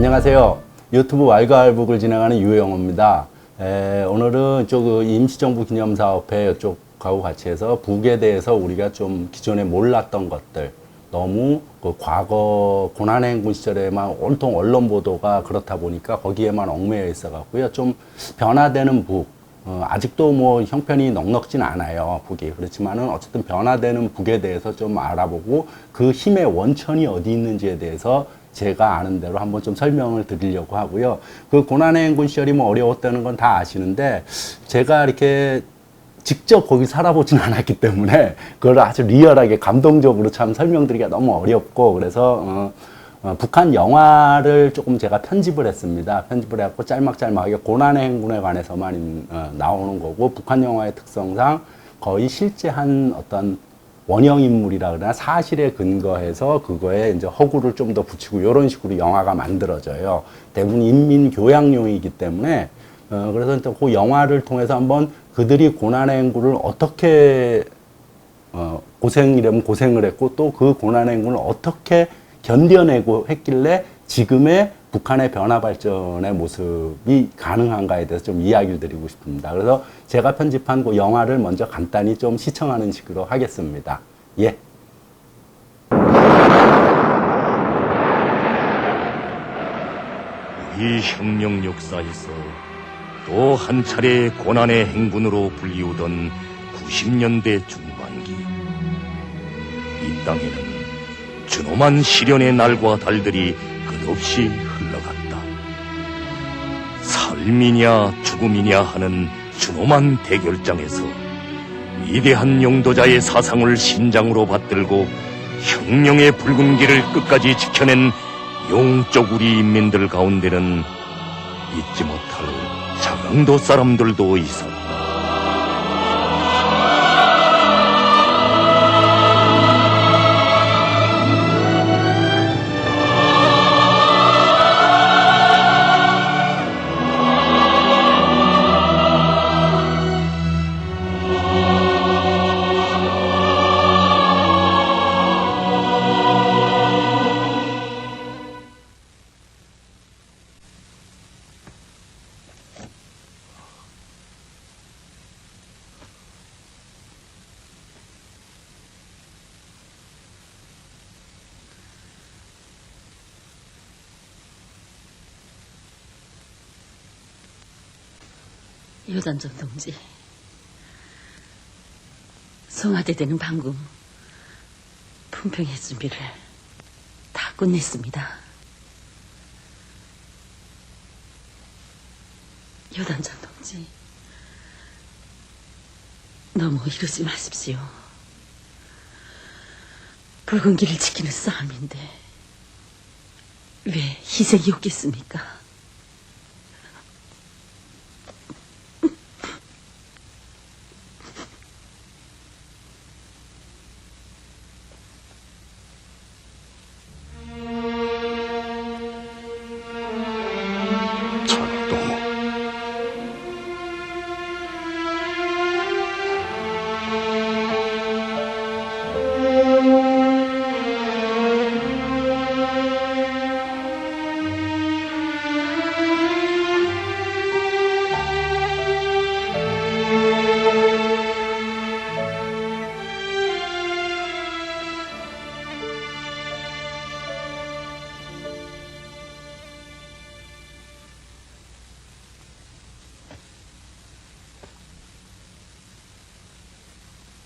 안녕하세요. 유튜브 왈가왈부를 진행하는 유영호입니다. 오늘은 그 임시정부 기념사업회 이쪽하고 같이 해서 북에 대해서 우리가 좀 기존에 몰랐던 것들, 너무 그 과거 고난의 행군 시절에만 온통 언론 보도가 그렇다 보니까 거기에만 얽매여 있어 갖고요. 좀 변화되는 북, 아직도 뭐 형편이 넉넉진 않아요, 북이. 그렇지만은 어쨌든 변화되는 북에 대해서 좀 알아보고 그 힘의 원천이 어디 있는지에 대해서 제가 아는 대로 한번 좀 설명을 드리려고 하고요. 그 고난의 행군 시절이 뭐 어려웠다는 건 다 아시는데, 제가 이렇게 직접 거기 살아보진 않았기 때문에 그걸 아주 리얼하게 감동적으로 참 설명드리기가 너무 어렵고, 그래서 북한 영화를 조금 제가 편집을 했습니다. 편집을 해갖고 짤막짤막하게 고난의 행군에 관해서만 나오는 거고, 북한 영화의 특성상 거의 실제 한 어떤 원형 인물이라 그러나 사실에 근거해서 그거에 이제 허구를 좀 더 붙이고 이런 식으로 영화가 만들어져요. 대부분 인민 교양용이기 때문에 그래서 또 그 영화를 통해서 한번 그들이 고난의 행군을 어떻게 고생이라면 고생을 했고 또 그 고난의 행군을 어떻게 견뎌내고 했길래 지금의 북한의 변화 발전의 모습이 가능한가에 대해서 좀 이야기를 드리고 싶습니다. 그래서 제가 편집한 그 영화를 먼저 간단히 좀 시청하는 식으로 하겠습니다. 예. 우리 혁명 역사에서 또 한 차례 고난의 행군으로 불리우던 90년대 중반기, 이 땅에는 준엄한 시련의 날과 달들이 끝없이 흘러갔다. 삶이냐 죽음이냐 하는 준엄한 대결장에서 위대한 용도자의 사상을 신장으로 받들고 혁명의 붉은 길을 끝까지 지켜낸 용쪽 우리 인민들 가운데는 잊지 못할 자강도 사람들도 있었다. 여단정 동지, 송화대대는 방금 품평의 준비를 다 끝냈습니다. 여단정 동지, 너무 이러지 마십시오. 붉은 길을 지키는 싸움인데 왜 희생이 없겠습니까?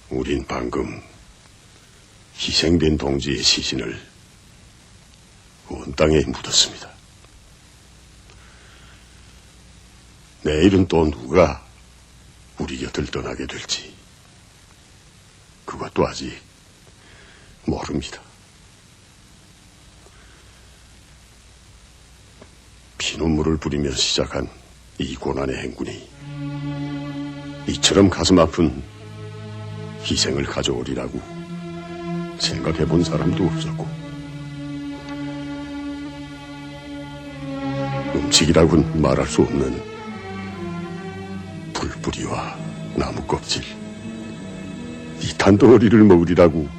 우린 방금 희생된 동지의 시신을 온 땅에 묻었습니다. 내일은 또 누가 우리 곁을 떠나게 될지 그것도 아직 모릅니다. 피눈물을 뿌리며 시작한 이 고난의 행군이 이처럼 가슴 아픈 희생을 가져오리라고 생각해 본 사람도 없었고, 음식이라고는 말할 수 없는 풀뿌리와 나무 껍질, 이 단덩어리를 먹으리라고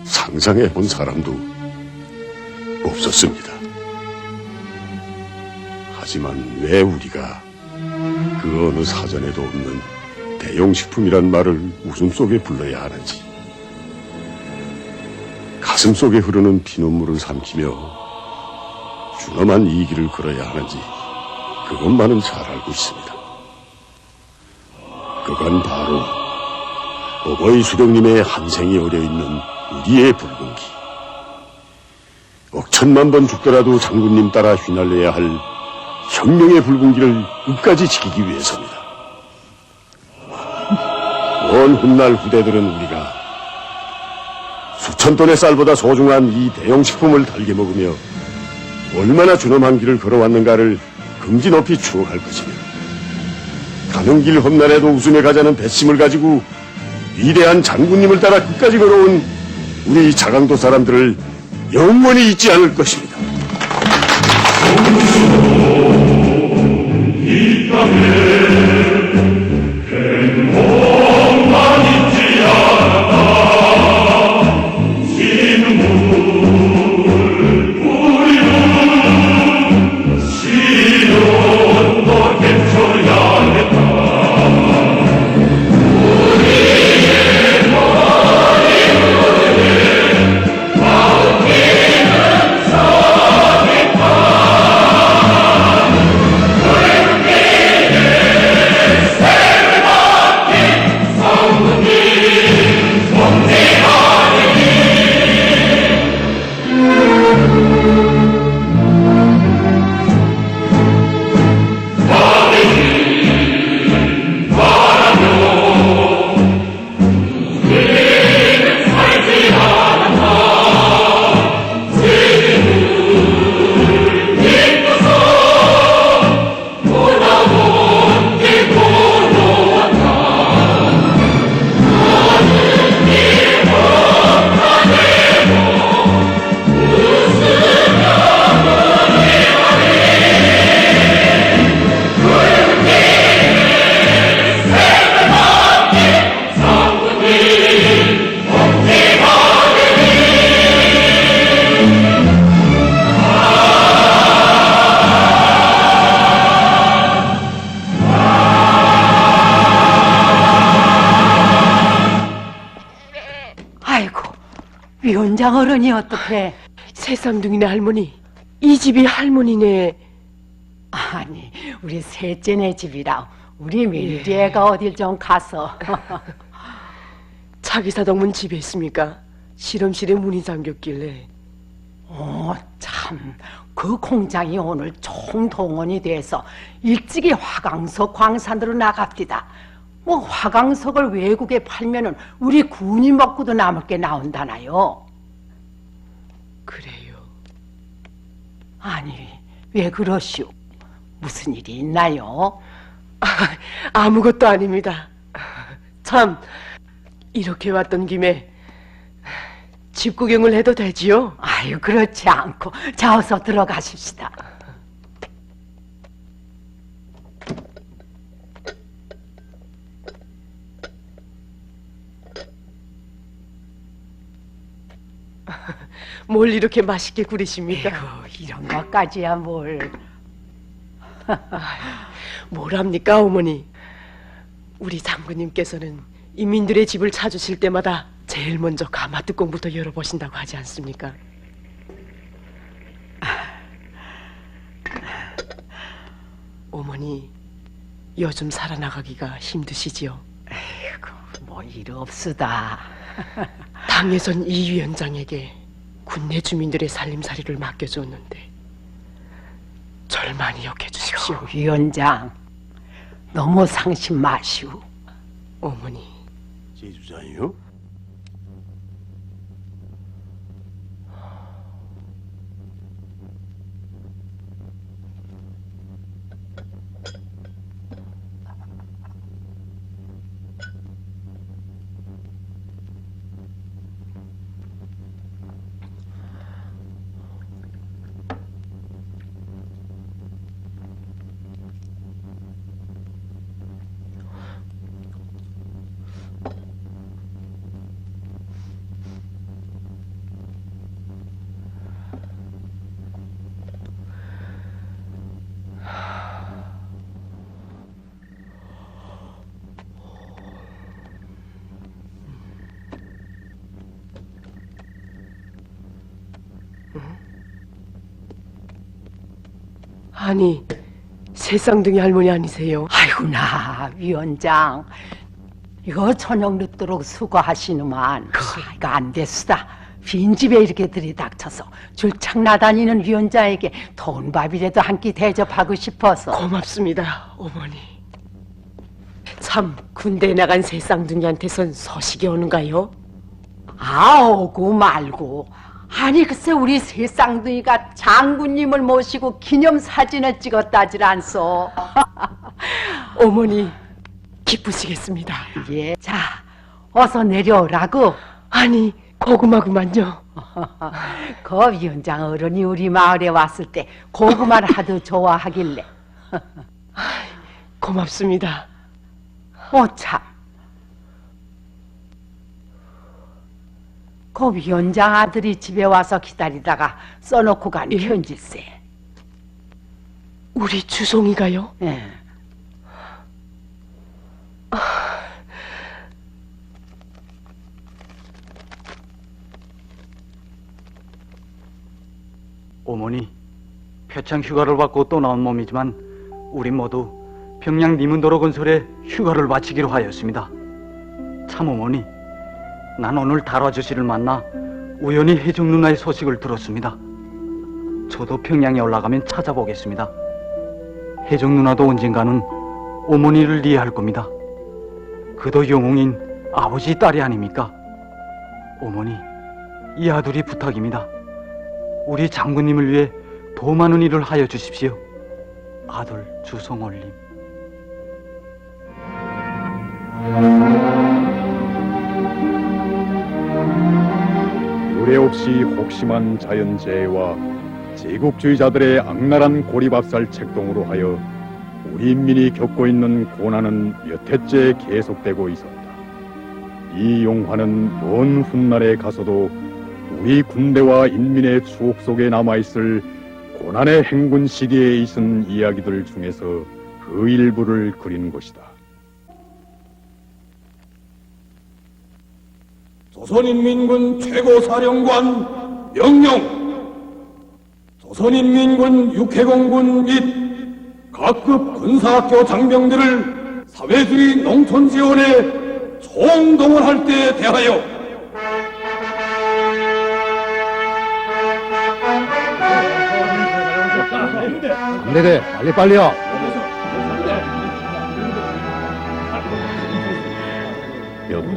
상상해 본 사람도 없었습니다. 하지만 왜 우리가 그 어느 사전에도 없는 대용식품이란 말을 웃음속에 불러야 하는지, 가슴속에 흐르는 피눈물을 삼키며 준엄한 이 길을 걸어야 하는지 그것만은 잘 알고 있습니다. 그건 바로 어버이 수령님의 한생이 어려있는 우리의 붉은기. 억천만 번 죽더라도 장군님 따라 휘날려야 할 혁명의 붉은기를 끝까지 지키기 위해서입니다. 먼 훗날 후대들은 우리가 수천 톤의 쌀보다 소중한 이 대용식품을 달게 먹으며 얼마나 준엄한 길을 걸어왔는가를 긍지 높이 추억할 것이며, 가는 길 험난에도 웃으며 가자는 배심을 가지고 위대한 장군님을 따라 끝까지 걸어온 우리 자강도 사람들을 영원히 잊지 않을 것입니다. 이 땅에 행복만 있지 않아 진물 우리는 시련도 괜찮야겠다. 위원장 어른이 어떻게? 새쌍둥이네 할머니. 이 집이 할머니네. 아니, 우리 셋째네 집이라 우리 밀디 애가 어딜 좀 가서. 차기사동문 집에 있습니까? 실험실에 문이 잠겼길래. 참, 그 공장이 오늘 총동원이 돼서 일찍이 화강석 광산으로 나갑디다. 뭐 화강석을 외국에 팔면은 우리 군이 먹고도 남을 게 나온다나요? 그래요. 아니, 왜 그러시오? 무슨 일이 있나요? 아무것도 아닙니다. 참, 이렇게 왔던 김에 집 구경을 해도 되지요? 아유, 그렇지 않고. 자, 어서 들어가십시다. 뭘 이렇게 맛있게 구리십니까? 에휴, 이런 것까지야 뭘. 뭘 합니까, 어머니? 우리 장군님께서는 인민들의 집을 찾으실 때마다 제일 먼저 가마뚜껑부터 열어보신다고 하지 않습니까? 어머니, 요즘 살아나가기가 힘드시지요? 에이구, 뭐 일 없으다. 당에선 이 위원장에게 군내 주민들의 살림살이를 맡겨줬는데 절 많이 역해주십시오. 위원장, 너무 상심 마시오. 어머니, 제주장이요? 아니, 새쌍둥이 할머니 아니세요? 아이고나 위원장, 이거 저녁 늦도록 수고하시는만 이거 안 됐수다. 빈집에 이렇게 들이닥쳐서 줄창 나다니는 위원장에게 더운 밥이라도 한 끼 대접하고 싶어서. 고맙습니다, 어머니. 참, 군대에 나간 새쌍둥이한테선 소식이 오는가요? 오고 말고. 아니 글쎄 우리 새 쌍둥이가 장군님을 모시고 기념사진을 찍었다질 않소. 어머니, 기쁘시겠습니다. 예, 자 어서 내려오라고. 아니, 고구마구만요. 그 위원장 어른이 우리 마을에 왔을 때 고구마를 하도 좋아하길래. 고맙습니다. 참. 그 위원장 아들이 집에 와서 기다리다가 써놓고 간 편지세. 우리 주송이가요? 예. 어머니, 표창 휴가를 받고 또 나온 몸이지만 우리 모두 평양 니문도로 건설에 휴가를 마치기로 하였습니다. 참 어머니, 난 오늘 달아저씨를 만나 우연히 혜중 누나의 소식을 들었습니다. 저도 평양에 올라가면 찾아보겠습니다. 혜중 누나도 언젠가는 어머니를 이해할 겁니다. 그도 영웅인 아버지 딸이 아닙니까? 어머니, 이 아들이 부탁입니다. 우리 장군님을 위해 더 많은 일을 하여 주십시오. 아들 주성올림. 유례 없이 혹심한 자연재해와 제국주의자들의 악랄한 고리밥살 책동으로 하여 우리 인민이 겪고 있는 고난은 몇 해째 계속되고 있었다. 이 용화는 먼 훗날에 가서도 우리 군대와 인민의 추억 속에 남아있을 고난의 행군 시기에 있은 이야기들 중에서 그 일부를 그린 것이다. 조선인민군 최고사령관 명령, 조선인민군 육해공군 및 각급 군사학교 장병들을 사회주의 농촌지원에 총동원할 때 대하여 안되네, 빨리빨리요. 여보,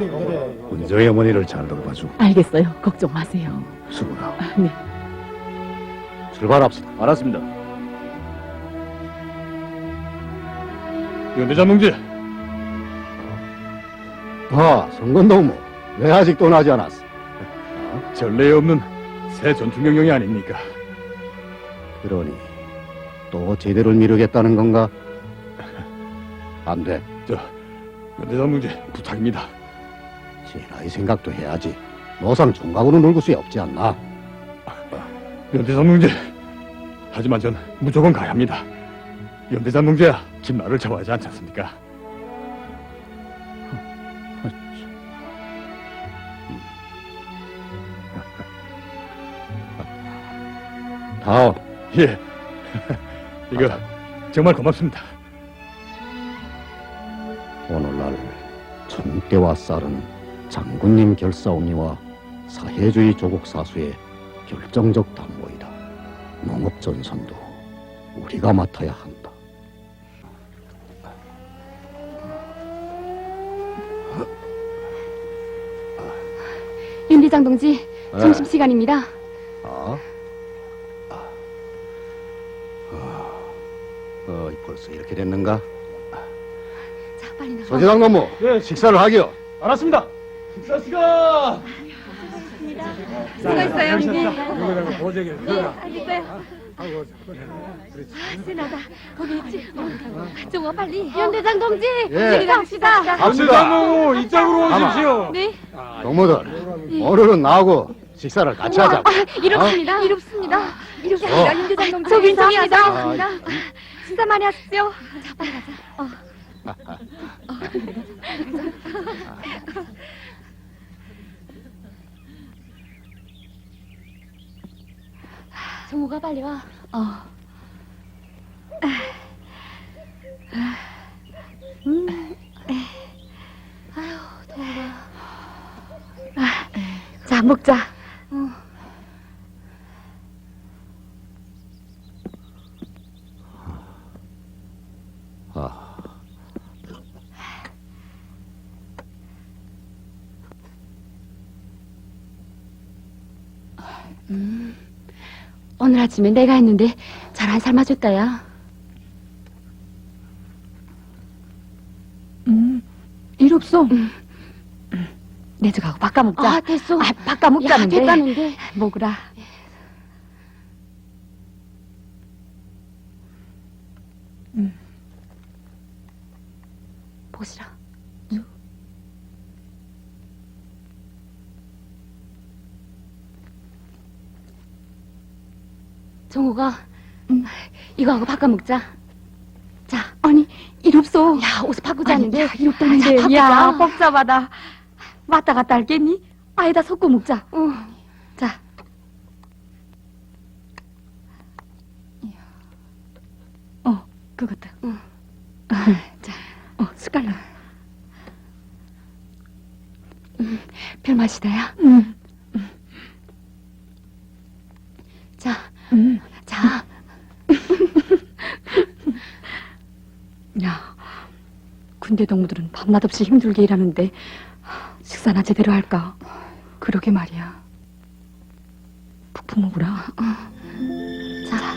은정의 어머니를 잘 돌봐주고 알겠어요. 걱정 마세요. 수고라. 네. 출발합시다. 알았습니다. 연대장 동지, 성건동무 왜 아직도 나지 않았어? 전례에 없는 새 전투명령이 아닙니까? 그러니 또 제대를 미루겠다는 건가? 안 돼. 연대장 동지, 부탁입니다. 제 나이 생각도 해야지. 노상 총각으로 늙을 수 없지 않나? 연대장 동지, 하지만 전 무조건 가야 합니다. 연대장 동지야 김나를 좋아하지 않지 않습니까? 다음. 예. 이거 정말 고맙습니다. 오늘날 천대와 쌀은 장군님 결사오미와 사회주의 조국 사수의 결정적 담보이다. 농업 전선도 우리가 맡아야 한다. 윤대장 동지, 점심시간입니다. 벌써 이렇게 됐는가? 자, 빨리 나가. 소대장 노무, 식사를 하기요. 알았습니다. 식사 시간. 수고했어요, 형님. 알겠어요. 세나다, 거기 있지? 종아, 빨리. 윤대장 동지, 우리 갑시다. 갑시다. 이쪽으로 오십시오. 네, 동무들, 오늘은 나하고 식사를 같이 하자고. 이롭습니다. 이롭습니다. 이렇게 하자, 윤대장 동지. 저 윈통이하자. 식사 많이 하십시오. 자, 빨리 가자. 정우가 빨리 와. 자, 먹자. 오늘 아침에 내가 했는데 잘 안 삶아줬다, 야. 일 없어. 내 저하고 바꿔 먹자. 아, 됐어. 아, 바꿔 먹자는데. 야, 됐다는데. 먹으라. 보시라. 정우가 이거하고 바꿔 먹자. 자, 아니 일 없어. 야, 옷을 바꾸자는데. 일 없다는데. 야, 복잡하다. 왔다 갔다 할겠니? 아니다, 섞어 먹자. 자. 그것도. 자, 숟갈로. 별 맛이다야. 자, 자. 야, 군대 동무들은 밤낮 없이 힘들게 일하는데 식사나 제대로 할까? 그러게 말이야. 푹푹 먹으라. 자.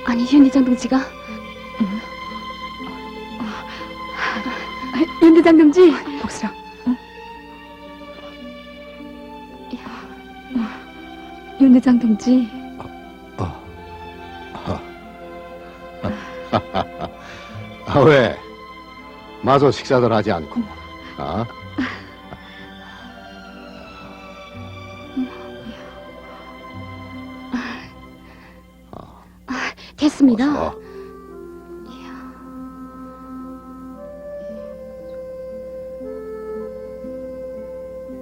아니, 현대장 동지가? 현대장 동지! 복수랑. 현대장 동지. 왜? 마저 식사들 하지 않고. 됐습니다.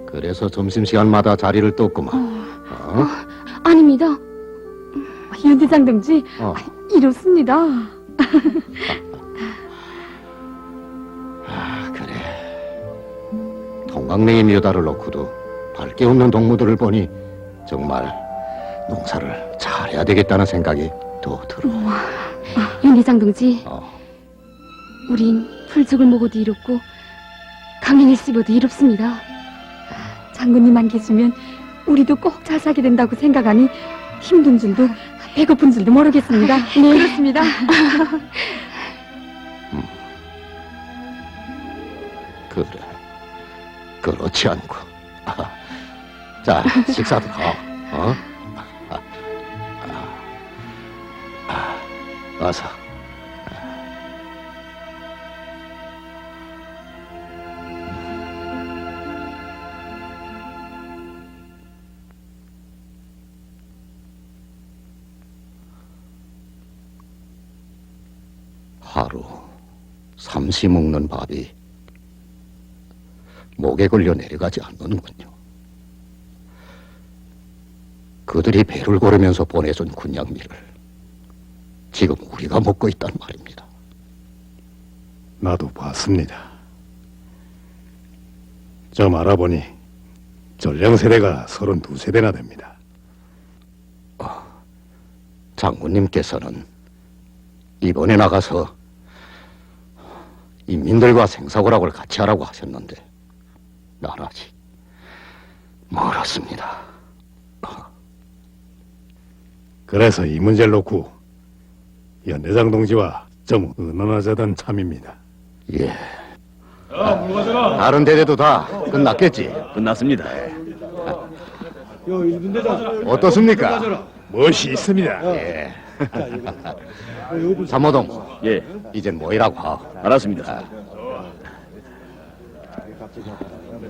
그래서 점심시간마다 자리를 떴구만. 아닙니다. 현대장 동지, 이렇습니다. 그래. 동강냉이 묘다를 놓고도 밝게 웃는 동무들을 보니 정말 농사를 잘해야 되겠다는 생각이 또 들어. 현대장 동지, 우린 풀죽을 먹어도 이롭고 강냉이를 씹어도 이롭습니다. 장군님만 계시면 우리도 꼭 잘 살게 된다고 생각하니 힘든 줄도 배고픈 줄도 모르겠습니다. 네, 그렇습니다. 그래. 그렇지 않고. 자, 식사도 가. 어서. 하루 삼시 먹는 밥이 목에 걸려 내려가지 않는군요. 그들이 배를 고르면서 보내준 군량미를 지금 우리가 먹고 있단 말입니다. 나도 봤습니다. 좀 알아보니 전령세대가 32세대나 됩니다. 장군님께서는 이번에 나가서 인민들과 생사고락을 같이 하라고 하셨는데 난 아직 멀었습니다. 그래서 이 문제를 놓고 연대장 동지와 좀 의논하자던 참입니다. 예. 다른 대대도 다 끝났겠지? 끝났습니다. 어떻습니까? 멋이 있습니다. 예. 삼호동. 예, 이젠 모이라고 하오. 알았습니다.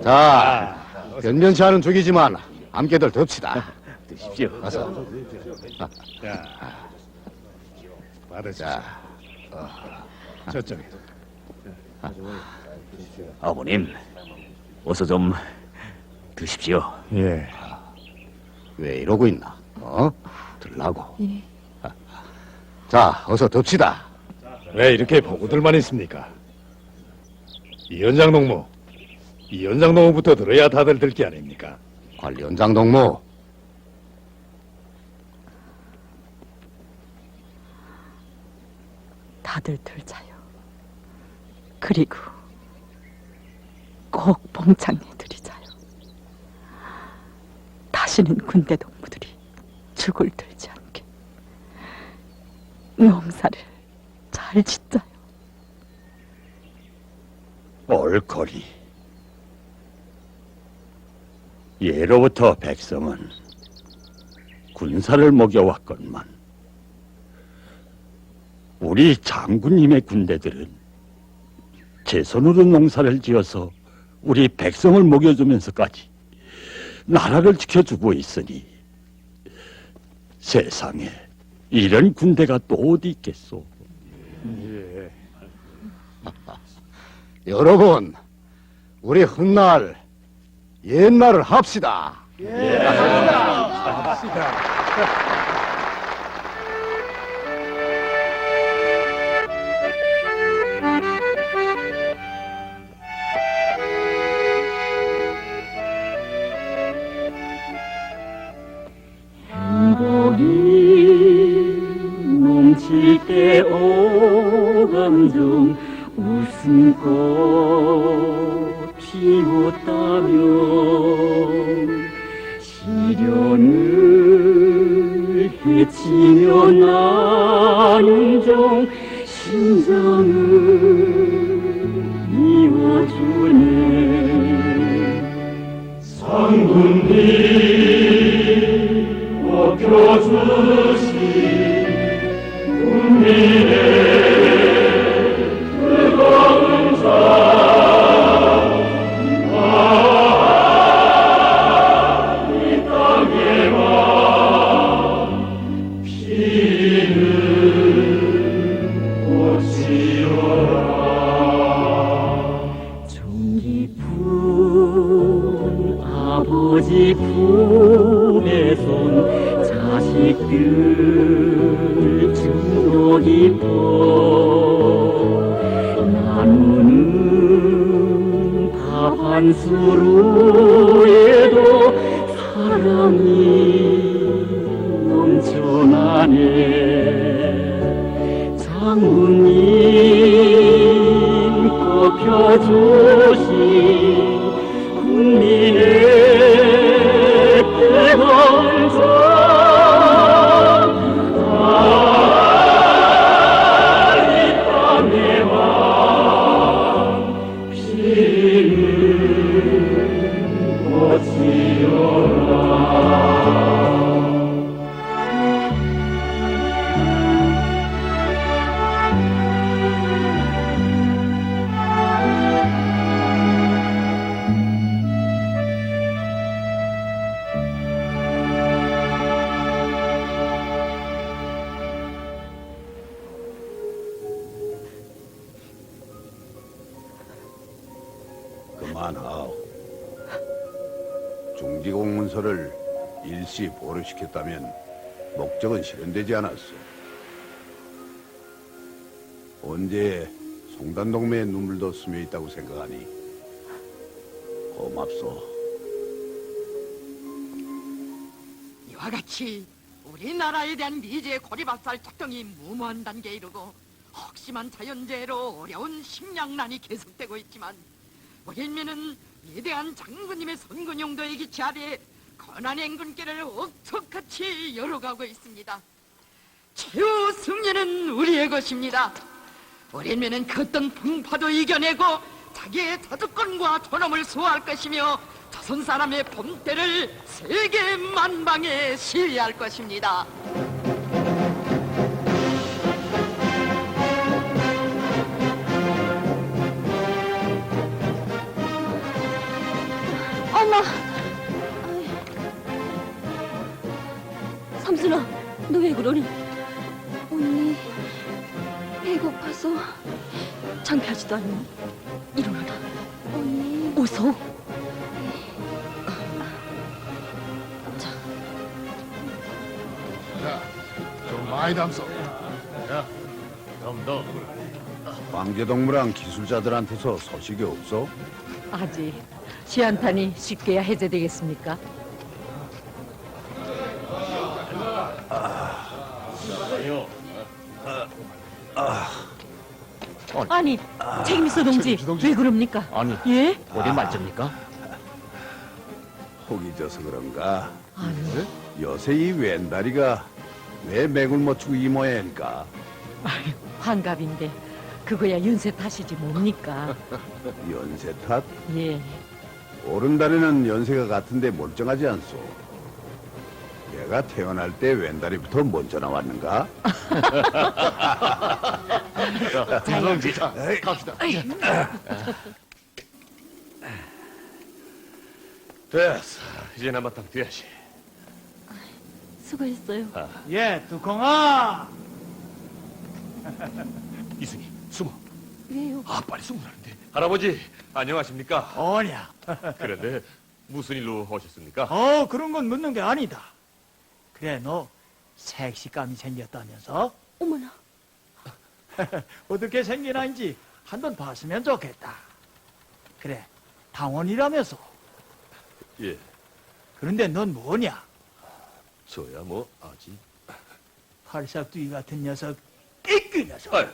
자, 변변치 않은 죽이지만 함께들 듭시다. 드십시오. 어서. 받으시죠. 자, 저쪽에. 아버님, 어서 좀 드십시오. 예. 왜 이러고 있나? 들라고. 자, 어서 듭시다. 왜 이렇게 보고들만 있습니까? 이현장 농무. 이현장 농무부터 들어야 다들 들 게 아닙니까? 관리원장 동무. 다들 들자요. 그리고 꼭 봉창해드리자요. 다시는 군대 동무들이 죽을 들지 않게 농사를 잘 짓자요. 옳거리. 예로부터 백성은 군사를 먹여왔건만 우리 장군님의 군대들은 제 손으로 농사를 지어서 우리 백성을 먹여주면서까지 나라를 지켜주고 있으니 세상에 이런 군대가 또 어디 있겠소. 여러분, 우리 훗날 옛날을 합시다. 넘칠 때 오감중 웃음꽃 피웠다면 시련을 헤치며 나는 종 심장을 이어주네. 상군님 먹여주신 국민의 뜨거운 이 땅에만 피는 꽃이여라. 종기 푼 아버지 품에 손 자식들 중도 깊어 나누는 밥 한 수루에도 사랑이 넘쳐나네. 장군님 꼽혀주신 국민의 뜨거운 정 그만하오. 중지공문서를 일시 보류시켰다면 목적은 실현되지 않았어. 언제 송단동매의 눈물도 스며 있다고 생각하니 고맙소. 이와 같이 우리나라에 대한 미제 고리밥살 작동이 무모한 단계에 이르고 혹심한 자연재해로 어려운 식량난이 계속되고 있지만 우리 민은 위대한 장군님의 선군용도에 기치하되 건한 행군길을 억척같이 열어가고 있습니다. 최후 승리는 우리의 것입니다. 우리 민은 그 어떤 풍파도 이겨내고 자기의 자주권과 존엄을 수호할 것이며 조선 사람의 본때를 세계 만방에 시위할 것입니다. 엄마! 삼순아, 너 왜 그러니? 언니, 배고파서 창피하지도 않니? 일어나라. 언니. 어서. 많이 담소. 좀 더. 황제동무랑 기술자들한테서 소식이 없어? 아직 시한탄이 쉽게야 해제되겠습니까? 아니, 책임있어 동지, 왜 그럽니까? 아니, 예? 어디 맞습니까? 혹이 져서 그런가? 아니, 요새 이 왼다리가 왜 맥을 못 추고 이 모양일까? 환갑인데 그거야 윤세 탓이지 뭡니까? 연세 탓? 예. 오른다리는 연세가 같은데 멀쩡하지 않소? 얘가 태어날 때 왼다리부터 먼저 나왔는가? 김성지, 갑시다. 됐어. 이제 나마땅 돼야지. 수고했어요. 예, 두콩아. 이승희, 숨어. 왜요? 아, 빨리 숨으라는데. 할아버지, 안녕하십니까? 오냐. 그런데 무슨 일로 오셨습니까? 그런 건 묻는 게 아니다. 그래, 너 색시감이 생겼다면서? 어머나. 어떻게 생기나인지 한번 봤으면 좋겠다. 그래, 당원이라면서. 예, 그런데 넌 뭐냐? 저야 뭐 아직. 팔싹두이 같은 녀석, 그 녀석. 아유.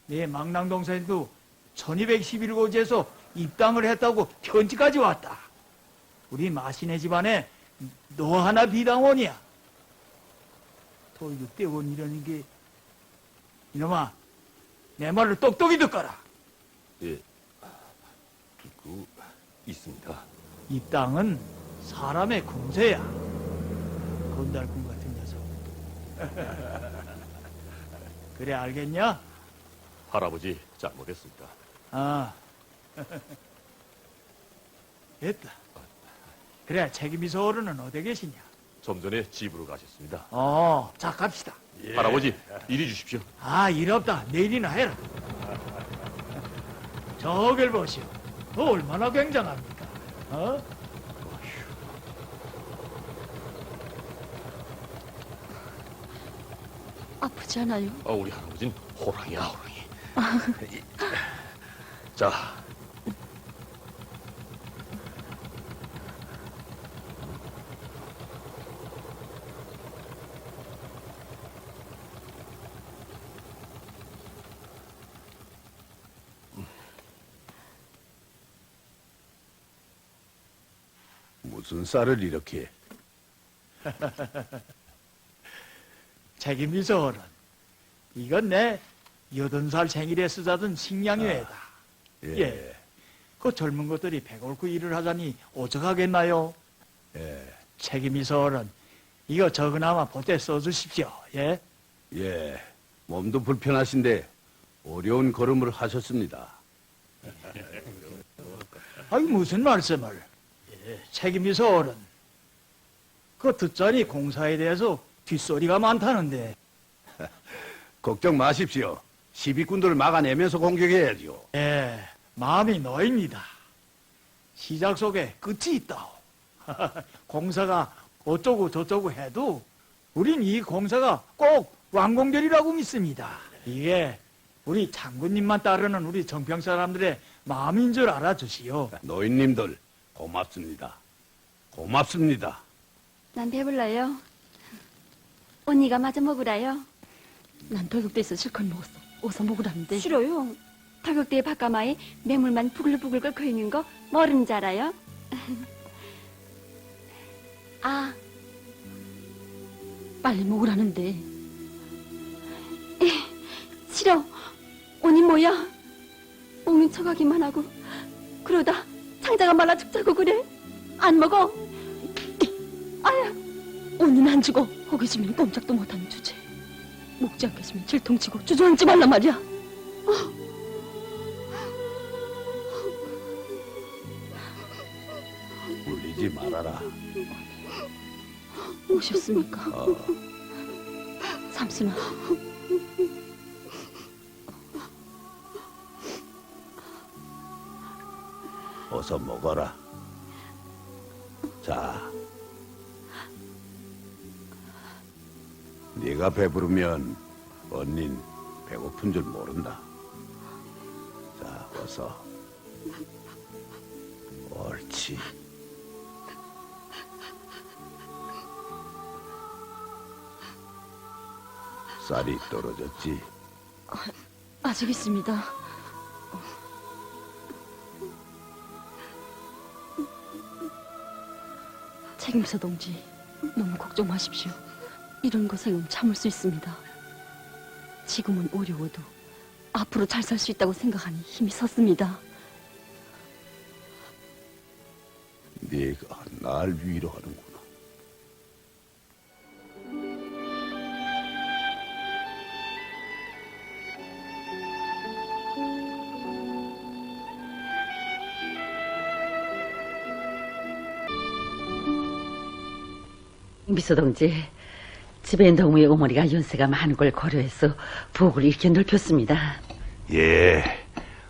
네 망랑 동생도 1211고지에서 입당을 했다고 편지까지 왔다. 우리 마시네 집안에 너 하나 비당원이야. 도이거 떼원 이러는 게 이놈아, 내 말을 똑똑히 듣거라. 예, 듣고 있습니다. 입당은 사람의 궁세야. 건달꿈 같은 녀석. 그래, 알겠냐? 할아버지, 잘못했습니다. 아, 됐다. 그래, 책임이서 어른은 어디 계시냐? 좀 전에 집으로 가셨습니다. 자, 갑시다. 할아버지, 이리 주십시오. 일 없다. 내일이나 해라. 저길 보시오. 얼마나 굉장합니까? 아프지 않아요? 우리 할아버지는 호랑이야, 호랑이. 자, 무슨 쌀을 이렇게? 책임이서 어른. 이건 내 80살 생일에 쓰자던 식량유예다. 예. 그 젊은 것들이 배고프고 일을 하자니 오죽하겠나요? 예, 책임이서 어른. 이거 적으나마 보태 써주십시오. 예? 예. 몸도 불편하신데 어려운 걸음을 하셨습니다. 아이, 무슨 말씀을. 책임이서 어른. 그 듣자니 공사에 대해서 뒷소리가 많다는데. 걱정 마십시오. 시비꾼들을 막아내면서 공격해야죠. 예, 마음이 놓입니다. 시작 속에 끝이 있다오. 공사가 어쩌고 저쩌고 해도 우린 이 공사가 꼭 완공되리라고 믿습니다. 이게 우리 장군님만 따르는 우리 정평 사람들의 마음인 줄 알아주시오. 노인님들 고맙습니다. 고맙습니다. 난 배불러요. 언니가 마저 먹으라요. 난 돌격대에서 실컷 먹었어. 어서 먹으라는데. 싫어요. 타격대에 바까마에 매물만 부글부글 끓고 있는 거 모르는 줄 알아요? 아, 빨리 먹으라는데. 싫어. 언니 뭐야? 먹는 척하기만 하고 그러다 창자가 말라 죽자고 그래. 안 먹어. 아야. 언니는 안 죽어. 허기지면 꼼짝도 못하는 주제. 먹지 않겠으면 질통치고 주저앉지 말란 말이야. 울리지 말아라. 오셨습니까? 삼순아. 어서 먹어라. 자, 네가 배부르면 언닌 배고픈 줄 모른다. 자, 어서. 옳지. 쌀이 떨어졌지? 아직 있습니다. 책임서 동지, 너무 걱정 마십시오. 이런 고생은 참을 수 있습니다. 지금은 어려워도 앞으로 잘 살 수 있다고 생각하니 힘이 섰습니다. 네가 날 위로하는구나. 미소동지, 집에 있는 동무의 어머니가 연세가 많은 걸 고려해서 부엌을 이렇게 넓혔습니다. 예,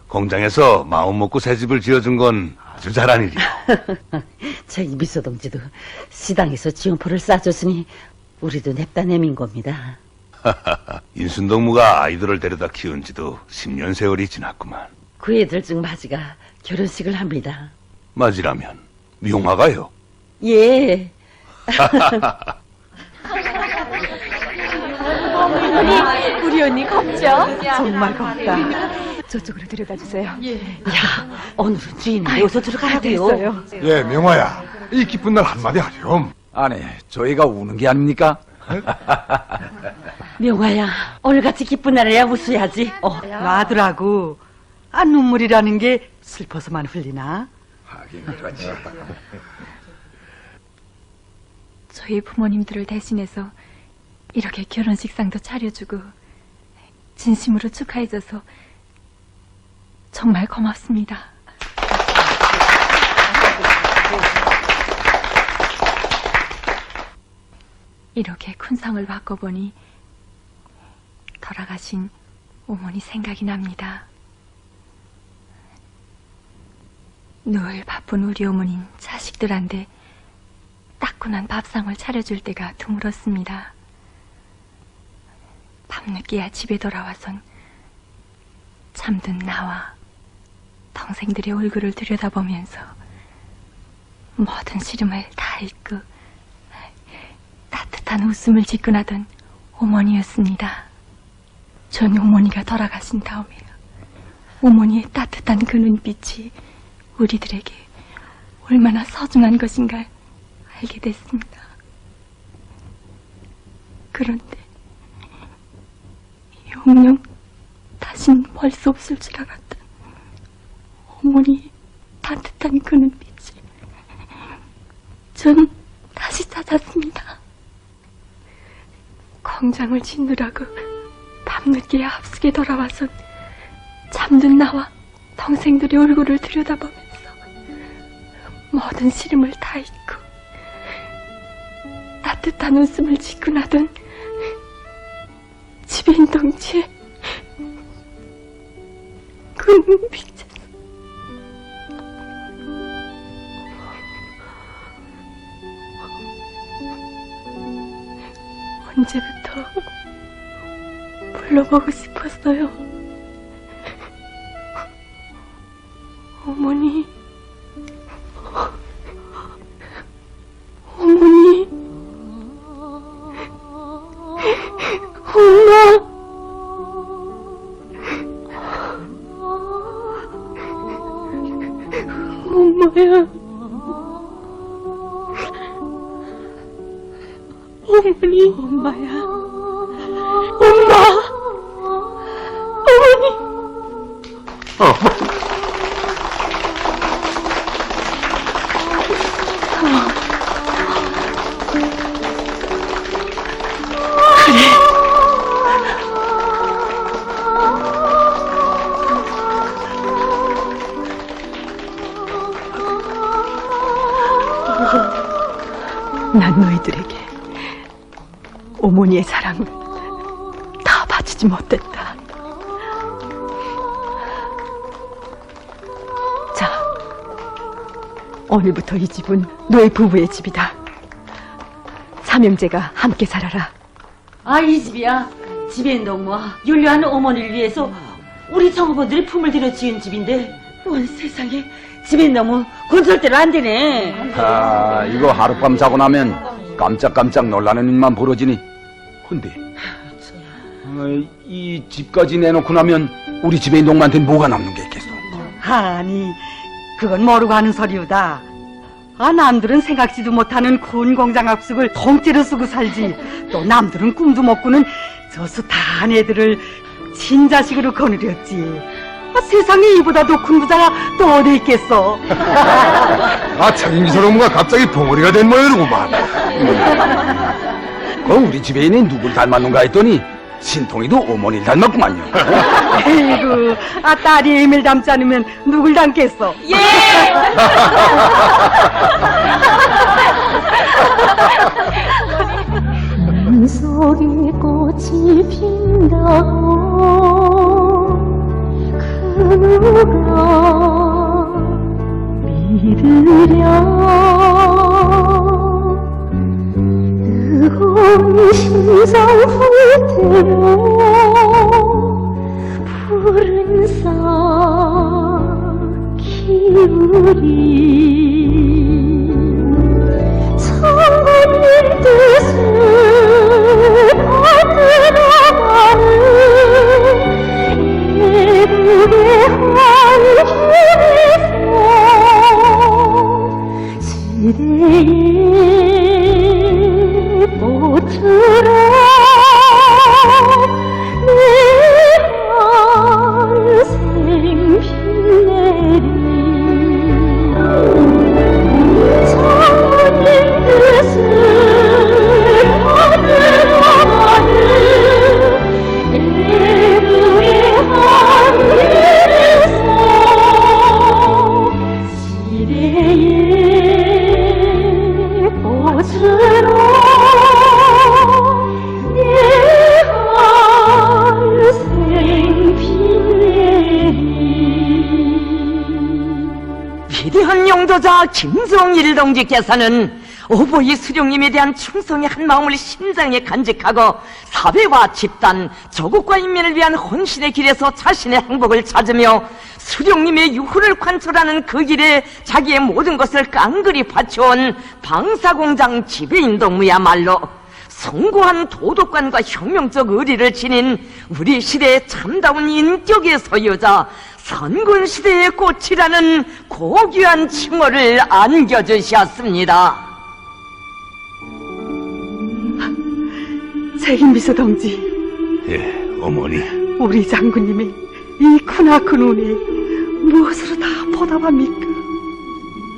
공장에서 마음 먹고 새 집을 지어준 건 아주 잘한 일이요. 저희 미소동지도 시당에서 지원포를 싸줬으니 우리도 냅다 내민 겁니다. 인순동무가 아이들을 데려다 키운 지도 10년 세월이 지났구만. 그 애들 중 마지가 결혼식을 합니다. 맞이라면 미용화가요? 예. 우리 언니 겁죠? 정말 겁다. 저쪽으로 데려다 주세요. 야, 오늘은 주인이 어서 들어가라고요. 예, 명화야. 이 기쁜 날 한마디 하렴. 아니, 저희가 우는 게 아닙니까? 명화야, 오늘같이 기쁜 날에야 웃어야지. 놔두라고. 아, 눈물이라는 게 슬퍼서만 흘리나? 하긴 그렇지. 저희 부모님들을 대신해서 이렇게 결혼식상도 차려주고 진심으로 축하해줘서 정말 고맙습니다. 이렇게 큰 상을 받고 보니 돌아가신 어머니 생각이 납니다. 늘 바쁜 우리 어머니는 자식들한테 따끈한 밥상을 차려줄 때가 드물었습니다. 밤늦게야 집에 돌아와선 잠든 나와 동생들의 얼굴을 들여다보면서 모든 시름을 다 잊고 따뜻한 웃음을 짓고 나던 어머니였습니다. 전 어머니가 돌아가신 다음에 어머니의 따뜻한 그 눈빛이 우리들에게 얼마나 소중한 것인가 알게 됐습니다. 그런데 영영 다신 볼 수 없을 줄 알았던 어머니의 따뜻한 그 눈빛을 전 다시 찾았습니다. 공장을 짓느라고 밤늦게 합숙에 돌아와서 잠든 나와 동생들의 얼굴을 들여다보면서 모든 시름을 다 잊고 따뜻한 웃음을 짓고 나던 지배인 동지의 그 눈빛에서 언제부터 불러보고 싶었어요. 어머니, 어머니, 엄마, 엄마야, 어머니, 엄마야, 엄마, 어머니. 난 너희들에게 어머니의 사랑을 다 바치지 못했다. 자, 오늘부터 이 집은 너희 부부의 집이다. 삼형제가 함께 살아라. 아, 이 집이야. 지배인 동무와 윤려한 어머니를 위해서 우리 정부들이 품을 들여 지은 집인데, 원 세상에 지배인 동무 건설대로 안 되네. 아, 이거 하룻밤 자고 나면 깜짝깜짝 놀라는 일만 벌어지니. 근데 이 집까지 내놓고 나면 우리 집에 놈한테는 뭐가 남는 게 있겠어? 아니, 그건 모르고 하는 소리우다. 아, 남들은 생각지도 못하는 군 공장 압숙을 통째로 쓰고 살지. 또 남들은 꿈도 못 꾸는 저 숱한 애들을 친자식으로 거느렸지. 아, 세상에 이보다 더 큰 부자가 또 어디 있겠어. 아, 차김기설 어머가 갑자기 벙어리가 된 모양이구만. 우리 집에 있는 누굴 닮았는가 했더니 신통이도 어머니를 닮았구만요. 에이구, 아, 딸이 애미를 닮지 않으면 누굴 닮겠어. 예! 속에 꽃이 핀다고 그 누가 믿으랴. 뜨거운 심장 불태워 푸른 싹 키우리. 장군님 뜻을 받들어가는 애국의 한길에서 지대의 꽃으로 내 한생 빛내리. 장군님 뜻을 받들어가는 애국의 한길에서 지대의 꽃으로 내 한생 빛내리. 위대한 용도자 김성일 동지께서는 오보이 수령님에 대한 충성의 한 마음을 심장에 간직하고 사회와 집단, 조국과 인민을 위한 헌신의 길에서 자신의 행복을 찾으며 수령님의 유후를 관철하는 그 길에 자기의 모든 것을 깡그리 바쳐온 방사공장 지배인 동무야말로 숭고한 도덕관과 혁명적 의리를 지닌 우리 시대의 참다운 인격의 소유자, 선군시대의 꽃이라는 고귀한 칭호를 안겨주셨습니다. 책임비서 동지, 예, 어머니. 우리 장군님의 이 크나큰 운에 무엇으로 다 보답합니까?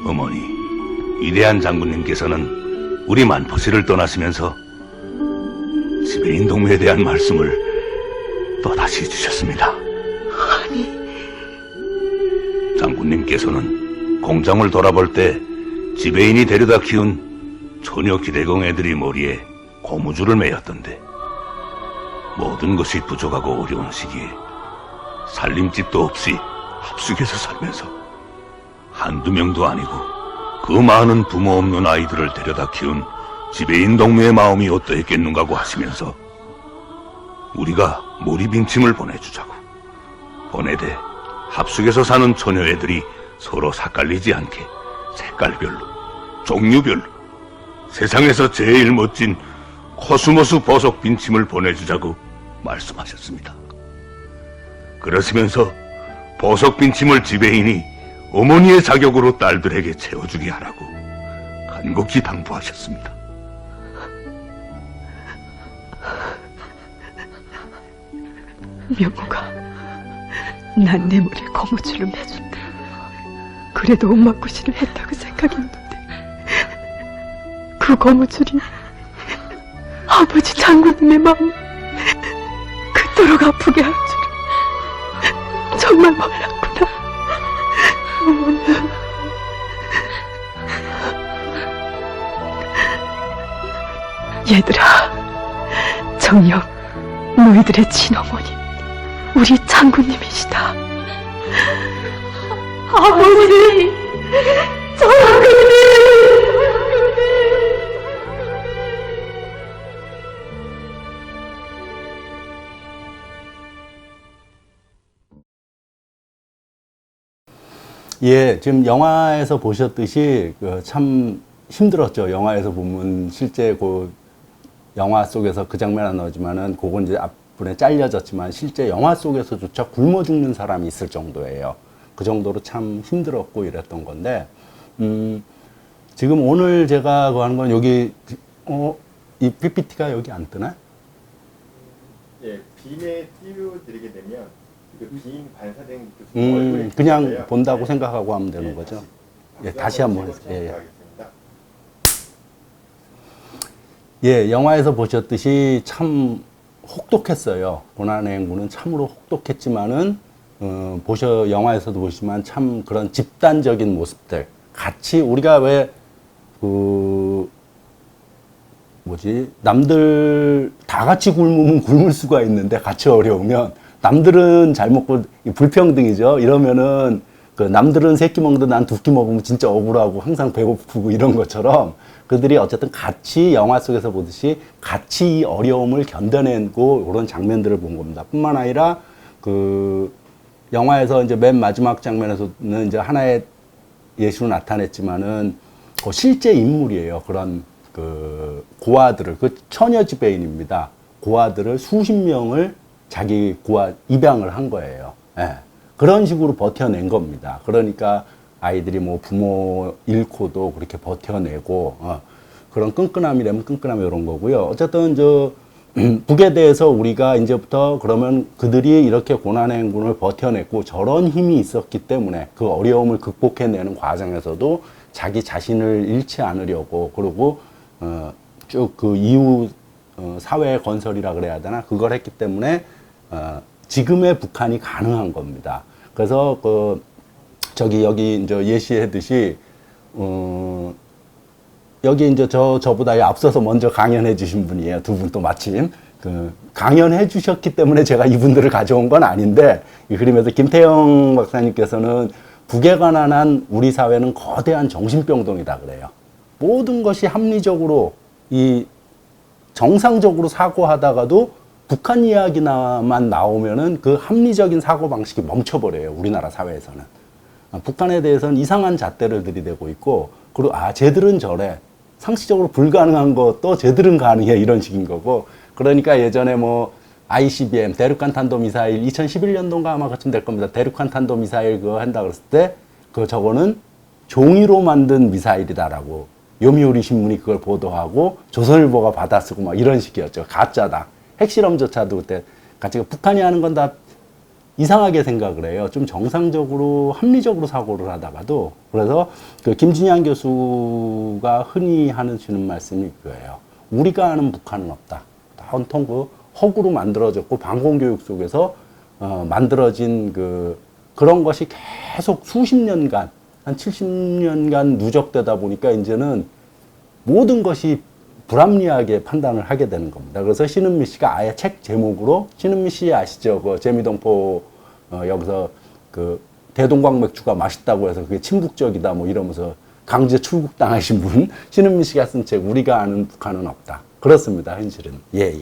어머니, 위대한 장군님께서는 우리 만포시를 떠나시면서 지배인 동무에 대한 말씀을 또다시 주셨습니다. 장군님께서는 공장을 돌아볼 때 지배인이 데려다 키운 처녀 기대공 애들이 머리에 고무줄을 매였던데, 모든 것이 부족하고 어려운 시기에 살림집도 없이 합숙에서 살면서 한두 명도 아니고 그 많은 부모 없는 아이들을 데려다 키운 지배인 동무의 마음이 어떠했겠는가고 하시면서 우리가 몰입인침을 보내주자고 보내되 합숙에서 사는 처녀 애들이 서로 삭갈리지 않게 색깔별로, 종류별로 세상에서 제일 멋진 코스모스 보석 빈침을 보내주자고 말씀하셨습니다. 그러시면서 보석 빈침을 지배인이 어머니의 자격으로 딸들에게 채워주게 하라고 간곡히 당부하셨습니다. 명호가 난 내 머리에 고무줄을 매준다. 그래도 엄마 구실을 했다고 생각했는데 그 고무줄이 아버지 장군님의 마음 그토록 아프게 할 줄은 정말 몰랐구나. 어머나. 얘들아, 정녕 너희들의 친어머니 우리 장군님이시다. 아버지, 장군님! 예, 지금 영화에서 보셨듯이 참 힘들었죠. 영화에서 보면 실제 그 영화 속에서 그 장면 안 나오지만은 그건 이제 앞부분에 잘려졌지만 실제 영화 속에서조차 굶어 죽는 사람이 있을 정도예요. 그 정도로 참 힘들었고 이랬던 건데, 지금 오늘 제가 하는 건 여기, 이 PPT가 여기 안 뜨나? 예, 빔에 띄워드리게 되면 그 빔 반사된 그 얼굴에 그냥 있어요. 본다고 네. 생각하고 하면 되는 거죠. 예, 다시 한번 해주세요. 예, 예. 예, 영화에서 보셨듯이 참 혹독했어요. 고난의 행군은 참으로 혹독했지만은, 영화에서도 보시지만 참 그런 집단적인 모습들. 같이, 우리가 왜, 남들 다 같이 굶으면 굶을 수가 있는데 같이 어려우면 남들은 잘 먹고 불평등이죠. 이러면은 그 남들은 3끼 먹는데 난 2끼 먹으면 진짜 억울하고 항상 배고프고 이런 것처럼 그들이 어쨌든 같이 영화 속에서 보듯이 같이 이 어려움을 견뎌내고 이런 장면들을 본 겁니다. 뿐만 아니라 그 영화에서 이제 맨 마지막 장면에서는 이제 하나의 예시로 나타냈지만은 그 실제 인물이에요. 그런 그 고아들을, 그 처녀 지배인입니다. 고아들을 수십 명을 자기 고아 입양을 한 거예요. 예. 그런 식으로 버텨낸 겁니다. 그러니까 아이들이 뭐 부모 잃고도 그렇게 버텨내고, 그런 끈끈함이라면 끈끈함이 이런 거고요. 어쨌든 북에 대해서 우리가 이제부터 그러면 그들이 이렇게 고난의 행군을 버텨냈고 저런 힘이 있었기 때문에 그 어려움을 극복해내는 과정에서도 자기 자신을 잃지 않으려고, 그리고 쭉 그 이후 사회 건설이라 그래야 되나, 그걸 했기 때문에 지금의 북한이 가능한 겁니다. 그래서 여기 이제 예시했듯이 여기 이제 저보다 앞서서 먼저 강연해 주신 분이에요. 두 분 또 마침 강연해 주셨기 때문에 제가 이분들을 가져온 건 아닌데, 이 그림에서 김태형 박사님께서는 북에 관한 우리 사회는 거대한 정신병동이다 그래요. 모든 것이 합리적으로 정상적으로 사고하다가도 북한 이야기만 나오면은 그 합리적인 사고 방식이 멈춰버려요. 우리나라 사회에서는. 북한에 대해서는 이상한 잣대를 들이대고 있고, 그리고 쟤들은 저래. 상식적으로 불가능한 것도 쟤들은 가능해. 이런 식인 거고. 그러니까 예전에 뭐 ICBM, 대륙간 탄도미사일 2011년도인가 아마 그쯤 될 겁니다. 대륙간 탄도미사일 그거 한다 그랬을 때 저거는 종이로 만든 미사일이다라고 요미우리 신문이 그걸 보도하고 조선일보가 받아쓰고 막 이런 식이었죠. 가짜다. 핵실험조차도 그때 같이 북한이 하는 건 다 이상하게 생각을 해요. 좀 정상적으로 합리적으로 사고를 하다가도. 그래서 그 김진양 교수가 흔히 주는 말씀이 그거예요. 우리가 아는 북한은 없다. 온통 그 허구로 만들어졌고 방공교육 속에서 만들어진 그런 것이 계속 수십 년간, 한 70년간 누적되다 보니까 이제는 모든 것이 불합리하게 판단을 하게 되는 겁니다. 그래서 신은미 씨가 아예 책 제목으로, 신은미 씨 아시죠? 그 재미동포 여기서 대동강 맥주가 맛있다고 해서 그게 친북적이다 뭐 이러면서 강제 출국당하신 분, 신은미 씨가 쓴 책 우리가 아는 북한은 없다. 그렇습니다. 현실은. 예.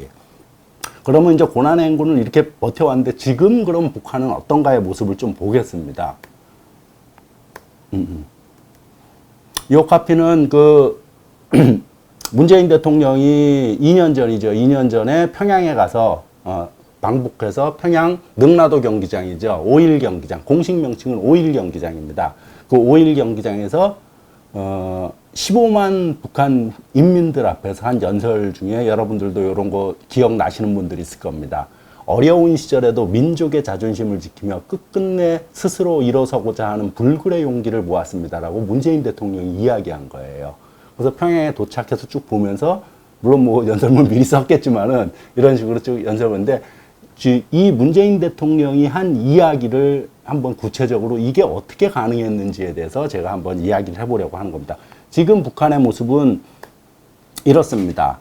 그러면 이제 고난의 행군을 이렇게 버텨왔는데 지금 그럼 북한은 어떤가의 모습을 좀 보겠습니다. 이 카피는 문재인 대통령이 2년 전이죠. 2년 전에 평양에 가서 방북해서 평양 능라도 경기장이죠. 5.1 경기장. 공식 명칭은 5.1 경기장입니다. 그 5.1 경기장에서 15만 북한 인민들 앞에서 한 연설 중에 여러분들도 이런 거 기억나시는 분들이 있을 겁니다. 어려운 시절에도 민족의 자존심을 지키며 끝끝내 스스로 일어서고자 하는 불굴의 용기를 모았습니다라고 문재인 대통령이 이야기한 거예요. 그래서 평양에 도착해서 쭉 보면서, 물론 뭐 연설문 미리 썼겠지만은 이런 식으로 쭉 연설문인데, 이 문재인 대통령이 한 이야기를 한번 구체적으로 이게 어떻게 가능했는지에 대해서 제가 한번 이야기를 해보려고 하는 겁니다. 지금 북한의 모습은 이렇습니다.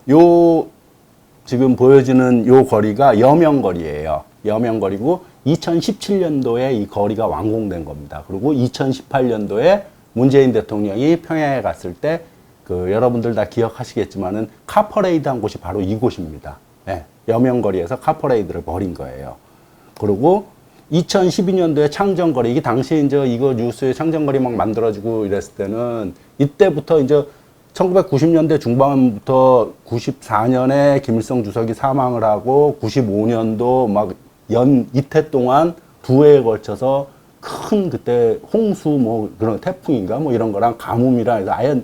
지금 보여지는 요 거리가 여명거리예요. 여명거리고 2017년도에 이 거리가 완공된 겁니다. 그리고 2018년도에 문재인 대통령이 평양에 갔을 때 여러분들 다 기억하시겠지만은 카퍼레이드 한 곳이 바로 이곳입니다. 네, 여명거리에서 카퍼레이드를 벌인 거예요. 그리고 2012년도에 창정거리, 이게 당시에 이제 이거 뉴스에 창정거리 막 만들어지고 이랬을 때는 이때부터 이제 1990년대 중반부터 94년에 김일성 주석이 사망을 하고 95년도 막 이태 동안 두 해에 걸쳐서 큰 그때 홍수 뭐 그런 태풍인가 뭐 이런 거랑 가뭄이랑 해서 아예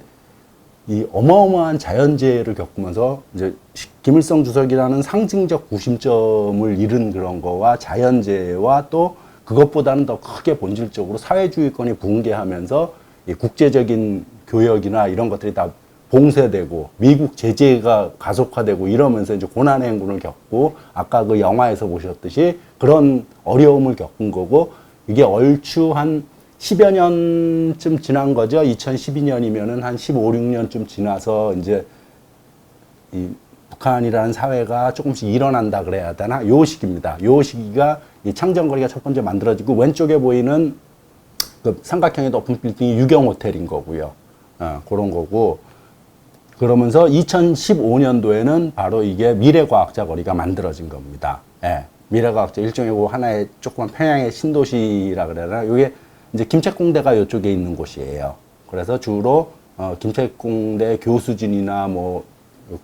이 어마어마한 자연재해를 겪으면서 이제 김일성 주석이라는 상징적 구심점을 잃은 그런 거와 자연재해와 또 그것보다는 더 크게 본질적으로 사회주의권이 붕괴하면서 이 국제적인 교역이나 이런 것들이 다 봉쇄되고 미국 제재가 가속화되고 이러면서 이제 고난의 행군을 겪고 아까 그 영화에서 보셨듯이 그런 어려움을 겪은 거고 이게 얼추 한 10여 년쯤 지난 거죠. 2012년이면은 한 15, 16년쯤 지나서 이제 이 북한이라는 사회가 조금씩 일어난다 그래야 되나? 요 시기입니다. 요 시기가 이 창정거리가 첫 번째 만들어지고 왼쪽에 보이는 그 삼각형의 높은 빌딩이 유경 호텔인 거고요. 그런 거고. 그러면서 2015년도에는 바로 이게 미래과학자 거리가 만들어진 겁니다. 예. 미래과학자 일종의 그 하나의 조그만 평양의 신도시라 그래야 되나? 이게 이제 김책공대가 이쪽에 있는 곳이에요. 그래서 주로 김책공대 교수진이나 뭐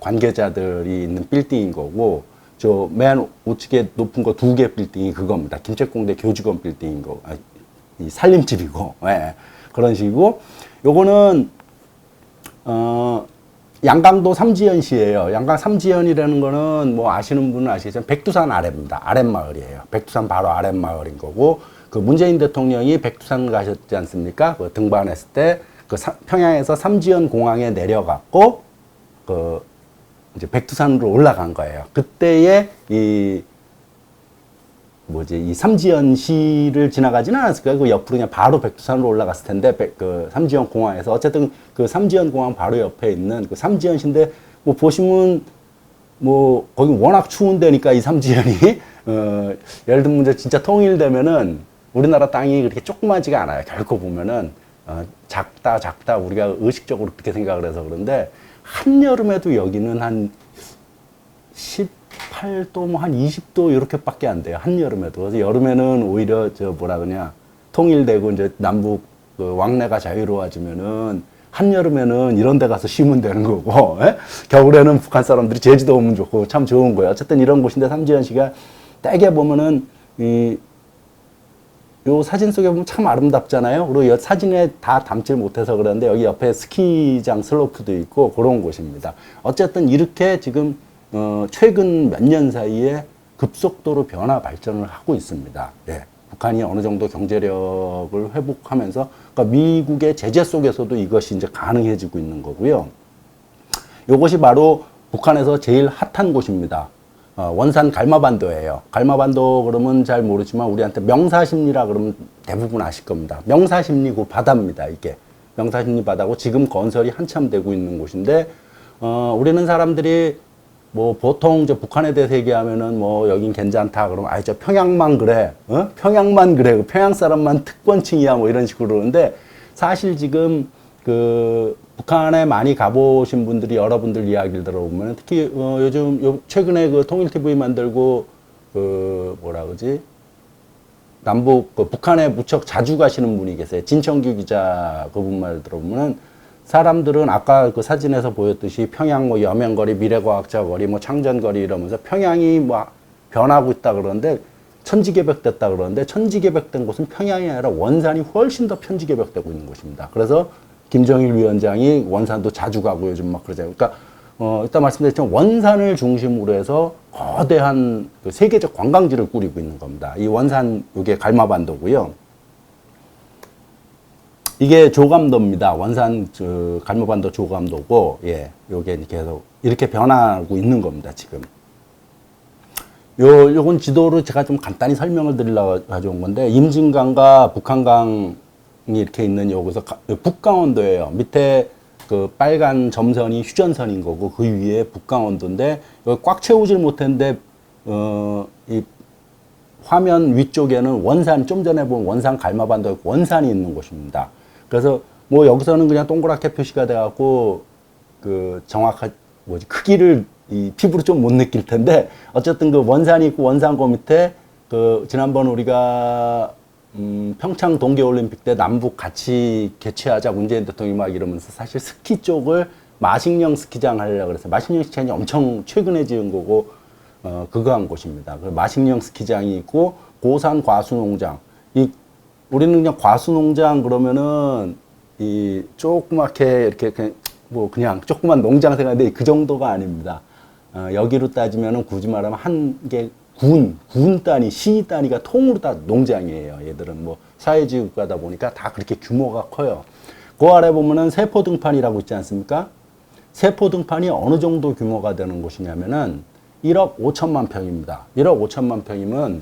관계자들이 있는 빌딩인 거고 저 맨 우측에 높은 거 2개 빌딩이 그겁니다. 김책공대 교직원 빌딩인 거, 이 살림집이고 예. 그런 식이고 요거는 양강도 삼지연시예요. 양강 삼지연이라는 거는 뭐 아시는 분은 아시겠지만 백두산 아래입니다. 아랫마을이에요. 백두산 바로 아랫마을인 거고 그 문재인 대통령이 백두산 가셨지 않습니까? 그 등반했을 때 그 평양에서 삼지연 공항에 내려갔고 그 이제 백두산으로 올라간 거예요. 그때에 이 삼지연시를 지나가지는 않았을 거예요. 그 옆으로 그냥 바로 백두산으로 올라갔을 텐데 그 삼지연 공항에서 어쨌든 그 삼지연 공항 바로 옆에 있는 그 삼지연시인데 뭐 보시면 뭐 거기 워낙 추운 데니까 이 삼지연이 예를 들면 이제 진짜 통일되면은 우리나라 땅이 그렇게 조그마지가 않아요. 결코 보면은 작다 우리가 의식적으로 그렇게 생각을 해서 그런데 한여름에도 여기는 한 18도 뭐 한 20도 이렇게밖에 안 돼요. 한여름에도. 그래서 여름에는 오히려 저 뭐라 그러냐 통일되고 이제 남북 그 왕래가 자유로워지면은 한여름에는 이런 데 가서 쉬면 되는 거고 겨울에는 북한 사람들이 제주도 오면 좋고 참 좋은 거예요. 어쨌든 이런 곳인데 삼지연시가 되게 보면은 요 사진 속에 보면 참 아름답잖아요. 그리고 이 사진에 다 담질 못해서 그러는데 여기 옆에 스키장 슬로프도 있고 그런 곳입니다. 어쨌든 이렇게 지금 최근 몇 년 사이에 급속도로 변화 발전을 하고 있습니다. 예. 북한이 어느 정도 경제력을 회복하면서 그러니까 미국의 제재 속에서도 이것이 이제 가능해지고 있는 거고요. 이것이 바로 북한에서 제일 핫한 곳입니다. 원산 갈마반도예요. 갈마반도 그러면 잘 모르지만 우리한테 명사심리라 그러면 대부분 아실 겁니다. 명사심리 그 바다입니다. 이게 명사심리 바다고 지금 건설이 한참 되고 있는 곳인데 우리는 사람들이 뭐 보통 저 북한에 대해서 얘기하면은 뭐 여긴 괜찮다 그러면 저 평양만 그래, 평양만 그래, 평양 사람만 특권층이야 뭐 이런 식으로 그러는데 사실 지금 그 북한에 많이 가보신 분들이 여러분들 이야기를 들어보면 특히 요즘 최근에 그 통일TV 만들고 그 뭐라 그러지 남북 그 북한에 무척 자주 가시는 분이 계세요. 진청규 기자 그분 말 들어보면은 사람들은 아까 그 사진에서 보였듯이 평양 뭐 여명거리, 미래과학자 거리, 뭐 창전거리 이러면서 평양이 뭐 변하고 있다 그러는데 천지개벽됐다 그러는데 천지개벽된 곳은 평양이 아니라 원산이 훨씬 더 편지개벽되고 있는 곳입니다. 그래서 김정일 위원장이 원산도 자주 가고 요즘 막 그러잖아요. 그러니까 이따 말씀드렸지만 원산을 중심으로 해서 거대한 그 세계적 관광지를 꾸리고 있는 겁니다. 이 원산 이게 갈마반도고요. 이게 조감도입니다. 원산 갈마반도 조감도고 예, 요게 계속 이렇게 변하고 있는 겁니다. 지금. 요건 지도로 제가 좀 간단히 설명을 드리려고 가져온 건데 임진강과 북한강이 이렇게 있는 여기서 북강원도예요. 밑에 그 빨간 점선이 휴전선인 거고 그 위에 북강원도인데 여기 꽉 채우질 못했는데 이 화면 위쪽에는 원산 좀 전에 본 원산 갈마반도 원산이 있는 곳입니다. 그래서 뭐 여기서는 그냥 동그랗게 표시가 돼 갖고 그 정확한 크기를 이 피부로 좀 못 느낄 텐데 어쨌든 그 원산이 있고 원산고 밑에 지난번 우리가 평창 동계올림픽 때 남북 같이 개최하자 문재인 대통령이 막 이러면서 사실 스키 쪽을 마식령 스키장 하려고 그랬어요. 마식령 스키장이 엄청 최근에 지은 거고 그거 한 곳입니다. 마식령 스키장이 있고 고산 과수농장. 우리는 그냥 과수농장 그러면은 이 조그맣게 이렇게 그냥 조그만 농장 생각하는데 그 정도가 아닙니다. 여기로 따지면은 굳이 말하면 한 개 군 단위, 시 단위가 통으로 다 농장이에요. 얘들은 뭐 사회주의 국가다 보니까 다 그렇게 규모가 커요. 그 아래 보면은 세포등판이라고 있지 않습니까? 세포등판이 어느 정도 규모가 되는 곳이냐면은 1억 5천만 평입니다. 1억 5천만 평이면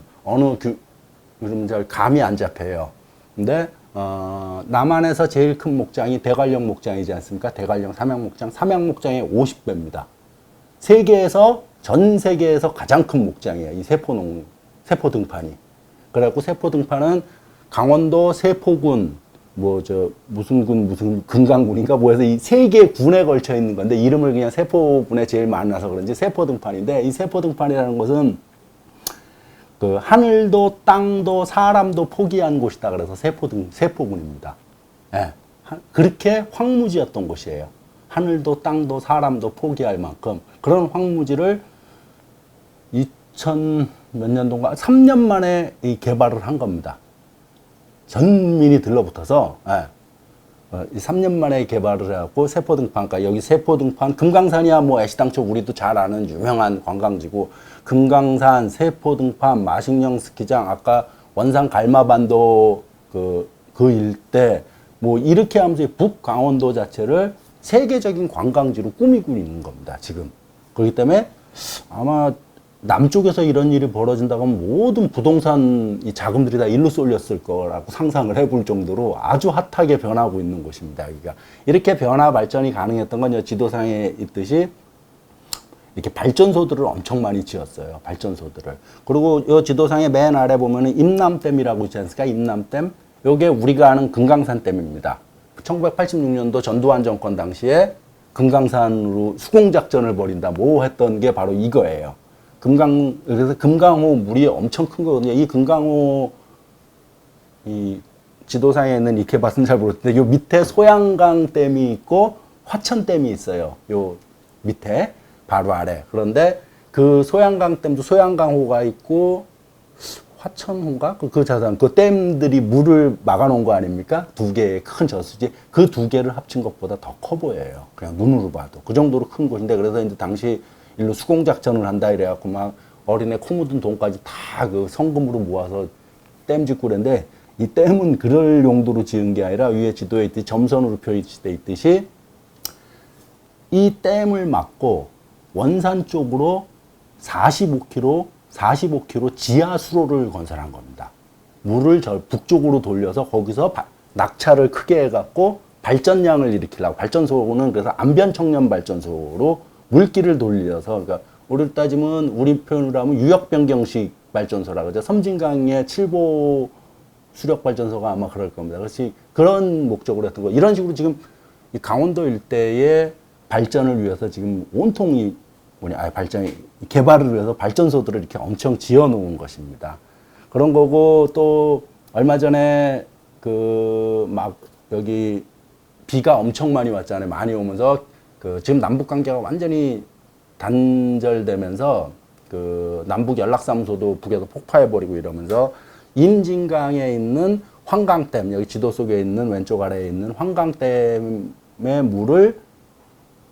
그러면 잘 감이 안 잡혀요. 근데 남한에서 제일 큰 목장이 대관령 목장이지 않습니까? 대관령 삼양목장, 삼양목장의 50배입니다. 전 세계에서 가장 큰 목장이에요. 이 세포등판이. 그래갖고 세포등판은 강원도 세포군, 무슨 금강군인가 해서 이 세 개 군에 걸쳐 있는 건데, 이름을 그냥 세포군에 제일 많아서 그런지 세포등판인데, 이 세포등판이라는 것은 하늘도 땅도 사람도 포기한 곳이다. 그래서 세포군입니다. 예. 그렇게 황무지였던 곳이에요. 하늘도 땅도 사람도 포기할 만큼 그런 황무지를 2000 몇 년도인가 3년 만에 이 개발을 한 겁니다. 전민이 들러붙어서 이 3년 만에 개발을 해갖고 세포등판가, 여기 세포등판 금강산이야 뭐 애시당초 우리도 잘 아는 유명한 관광지고, 금강산, 세포등판, 마식령 스키장, 아까 원산 갈마반도 그 일대 뭐 이렇게 하면서 북강원도 자체를 세계적인 관광지로 꾸미고 있는 겁니다, 지금. 그렇기 때문에 아마 남쪽에서 이런 일이 벌어진다고 하면 모든 부동산 이 자금들이 다 일로 쏠렸을 거라고 상상을 해볼 정도로 아주 핫하게 변하고 있는 곳입니다, 여기가. 이렇게 변화 발전이 가능했던 건 지도상에 있듯이 이렇게 발전소들을 엄청 많이 지었어요, 발전소들을. 그리고 이 지도상의 맨 아래 보면은 임남댐이라고 있지 않습니까? 임남댐. 요게 우리가 아는 금강산댐입니다. 1986년도 전두환 정권 당시에 금강산으로 수공작전을 벌인다 뭐 했던 게 바로 이거예요. 그래서 금강호 물이 엄청 큰 거거든요. 이 금강호, 이 지도상에 있는 이렇게 봤으면 잘 모르겠는데, 요 밑에 소양강 댐이 있고 화천댐이 있어요. 요 밑에, 바로 아래. 그런데 그 소양강 댐도 소양강호가 있고, 화천호인가? 그 댐들이 물을 막아놓은 거 아닙니까? 두 개의 큰 저수지. 그 두 개를 합친 것보다 더 커 보여요. 그냥 눈으로 봐도. 그 정도로 큰 곳인데, 그래서 이제 당시 일로 수공작전을 한다 이래갖고 막 어린애 코 묻은 돈까지 다 그 성금으로 모아서 댐 짓고 그랬는데, 이 댐은 그럴 용도로 지은 게 아니라 위에 지도에 있듯이 점선으로 표시되어 있듯이 이 댐을 막고 원산 쪽으로 45km 지하 수로를 건설한 겁니다. 물을 북쪽으로 돌려서 거기서 낙차를 크게 해갖고 발전량을 일으키려고. 발전소는 그래서 안변청년 발전소로 물기를 돌려서, 그러니까 우리를 따지면 우리 표현으로 하면 유역변경식 발전소라 그러죠. 섬진강의 7보 수력 발전소가 아마 그럴 겁니다. 그렇지, 그런 목적으로 했던 거. 이런 식으로 지금 이 강원도 일대의 발전을 위해서 지금 온통 개발을 위해서 발전소들을 이렇게 엄청 지어 놓은 것입니다. 그런 거고, 또 얼마 전에 여기 비가 엄청 많이 왔잖아요. 많이 오면서 지금 남북 관계가 완전히 단절되면서 남북 연락사무소도 북에서 폭파해버리고 이러면서 임진강에 있는 환강댐, 여기 지도 속에 있는 왼쪽 아래에 있는 환강댐의 물을,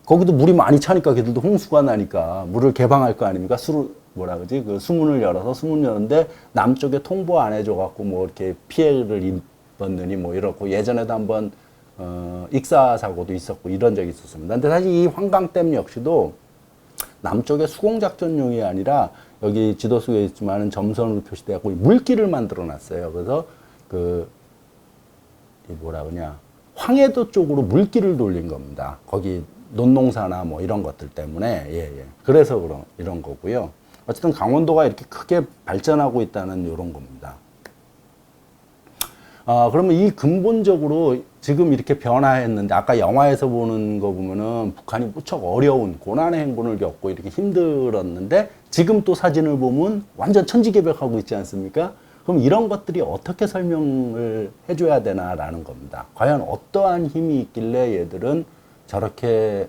거기도 물이 많이 차니까 걔들도 홍수가 나니까 물을 개방할 거 아닙니까? 수문을 열어서 수문 여는데 남쪽에 통보 안 해줘갖고 뭐 이렇게 피해를 입었느니 뭐 이렇고, 예전에도 한번 익사 사고도 있었고 이런 적이 있었습니다. 근데 사실 이 환강댐 역시도 남쪽의 수공작전용이 아니라 여기 지도 속에 있지만은 점선으로 표시되었고 물길을 만들어 놨어요. 그래서 황해도 쪽으로 물길을 돌린 겁니다. 거기 논농사나 뭐 이런 것들 때문에. 그래서 이런 거고요. 어쨌든 강원도가 이렇게 크게 발전하고 있다는 이런 겁니다. 그러면 이 근본적으로 지금 이렇게 변화했는데 아까 영화에서 보는 거 보면은 북한이 무척 어려운 고난의 행군을 겪고 이렇게 힘들었는데 지금 또 사진을 보면 완전 천지개벽하고 있지 않습니까? 그럼 이런 것들이 어떻게 설명을 해줘야 되나라는 겁니다. 과연 어떠한 힘이 있길래 얘들은 저렇게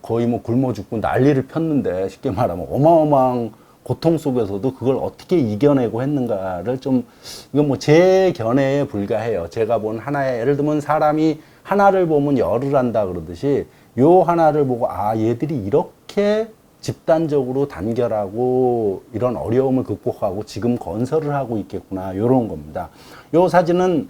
거의 뭐 굶어 죽고 난리를 폈는데 쉽게 말하면 어마어마한 고통 속에서도 그걸 어떻게 이겨내고 했는가를 좀 이건 뭐 제 견해에 불과해요. 제가 본 하나의 예를 들면 사람이 하나를 보면 열을 한다 그러듯이 요 하나를 보고 아 얘들이 이렇게 집단적으로 단결하고 이런 어려움을 극복하고 지금 건설을 하고 있겠구나 요런 겁니다. 요 사진은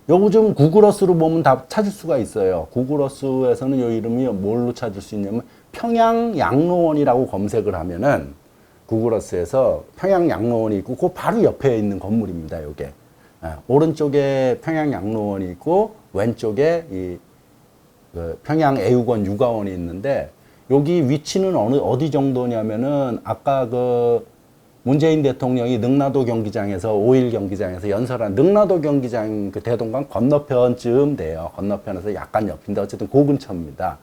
요즘 구글어스로 보면 다 찾을 수가 있어요. 구글어스에서는 요 이름이 뭘로 찾을 수 있냐면 평양양로원이라고 검색을 하면은 구글어스에서 평양양로원이 있고 그 바로 옆에 있는 건물입니다. 요게 오른쪽에 평양양로원이 있고 왼쪽에 그 평양애육원 육아원이 있는데 여기 위치는 어디 정도냐면은 아까 그 문재인 대통령이 능라도 경기장에서 5일 경기장에서 연설한 능라도 경기장 그 대동강 건너편쯤 돼요. 건너편에서 약간 옆인데 어쨌든 그 근처입니다.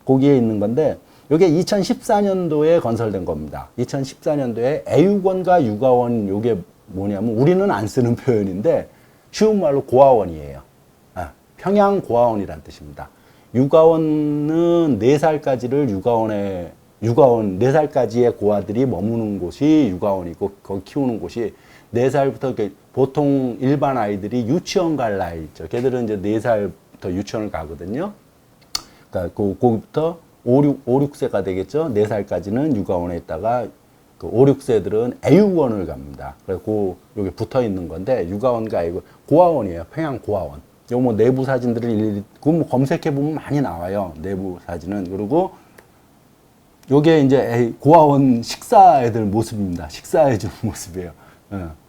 거기에 있는 건데 이게 2014년도에 건설된 겁니다. 2014년도에 애육원과 육아원 요게 뭐냐면 우리는 안 쓰는 표현인데 쉬운 말로 고아원이에요. 평양 고아원이란 뜻입니다. 육아원은 4살까지를 육아원 4살까지의 고아들이 머무는 곳이 육아원이고 거기 키우는 곳이 4살부터 보통 일반 아이들이 유치원 갈 나이 있죠. 걔들은 이제 4살부터 유치원을 가거든요. 그러니까 거기부터 5, 6세가 되겠죠. 4살까지는 육아원에 있다가 그 5, 6세들은 애육원을 갑니다. 그래서 여기 붙어 있는 건데 육아원과 애육원, 고아원이에요. 평양 고아원. 요 뭐 내부 사진들을 뭐 검색해 보면 많이 나와요. 내부 사진은. 그리고 요게 이제 고아원 식사 애들 모습입니다. 식사해 주는 모습이에요.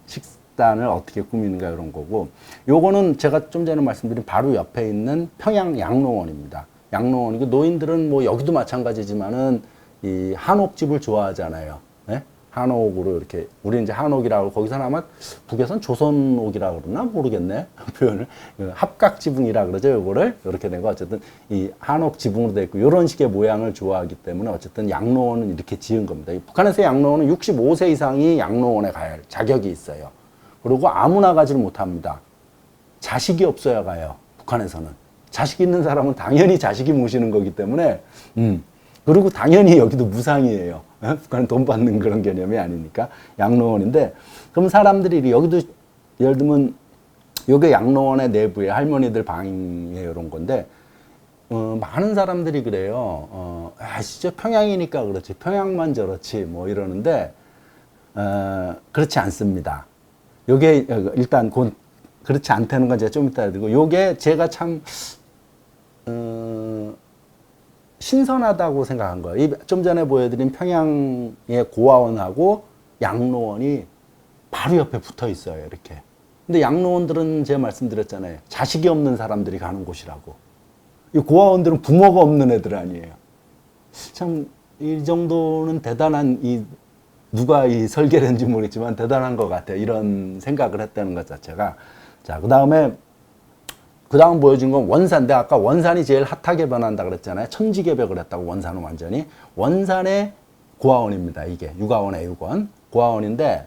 식단을 어떻게 꾸미는가 이런 거고. 요거는 제가 좀 전에 말씀드린 바로 옆에 있는 평양 양로원입니다. 양로원이고 노인들은 뭐 여기도 마찬가지지만은 이 한옥집을 좋아하잖아요. 네? 한옥으로 이렇게 우리 이제 한옥이라고 거기서는 아마 북에선 조선옥이라고 그러나 모르겠네 표현을 합각 지붕이라 그러죠. 요거를 이렇게 된 거 어쨌든 이 한옥 지붕으로 돼 있고 이런 식의 모양을 좋아하기 때문에 어쨌든 양로원은 이렇게 지은 겁니다. 북한에서 양로원은 65세 이상이 양로원에 가야 할 자격이 있어요. 그리고 아무나 가지를 못합니다. 자식이 없어야 가요. 북한에서는 자식 있는 사람은 당연히 자식이 모시는 거기 때문에 그리고 당연히 여기도 무상이에요. 북한은 돈 받는 그런 개념이 아니니까 양로원인데 그럼 사람들이 여기도 예를 들면 요게 양로원의 내부에 할머니들 방에 이런 건데 많은 사람들이 그래요. 진짜 평양이니까 그렇지 평양만 저렇지 뭐 이러는데 그렇지 않습니다. 요게 일단 그렇지 않다는 건 제가 좀 이따 드리고 요게 제가 참 신선하다고 생각한 거예요. 좀 전에 보여드린 평양의 고아원하고 양로원이 바로 옆에 붙어 있어요. 이렇게. 근데 양로원들은 제가 말씀드렸잖아요. 자식이 없는 사람들이 가는 곳이라고. 이 고아원들은 부모가 없는 애들 아니에요. 참 이 정도는 대단한 누가 이 설계를 했는지 모르겠지만 대단한 것 같아요. 이런 생각을 했다는 것 자체가. 자, 그 다음 보여준 건 원산인데 아까 원산이 제일 핫하게 변한다 그랬잖아요. 천지개벽을 했다고 원산은 완전히. 원산의 고아원입니다. 이게 육아원, 애육원. 고아원인데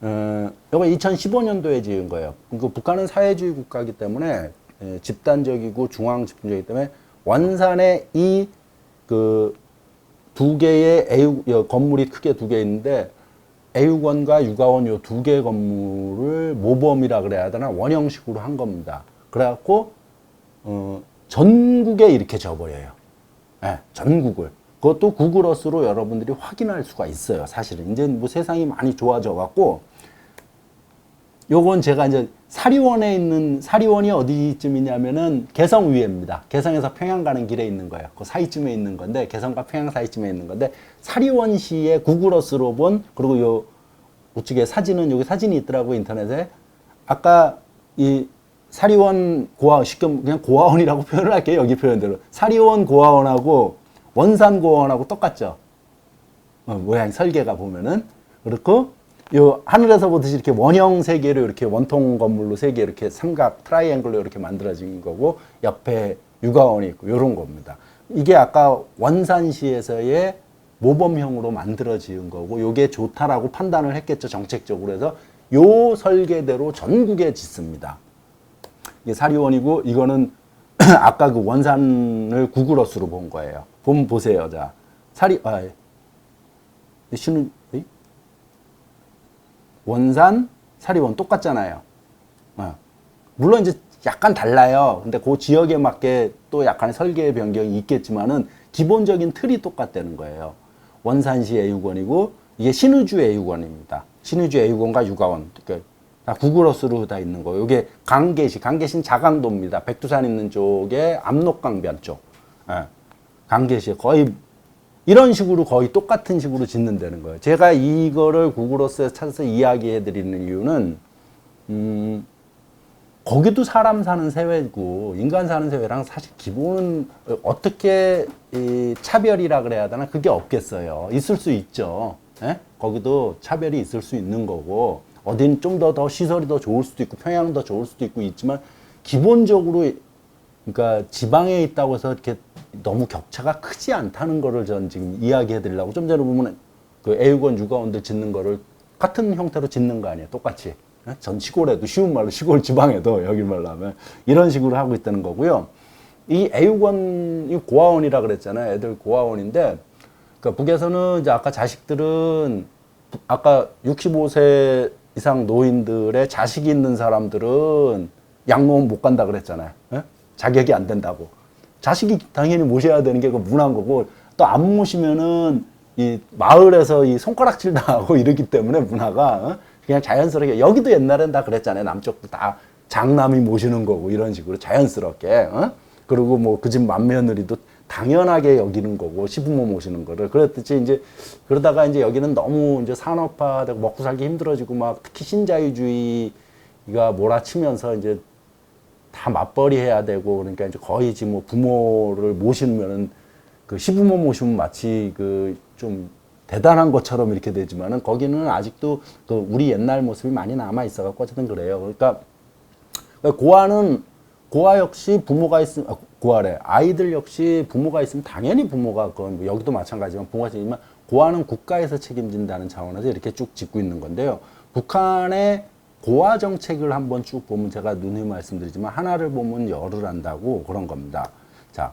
이거 2015년도에 지은 거예요. 그러니까 북한은 사회주의 국가이기 때문에 집단적이고 중앙 집중적이기 때문에 원산에 이 두 개의 건물이 크게 2개 있는데 애육원과 육아원 요 2개 건물을 모범이라 그래야 되나 원형식으로 한 겁니다. 그래갖고 전국에 이렇게 져버려요. 네, 전국을. 그것도 구글어스로 여러분들이 확인할 수가 있어요. 사실은 이제 뭐 세상이 많이 좋아져갖고 요건 제가 이제 사리원이 어디쯤이냐면은 개성 위에입니다. 개성에서 평양 가는 길에 있는 거예요. 그 사이쯤에 있는 건데 개성과 평양 사이쯤에 있는 건데 사리원시의 구글어스로 본 그리고 요 우측에 사진은 여기 사진이 있더라고요. 인터넷에. 아까 이 사리원 고아원, 쉽게 그냥 고아원이라고 표현을 할게요. 여기 표현대로. 사리원 고아원하고 원산 고아원하고 똑같죠. 모양 설계가 보면은. 그렇고 요 하늘에서 보듯이 이렇게 원형 세 개로 이렇게 원통 건물로 세 개 이렇게 삼각 트라이앵글로 이렇게 만들어진 거고 옆에 육아원이 있고 요런 겁니다. 이게 아까 원산시에서의 모범형으로 만들어 지은 거고 요게 좋다라고 판단을 했겠죠, 정책적으로. 해서 요 설계대로 전국에 짓습니다. 이게 사리원이고 이거는 아까 그 원산을 구글어스로 본 거예요. 보세요. 자, 신은 원산, 사리원 똑같잖아요. 물론 이제 약간 달라요. 근데 그 지역에 맞게 또 약간의 설계 변경이 있겠지만은 기본적인 틀이 똑같다는 거예요. 원산시 애육원이고 이게 신의주 애육원입니다. 신의주 애육원과 육아원. 그러니까 다 구글어스로 다 있는 거예요. 이게 강계시는 자강도입니다. 백두산 있는 쪽에 압록강변 쪽. 강계시 거의 이런 식으로 거의 똑같은 식으로 짓는다는 거예요. 제가 이거를 구글어스에 찾아서 이야기해 드리는 이유는 거기도 사람 사는 세외고 인간 사는 세외랑 사실 기본은 어떻게 차별이라 그래야 되나 그게 없겠어요. 있을 수 있죠. 예? 거기도 차별이 있을 수 있는 거고 어딘 좀 더 시설이 더 좋을 수도 있고 평양 더 좋을 수도 있고 있지만 기본적으로 그러니까 지방에 있다고 해서 이렇게 너무 격차가 크지 않다는 거를 전 지금 이야기해 드리려고. 좀 전에 보면 그 애육원, 육아원들 짓는 거를 같은 형태로 짓는 거 아니에요. 똑같이. 전 시골에도 쉬운 말로 시골 지방에도 여기 말로 하면 이런 식으로 하고 있다는 거고요. 이 애육원이 고아원이라 그랬잖아요. 애들 고아원인데 그러니까 북에서는 이제 아까 자식들은 아까 65세 이상 노인들의 자식이 있는 사람들은 양로원 못 간다 그랬잖아요. 예? 자격이 안 된다고. 자식이 당연히 모셔야 되는 게 그 문화인 거고 또 안 모시면은 이 마을에서 이 손가락질 당하고 이러기 때문에 문화가 그냥 자연스럽게 여기도 옛날엔 다 그랬잖아요. 남쪽도 다 장남이 모시는 거고 이런 식으로 자연스럽게 그리고 뭐 그 집 맏며느리도 당연하게 여기는 거고 시부모 모시는 거를 그랬듯이 이제 그러다가 이제 여기는 너무 이제 산업화되고 먹고 살기 힘들어지고 막 특히 신자유주의가 몰아치면서 이제 다 맞벌이 해야 되고 그러니까 이제 거의 지금 뭐 부모를 모시면은 그 시부모 모시면 마치 그 좀 대단한 것처럼 이렇게 되지만은 거기는 아직도 그 우리 옛날 모습이 많이 남아 있어갖고 어쨌든 그래요. 그러니까 고아 역시 부모가 있으면 고아래 아이들 역시 부모가 있으면 당연히 부모가 그건 뭐 여기도 마찬가지지만 부모가 있지만 고아는 국가에서 책임진다는 차원에서 이렇게 쭉 짓고 있는 건데요. 북한의 고아 정책을 한번 쭉 보면 제가 누누이 말씀드리지만 하나를 보면 열을 한다고 그런 겁니다. 자,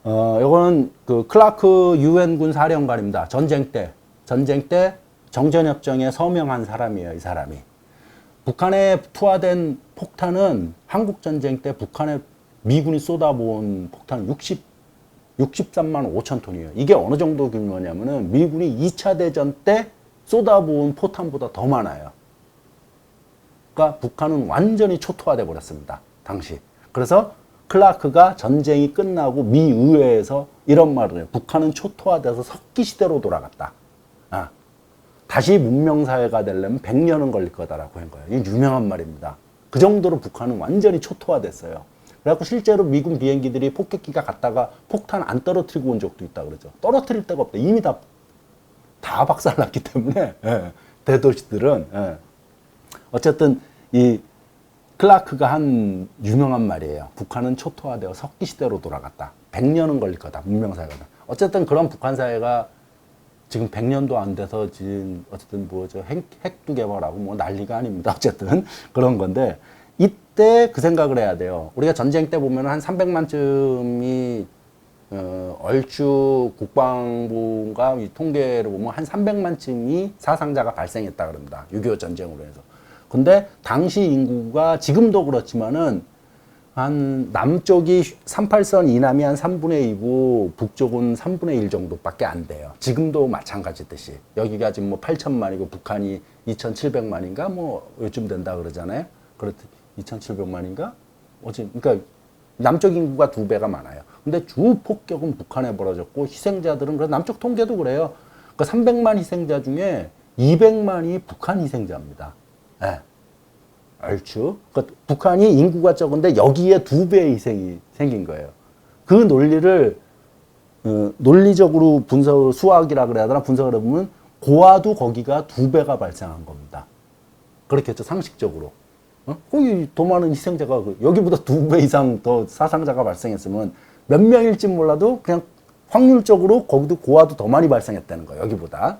요거는 그 클라크 유엔군 사령관입니다. 전쟁 때 정전협정에 서명한 사람이에요. 이 사람이. 북한에 투하된 폭탄은 한국전쟁 때 북한에 미군이 쏟아부은 폭탄 63만 5천 톤이에요. 이게 어느 정도 규모냐면은 미군이 2차 대전 때 쏟아부은 포탄보다 더 많아요. 그러니까 북한은 완전히 초토화돼 버렸습니다. 당시. 그래서 클라크가 전쟁이 끝나고 미 의회에서 이런 말을 해요. 북한은 초토화돼서 석기 시대로 돌아갔다. 다시 문명사회가 되려면 100년은 걸릴 거다라고 한 거예요. 이게 유명한 말입니다. 그 정도로 북한은 완전히 초토화됐어요. 그래갖고 실제로 미군 비행기들이 폭격기가 갔다가 폭탄 안 떨어뜨리고 온 적도 있다 그러죠. 떨어뜨릴 데가 없다. 이미 다 박살났기 때문에 대도시들은 어쨌든 이 클라크가 한 유명한 말이에요. 북한은 초토화되어 석기 시대로 돌아갔다. 100년은 걸릴 거다. 문명사회가. 어쨌든 그런 북한 사회가 지금 100년도 안 돼서 지금 어쨌든 뭐죠 핵도 개발하고 뭐 난리가 아닙니다. 어쨌든 그런 건데 이때 그 생각을 해야 돼요. 우리가 전쟁 때 보면 한 300만쯤이 얼추 국방부가 이 통계를 보면 한 300만쯤이 사상자가 발생했다 그럽니다. 6.25 전쟁으로 해서. 근데 당시 인구가 지금도 그렇지만은 한 남쪽이 38선 이남이 한 3분의 2고 북쪽은 3분의 1 정도밖에 안 돼요. 지금도 마찬가지듯이. 여기가 지금 뭐 8천만이고 북한이 2,700만인가 뭐 요즘 된다 그러잖아요. 그렇듯 2,700만인가? 그러니까 남쪽 인구가 2배가 많아요. 근데 주 폭격은 북한에 벌어졌고 희생자들은 그래서 남쪽 통계도 그래요. 그러니까 300만 희생자 중에 200만이 북한 희생자입니다. 네. 얼추. 그러니까 북한이 인구가 적은데 여기에 2배의 희생이 생긴 거예요. 그 논리를 논리적으로 수학이라 그래야 되나 분석을 해보면 고아도 거기가 2배가 발생한 겁니다. 그렇겠죠, 상식적으로. 거기 더 많은 희생자가 여기보다 2배 이상 더 사상자가 발생했으면 몇 명일지 몰라도 그냥 확률적으로 거기도 고아도 더 많이 발생했다는 거예요, 여기보다.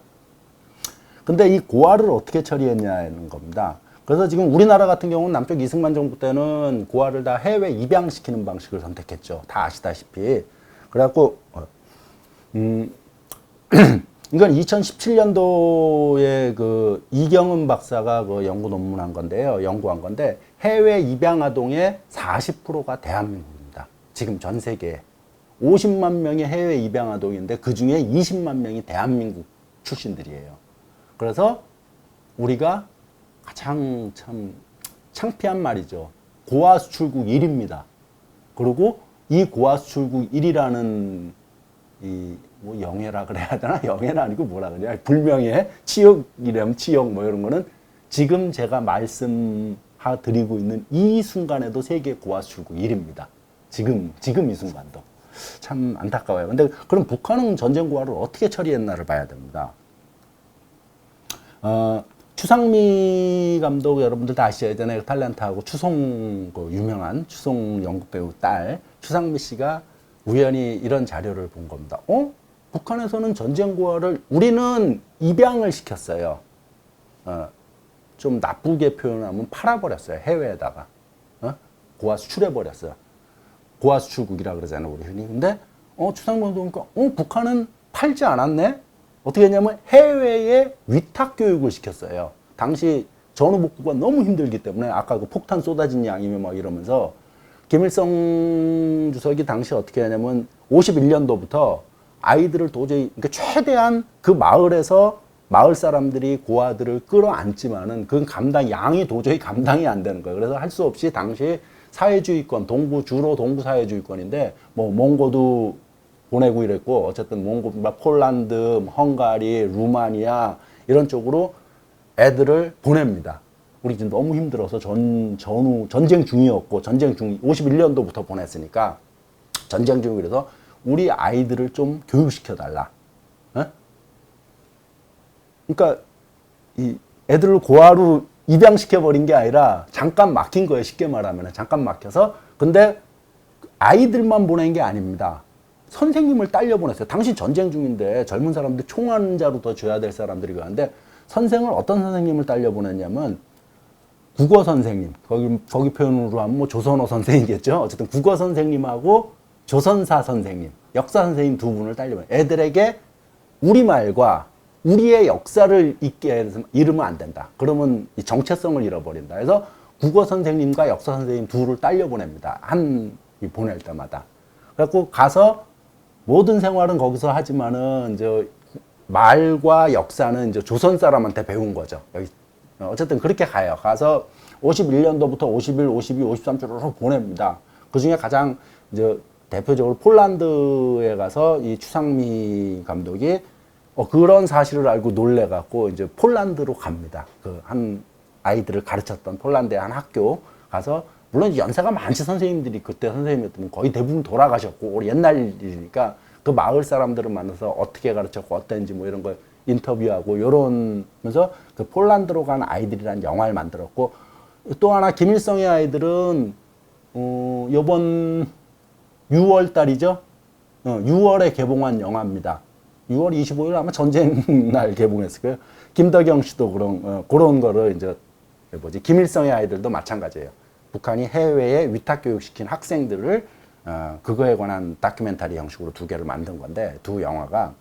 근데 이 고아를 어떻게 처리했냐는 겁니다. 그래서 지금 우리나라 같은 경우는 남쪽 이승만 정부 때는 고아를 다 해외 입양시키는 방식을 선택했죠. 다 아시다시피. 그래갖고 이건 2017년도에 그 이경은 박사가 그 연구 논문한 건데요. 연구한 건데 해외 입양 아동의 40%가 대한민국입니다. 지금 전 세계에 50만 명의 해외 입양 아동인데 그 중에 20만 명이 대한민국 출신들이에요. 그래서 우리가 가장 참 창피한 말이죠. 고아 수출국 1위입니다. 그리고 이 고아 수출국 1위라는 이 뭐 영예라 그래야 되나? 영예는 아니고 뭐라 그래야? 불명예, 치욕이라면 치욕 뭐 이런 거는 지금 제가 말씀드리고 있는 이 순간에도 세계 고아 수출국 1위입니다. 지금 이 순간도. 참 안타까워요. 근데 그럼 북한은 전쟁 고아를 어떻게 처리했나를 봐야 됩니다. 추상미 감독 여러분들 다 아시죠? 예전에 탤런트하고 추송 그 유명한 추송 연극 배우 딸 추상미 씨가 우연히 이런 자료를 본 겁니다. 북한에서는 전쟁 고아를 우리는 입양을 시켰어요. 좀 나쁘게 표현하면 팔아버렸어요. 해외에다가 고아 수출해버렸어요. 고아 수출국이라 그러잖아요, 우리 흔히. 근데 추상미 감독 보니까 북한은 팔지 않았네. 어떻게 했냐면 해외에 위탁 교육을 시켰어요. 당시 전후복구가 너무 힘들기 때문에 아까 그 폭탄 쏟아진 양이며 막 이러면서 김일성 주석이 당시 어떻게 하냐면 51년도부터 아이들을 도저히 그러니까 최대한 그 마을에서 마을 사람들이 고아들을 끌어안지만은 그 양이 도저히 감당이 안 되는 거예요. 그래서 할 수 없이 당시 사회주의권 주로 동부 사회주의권인데 뭐 몽고도 보내고 이랬고 어쨌든 몽고 폴란드, 헝가리, 루마니아 이런 쪽으로 애들을 보냅니다. 우리 지금 너무 힘들어서 전쟁 중이었고 51년도부터 보냈으니까 전쟁 중이라서 우리 아이들을 좀 교육시켜 달라. 그러니까 이 애들을 고아로 입양시켜 버린 게 아니라 잠깐 막힌 거예요. 쉽게 말하면 잠깐 막혀서. 근데 아이들만 보낸 게 아닙니다. 선생님을 딸려 보냈어요. 당시 전쟁 중인데 젊은 사람들 총환자로 더 줘야 될 사람들이 가는데 선생을 어떤 선생님을 딸려 보냈냐면 국어 선생님, 거기 표현으로 하면 뭐 조선어 선생이겠죠. 어쨌든 국어 선생님하고 조선사 선생님, 역사 선생님 두 분을 딸려 보냈어요. 애들에게 우리말과 우리의 역사를 잃으면 안 된다. 그러면 이 정체성을 잃어버린다. 그래서 국어 선생님과 역사 선생님 둘을 딸려 보냅니다. 보낼 때마다. 그래갖고 가서 모든 생활은 거기서 하지만은 이제 말과 역사는 이제 조선 사람한테 배운 거죠. 여기 어쨌든 그렇게 가요. 가서 51년도부터 51, 52, 53주로 보냅니다. 그 중에 가장 이제 대표적으로 폴란드에 가서 이 추상미 감독이 그런 사실을 알고 놀래갖고 이제 폴란드로 갑니다. 그 한 아이들을 가르쳤던 폴란드의 한 학교 가서 물론 연세가 많지 선생님들이 그때 선생님이었다면 거의 대부분 돌아가셨고 옛날 일이니까 그 마을 사람들을 만나서 어떻게 가르쳤고 어땠는지 뭐 이런 거 인터뷰하고 이러면서 그 폴란드로 간 아이들이라는 영화를 만들었고 또 하나 김일성의 아이들은 요번 6월 달이죠. 6월에 개봉한 영화입니다. 6월 25일 아마 전쟁 날 개봉했을 거예요. 김덕영 씨도 그런 거를 이제 김일성의 아이들도 마찬가지예요. 북한이 해외에 위탁 교육시킨 학생들을 그거에 관한 다큐멘터리 형식으로 2개를 만든 건데 두 영화가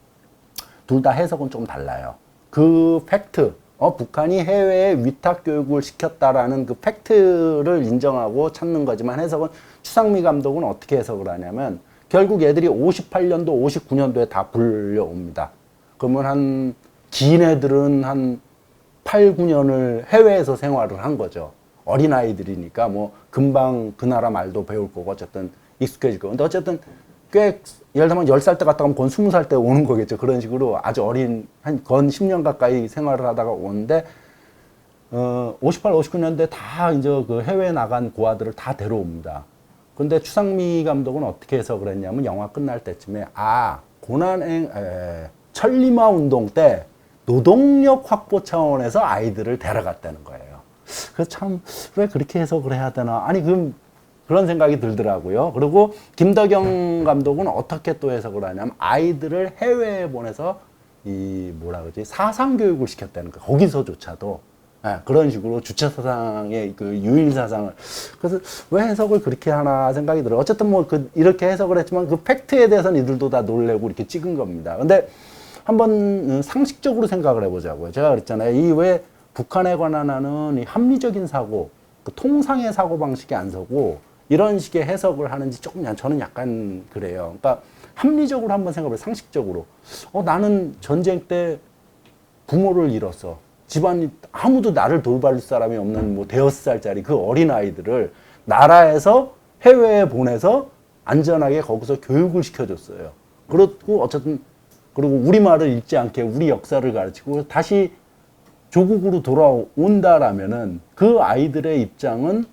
둘 다 해석은 좀 달라요. 그 팩트, 북한이 해외에 위탁 교육을 시켰다라는 그 팩트를 인정하고 찾는 거지만 해석은 추상미 감독은 어떻게 해석을 하냐면 결국 애들이 58년도, 59년도에 다 불려옵니다. 그러면 긴 애들은 한 8, 9년을 해외에서 생활을 한 거죠. 어린아이들이니까 뭐 금방 그 나라 말도 배울 거고 어쨌든 익숙해질 거고. 근데 어쨌든 꽤 예를 들면 10살 때 갔다 가면 건 20살 때 오는 거겠죠. 그런 식으로 아주 어린 건 10년 가까이 생활을 하다가 오는데 58, 59년대 다 이제 그 해외에 나간 고아들을 다 데려옵니다. 근데 추상미 감독은 어떻게 해서 그랬냐면 영화 끝날 때쯤에 천리마 운동 때 노동력 확보 차원에서 아이들을 데려갔다는 거예요. 그래서 참 왜 그렇게 해석을 해야 되나? 아니 그런 생각이 들더라고요. 그리고 김덕영 감독은 어떻게 또 해석을 하냐면 아이들을 해외에 보내서 이 뭐라 그러지 사상 교육을 시켰다는 거. 거기서조차도 그런 식으로 주체 사상의 그 유일 사상을 그래서 왜 해석을 그렇게 하나 생각이 들어요. 어쨌든 뭐 이렇게 해석을 했지만 그 팩트에 대해서는 이들도 다 놀래고 이렇게 찍은 겁니다. 근데 한번 상식적으로 생각을 해보자고요. 제가 그랬잖아요. 이 왜 북한에 관한 하는 이 합리적인 사고, 그 통상의 사고 방식이 안 서고 이런 식의 해석을 하는지 조금 저는 약간 그래요. 그러니까 합리적으로 한번 생각해봐요. 상식적으로. 나는 전쟁 때 부모를 잃었어. 집안이 아무도 나를 돌볼 사람이 없는 뭐 대여섯 살짜리 그 어린 아이들을 나라에서 해외에 보내서 안전하게 거기서 교육을 시켜줬어요. 그렇고 어쨌든 그리고 우리말을 읽지 않게 우리 역사를 가르치고 다시 조국으로 돌아온다라면은 그 아이들의 입장은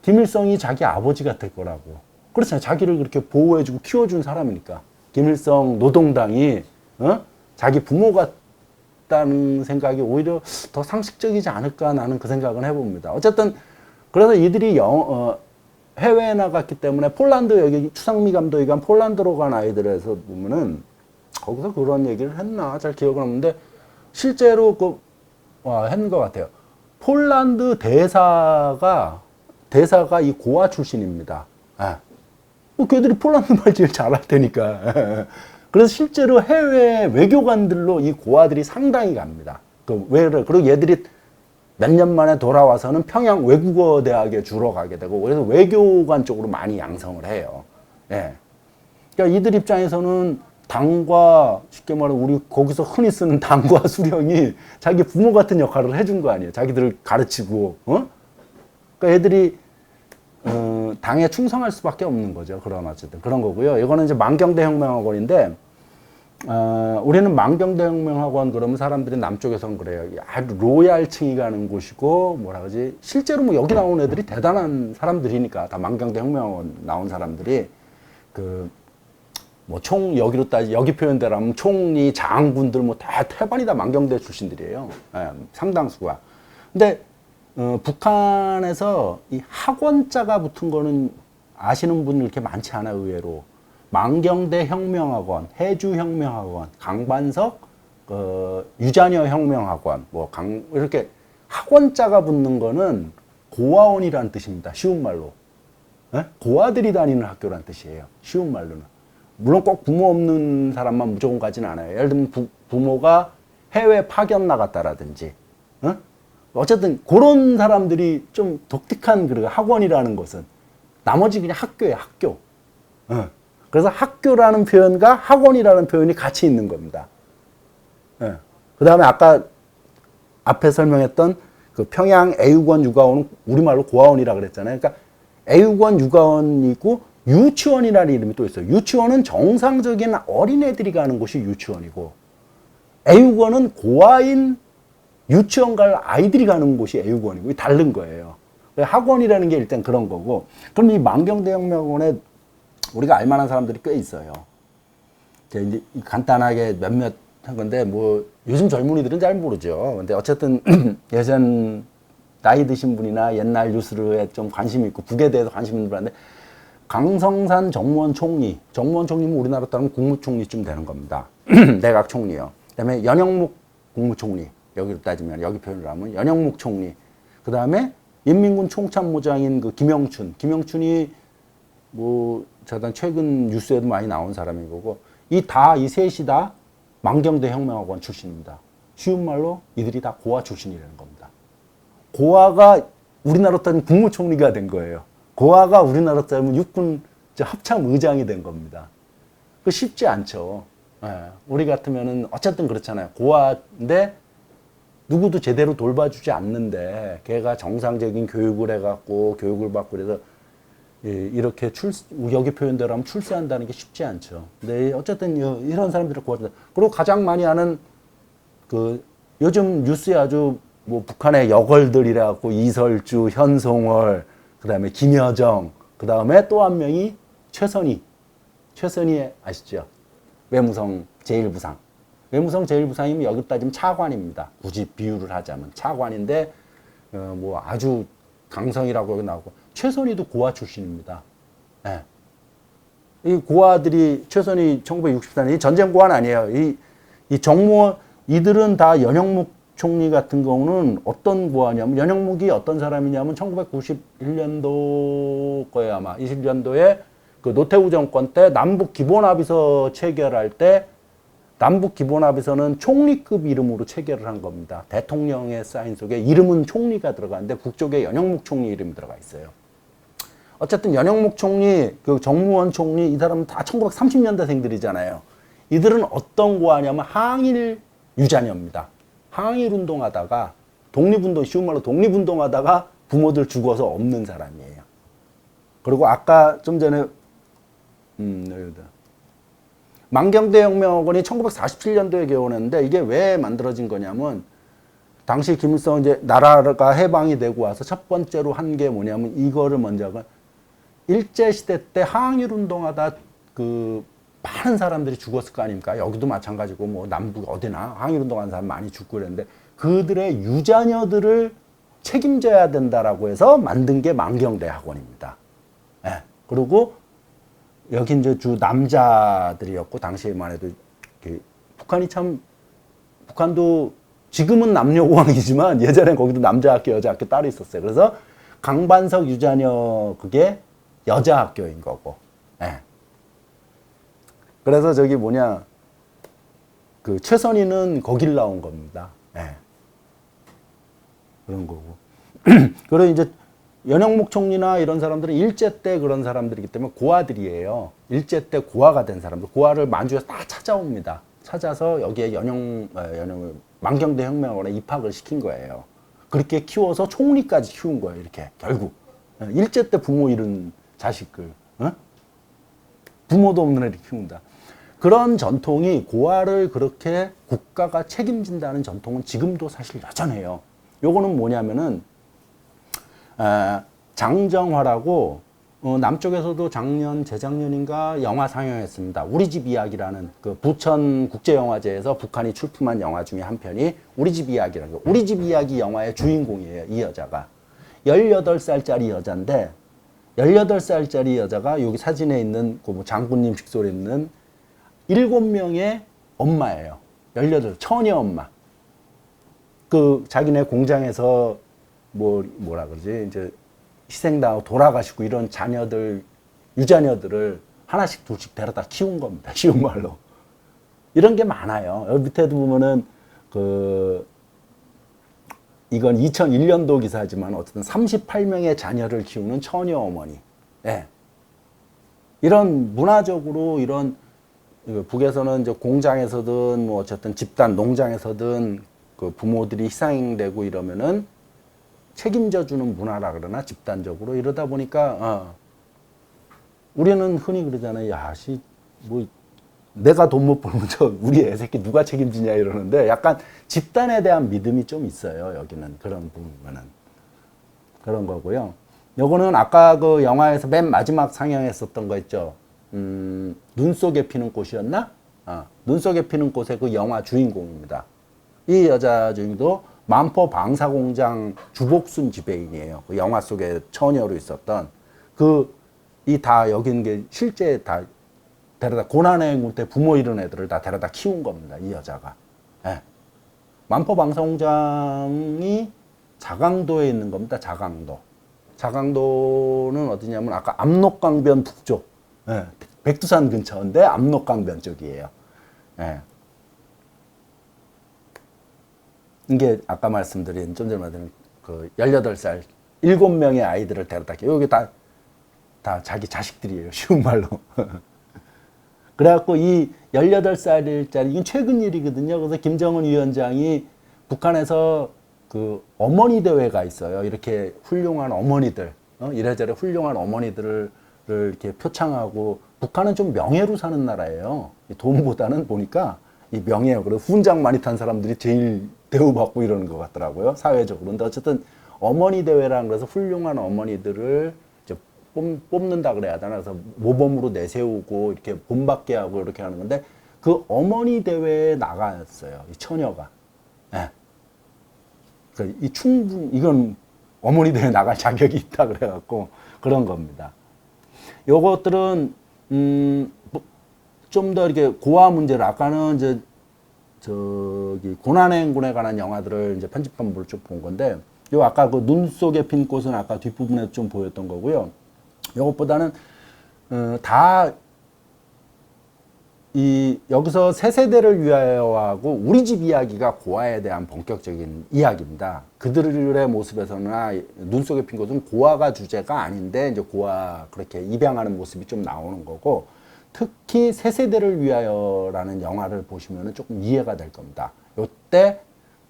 김일성이 자기 아버지 같을 거라고. 그렇잖아요. 자기를 그렇게 보호해주고 키워준 사람이니까. 김일성 노동당이 자기 부모 같다는 생각이 오히려 더 상식적이지 않을까 나는 그 생각은 해봅니다. 어쨌든 그래서 이들이 해외에 나갔기 때문에 폴란드 여기 추상미 감독이 간 폴란드로 간 아이들에서 보면은 거기서 그런 얘기를 했나 잘 기억은 없는데 실제로 했는 것 같아요. 폴란드 대사가 이 고아 출신입니다. 걔들이 폴란드 말 제일 잘할 테니까. 그래서 실제로 해외 외교관들로 이 고아들이 상당히 갑니다. 그리고 얘들이 몇 년 만에 돌아와서는 평양 외국어 대학에 주로 가게 되고 그래서 외교관 쪽으로 많이 양성을 해요. 그러니까 이들 입장에서는 당과 쉽게 말해 우리 거기서 흔히 쓰는 당과 수령이 자기 부모 같은 역할을 해준 거 아니에요. 자기들을 가르치고, 그러니까 애들이 당에 충성할 수밖에 없는 거죠. 그런 어쨌든 그런 거고요. 이거는 이제 만경대혁명학원인데 우리는 만경대혁명학원 그러면 사람들이 남쪽에서는 그래요. 아주 로얄층이 가는 곳이고 뭐라 그러지? 실제로 뭐 여기 나온 애들이 대단한 사람들이니까 다 만경대혁명학원 나온 사람들이 여기로 따지 여기 표현대로하면 총리, 장군들 다 태반이 다 만경대 출신들이에요. 상당수가. 근데 북한에서 이 학원자가 붙은 거는 아시는 분이 이렇게 많지 않아요, 의외로. 만경대 혁명학원, 해주 혁명학원, 강반석, 유자녀 혁명학원, 이렇게 학원자가 붙는 거는 고아원이라는 뜻입니다. 쉬운 말로. 고아들이 다니는 학교란 뜻이에요. 쉬운 말로는. 물론 꼭 부모 없는 사람만 무조건 가지는 않아요. 예를 들면 부모가 해외 파견 나갔다라든지, 어쨌든 그런 사람들이 좀 독특한 학원이라는 것은 나머지 그냥 학교예요, 학교. 그래서 학교라는 표현과 학원이라는 표현이 같이 있는 겁니다. 그 다음에 아까 앞에 설명했던 그 평양 애육원 육아원은 우리말로 고아원이라고 그랬잖아요. 그러니까 애육원 육아원이고 유치원이라는 이름이 또 있어요. 유치원은 정상적인 어린애들이 가는 곳이 유치원이고 애육원은 고아인 유치원 갈 아이들이 가는 곳이 애육원이고 다른 거예요. 학원이라는 게 일단 그런 거고 그럼 이 만경대혁명학원에 우리가 알만한 사람들이 꽤 있어요. 이제 간단하게 몇몇 한 건데 요즘 젊은이들은 잘 모르죠. 근데 어쨌든 예전 나이 드신 분이나 옛날 뉴스에 좀 관심이 있고 북에 대해서 관심 있는 분한테 강성산 정무원 총리, 정무원 총리면 우리나라 따르면 국무총리쯤 되는 겁니다. 내각 총리요. 그다음에 연영묵 국무총리, 여기로 따지면 여기 표현을 하면 연영묵 총리. 그다음에 인민군 총참모장인 김영춘이 저단 최근 뉴스에도 많이 나온 사람인 거고 이 셋이 다 만경대 혁명학원 출신입니다. 쉬운 말로 이들이 다 고아 출신이라는 겁니다. 고아가 우리나라 따지면 국무총리가 된 거예요. 고아가 우리나라 따지면 육군 합참 의장이 된 겁니다. 그 쉽지 않죠. 우리 같으면은 어쨌든 그렇잖아요. 고아인데 누구도 제대로 돌봐주지 않는데 걔가 정상적인 교육을 해갖고 교육을 받고 그래서 이렇게 여기 표현대로 하면 출세한다는 게 쉽지 않죠. 근데 어쨌든 이런 사람들을 구하자. 그리고 가장 많이 하는 요즘 뉴스에 아주 북한의 여걸들이라 갖고 이설주, 현송월, 그 다음에 김여정, 그 다음에 또 한 명이 최선희 아시죠? 외무성 제1부상. 외무성 제1부상이면 여기 따지면 차관입니다. 굳이 비유를 하자면 차관인데 뭐 아주 강성이라고 여기 나오고 최선희도 고아 출신입니다. 예. 이 고아들이 최선희 1964년 이 전쟁 고아는 아니에요. 이 정무원 이들은 다 연영묵 총리 같은 경우는 어떤 고아냐면 연영묵이 어떤 사람이냐면 1991년도 거에 아마 21년도에 그 노태우 정권 때 남북 기본합의서 체결할 때 남북 기본합의서는 총리급 이름으로 체결을 한 겁니다. 대통령의 사인 속에 이름은 총리가 들어가는데 북쪽에 연영묵 총리 이름이 들어가 있어요. 어쨌든 연영묵 총리, 그 정무원 총리 이 사람은 다 1930년대생들이잖아요. 이들은 어떤 고아냐면 항일 유자녀입니다. 항일 운동하다가 독립운동, 쉬운 말로 독립운동하다가 부모들 죽어서 없는 사람이에요. 그리고 아까 좀 전에 여기다. 만경대 혁명학원이 1947년도에 개원했는데 이게 왜 만들어진 거냐면 당시 김일성 이제 나라가 해방이 되고 와서 첫 번째로 한 게 뭐냐면 이거를 먼저 하고 일제시대 때 항일 운동하다 그 많은 사람들이 죽었을 거 아닙니까? 여기도 마찬가지고 뭐 남북 어디나 항일 운동하는 사람 많이 죽고 그랬는데 그들의 유자녀들을 책임져야 된다라고 해서 만든 게 만경대 학원입니다. 예. 그리고 여기 이제 주 남자들이었고 당시에만 해도 북한도 지금은 남녀공학이지만 예전에 거기도 남자 학교, 여자 학교 따로 있었어요. 그래서 강반석 유자녀 그게 여자 학교인 거고. 예. 그래서 저기 뭐냐 그 최선희는 거길 나온 겁니다. 예. 그런 거고. 그리고 이제 연영묵 총리나 이런 사람들은 일제 때 그런 사람들이기 때문에 고아들이에요. 일제 때 고아가 된 사람들. 고아를 만주에서 다 찾아옵니다. 찾아서 여기에 만경대 혁명학원에 입학을 시킨 거예요. 그렇게 키워서 총리까지 키운 거예요. 이렇게 결국. 일제 때 부모 잃은 자식을. 부모도 없는 애를 키운다. 그런 전통이 고아를 그렇게 국가가 책임진다는 전통은 지금도 사실 여전해요. 요거는 뭐냐면은 장정화라고 남쪽에서도 작년, 재작년인가 영화 상영했습니다. 우리 집 이야기라는 그 부천 국제영화제에서 북한이 출품한 영화 중에 한 편이 우리 집 이야기라는 거. 우리 집 이야기 영화의 주인공이에요. 이 여자가. 18살짜리 여자인데 18살짜리 여자가 여기 사진에 있는 그 뭐 장군님 식소리에 있는 7명의 엄마예요. 18, 처녀 엄마. 그 자기네 공장에서 뭐라 그러지? 이제 희생당하고 돌아가시고 이런 자녀들, 유자녀들을 하나씩 둘씩 데려다 키운 겁니다. 쉬운 말로. 이런 게 많아요. 여기 밑에도 보면은 이건 2001년도 기사지만 어쨌든 38명의 자녀를 키우는 처녀 어머니. 예. 이런 문화적으로 이런 북에서는 이제 공장에서든 뭐 어쨌든 집단 농장에서든 그 부모들이 희생되고 이러면은 책임져 주는 문화라 그러나 집단적으로 이러다 보니까 우리는 흔히 그러잖아요. 야, 뭐 내가 돈 못 벌면 우리 애 새끼 누가 책임지냐 이러는데 약간 집단에 대한 믿음이 좀 있어요. 여기는 그런 부분은 그런 거고요. 요거는 아까 그 영화에서 맨 마지막 상영했었던 거 있죠. 눈 속에 피는 꽃이었나? 눈 속에 피는 꽃의 그 영화 주인공입니다. 이 여자 주인공도 만포 방사공장 주복순 지배인이에요. 그 영화 속에 처녀로 있었던 이 다 여기 있는 게 실제 다 데려다 고난의 때 부모 잃은 애들을 다 데려다 키운 겁니다. 이 여자가. 예. 만포 방사공장이 자강도에 있는 겁니다. 자강도. 자강도는 어디냐면 아까 압록강변 북쪽. 예. 백두산 근처인데 압록강변 쪽이에요. 예. 이게 아까 말씀드린 좀 전에 말씀드린 그 18살 7명의 아이들을 데려다 여기 다 자기 자식들이에요. 쉬운 말로. 그래갖고 이 18살짜리 이건 최근 일이거든요. 그래서 김정은 위원장이 북한에서 그 어머니 대회가 있어요. 이렇게 훌륭한 어머니들, 이래저래 훌륭한 어머니들을 이렇게 표창하고 북한은 좀 명예로 사는 나라예요. 돈보다는 보니까 이 명예요. 그리고 훈장 많이 탄 사람들이 제일 대우받고 이러는 것 같더라고요. 사회적으로. 근데 어쨌든 어머니 대회라는 거에서 훌륭한 어머니들을 이제 뽑는다 그래야 되나. 그래서 모범으로 내세우고 이렇게 본받게 하고 이렇게 하는 건데 그 어머니 대회에 나갔어요. 이 처녀가. 예. 이 충분, 이건 어머니 대회에 나갈 자격이 있다 그래갖고 그런 겁니다. 요것들은, 좀 더 이렇게 고아 문제를, 아까는 이제, 고난행군에 관한 영화들을 이제 편집본부를 쭉 본 건데, 요 아까 그 눈 속에 핀 꽃은 아까 뒷부분에 좀 보였던 거고요. 요것보다는, 여기서 새 세대를 위하여하고 우리 집 이야기가 고아에 대한 본격적인 이야기입니다. 그들의 모습에서나 눈 속에 핀 것은 고아가 주제가 아닌데 이제 고아 그렇게 입양하는 모습이 좀 나오는 거고, 특히 새 세대를 위하여라는 영화를 보시면 조금 이해가 될 겁니다. 요때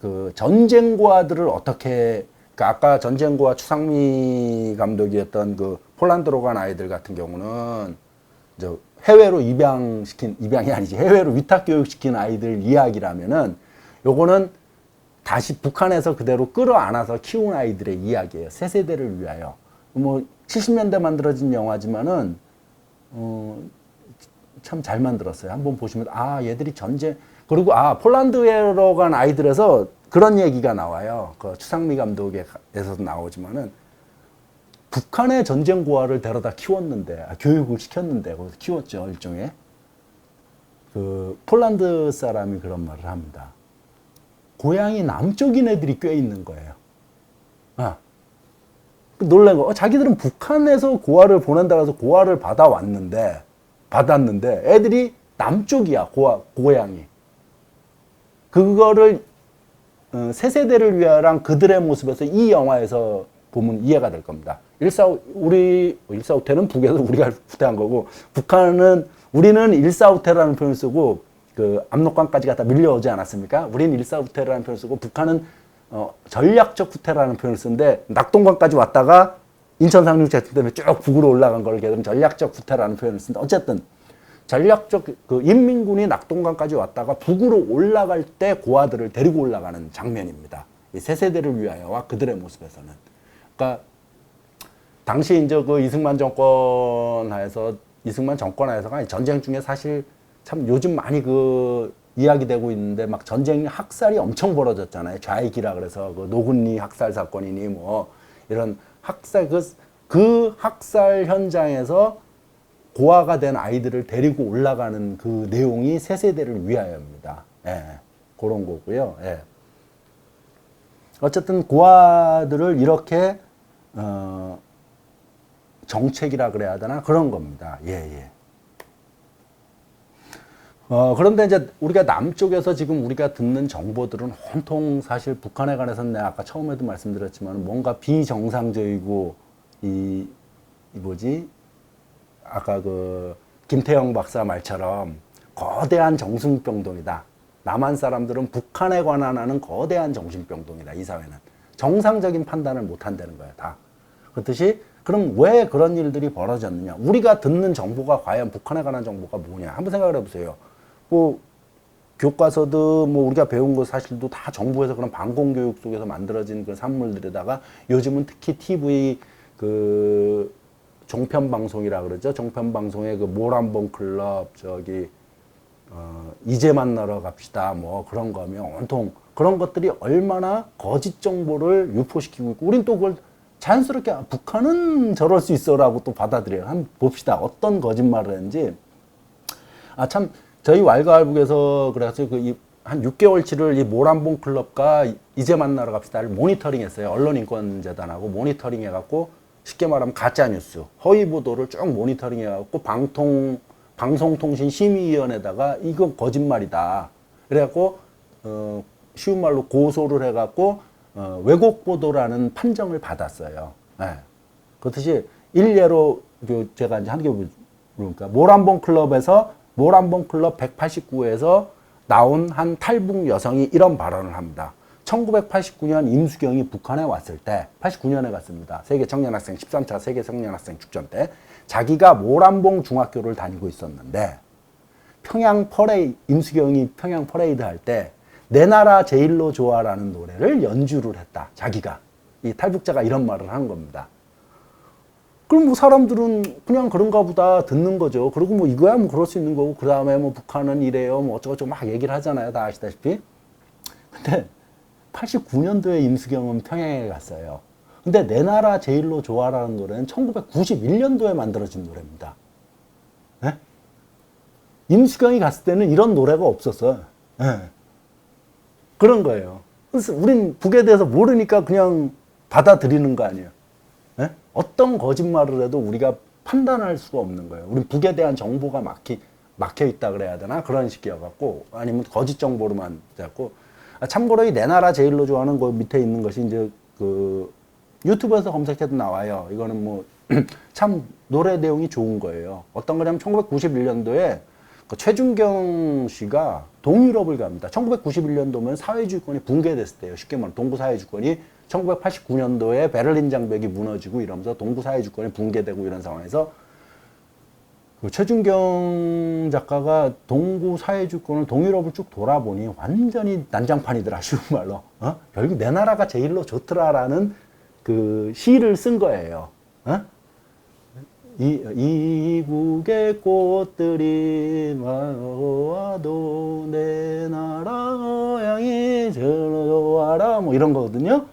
그 전쟁 고아들을 어떻게, 그러니까 아까 전쟁 고아 추상미 감독이었던 그 폴란드로 간 아이들 같은 경우는 이제 해외로 입양이 아니지, 해외로 위탁 교육시킨 아이들 이야기라면은 요거는 다시 북한에서 그대로 끌어안아서 키운 아이들의 이야기예요. 새 세대를 위하여. 뭐 70년대 만들어진 영화지만은 참 잘 만들었어요. 한번 보시면 얘들이 전쟁, 그리고 폴란드로 간 아이들에서 그런 얘기가 나와요. 그 추상미 감독에서도 나오지만은 북한의 전쟁 고아를 데려다 키웠는데, 교육을 시켰는데, 거기서 키웠죠, 일종의. 그, 폴란드 사람이 그런 말을 합니다. 고향이 남쪽인 애들이 꽤 있는 거예요. 놀란 거. 자기들은 북한에서 고아를 보낸다고 해서 고아를 받았는데, 애들이 남쪽이야, 고향이. 그거를, 새 세대를 위하여랑 그들의 모습에서 이 영화에서 보면 이해가 될 겁니다. 145태는 북에서 우리가 후퇴한 거고, 우리는 145태라는 표현을 쓰고, 그 압록강까지 갖다 밀려오지 않았습니까? 우리는 145태라는 표현을 쓰고, 북한은 전략적 후퇴라는 표현을 쓰는데, 낙동강까지 왔다가 인천 상륙 제트 때문에 쭉 북으로 올라간 걸 걔들은 전략적 후퇴라는 표현을 쓰는데, 어쨌든 전략적 그 인민군이 낙동강까지 왔다가 북으로 올라갈 때 고아들을 데리고 올라가는 장면입니다. 이 새 세대를 위하여와 그들의 모습에서는. 그러니까 당시 이제 그 이승만 정권 하에서가 전쟁 중에 사실 참 요즘 많이 그 이야기되고 있는데 막 전쟁 학살이 엄청 벌어졌잖아요. 좌익이라 그래서 그 노근리 학살 사건이니 뭐 이런 학살, 그 학살 현장에서 고아가 된 아이들을 데리고 올라가는 그 내용이 새 세대를 위하여입니다. 예, 그런 거고요. 예. 어쨌든 고아들을 이렇게 정책이라 그래야 되나 그런 겁니다. 예. 그런데 이제 우리가 남쪽에서 지금 우리가 듣는 정보들은 온통 사실 북한에 관해서는 내가 아까 처음에도 말씀드렸지만 뭔가 비정상적이고 아까 그 김태형 박사 말처럼 거대한 정신병동이다. 남한 사람들은 북한에 관한하는 거대한 정신병동이다. 이 사회는 정상적인 판단을 못 한다는 거예요. 다. 그렇듯이 그럼 왜 그런 일들이 벌어졌느냐? 우리가 듣는 정보가 과연 북한에 관한 정보가 뭐냐? 한번 생각을 해보세요. 뭐 교과서도 뭐 우리가 배운 거 사실도 다 정부에서 그런 방공교육 속에서 만들어진 그 산물들에다가 요즘은 특히 TV 그 종편 방송이라 그러죠. 종편 방송의 그 모란봉 클럽 이제 만나러 갑시다 뭐 그런 거면 온통 그런 것들이 얼마나 거짓 정보를 유포시키고 있고 우린 또 그걸 자연스럽게 북한은 저럴 수 있어라고 또 받아들여요. 한번 봅시다. 어떤 거짓말을 했는지. 참 저희 왈가왈북에서 그래서 한 6개월치를 이 모란봉 클럽과 이제 만나러 갑시다를 모니터링했어요. 언론인권재단하고 모니터링해갖고 쉽게 말하면 가짜뉴스, 허위보도를 쭉 모니터링해갖고 방송통신심의위원회에다가 이거 거짓말이다. 그래갖고 쉬운 말로 고소를 해갖고 왜곡보도라는 판정을 받았어요. 네. 그렇듯이 일례로 제가 이제 한개 그러니까 모란봉 클럽 189에서 나온 한 탈북 여성이 이런 발언을 합니다. 1989년 임수경이 북한에 왔을 때 89년에 갔습니다. 세계 청년학생 13차 세계 청년학생 축전 때 자기가 모란봉 중학교를 다니고 있었는데 임수경이 평양 퍼레이드 할 때 내 나라 제일로 좋아라는 노래를 연주를 했다. 자기가 이 탈북자가 이런 말을 하는 겁니다. 그럼 뭐 사람들은 그냥 그런가 보다 듣는 거죠. 그리고 뭐 이거야 뭐 그럴 수 있는 거고, 그 다음에 뭐 북한은 이래요, 뭐 어쩌고저쩌고 막 얘기를 하잖아요. 다 아시다시피. 근데 89년도에 임수경은 평양에 갔어요. 근데 내 나라 제일로 좋아라는 노래는 1991년도에 만들어진 노래입니다. 네? 임수경이 갔을 때는 이런 노래가 없었어요. 네. 그런 거예요. 그래서 우린 북에 대해서 모르니까 그냥 받아들이는 거 아니에요. 네? 어떤 거짓말을 해도 우리가 판단할 수가 없는 거예요. 우린 북에 대한 정보가 막혀 있다 그래야 되나? 그런 식이어갖고, 아니면 거짓 정보로만 잡고. 참고로 이 내 나라 제일로 좋아하는 그 밑에 있는 것이 이제 그 유튜브에서 검색해도 나와요. 이거는 뭐 참 노래 내용이 좋은 거예요. 어떤 거냐면 1991년도에 그 최준경 씨가 동유럽을 갑니다. 1991년도면 사회주의권이 붕괴됐을 때예요. 쉽게 말하면 동구 사회주권이 1989년도에 베를린 장벽이 무너지고 이러면서 동구 사회주권이 붕괴되고 이런 상황에서 그 최준경 작가가 동구 사회주권을 동유럽을 쭉 돌아보니 완전히 난장판이더라, 쉬운 말로. 결국 내 나라가 제일로 좋더라라는 그 시를 쓴 거예요. 이북의 꽃들이 와도 내 나라 고향이 좋아라, 뭐 이런 거거든요.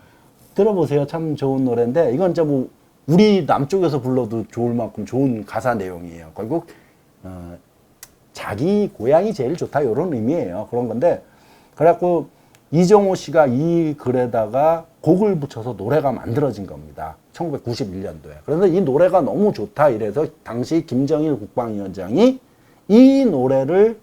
들어보세요. 참 좋은 노래인데, 이건 진짜 뭐 우리 남쪽에서 불러도 좋을 만큼 좋은 가사 내용이에요. 결국 자기 고향이 제일 좋다, 이런 의미예요. 그런 건데, 그래갖고 이정호 씨가 이 글에다가 곡을 붙여서 노래가 만들어진 겁니다. 1991년도에. 그래서 이 노래가 너무 좋다 이래서 당시 김정일 국방위원장이 이 노래를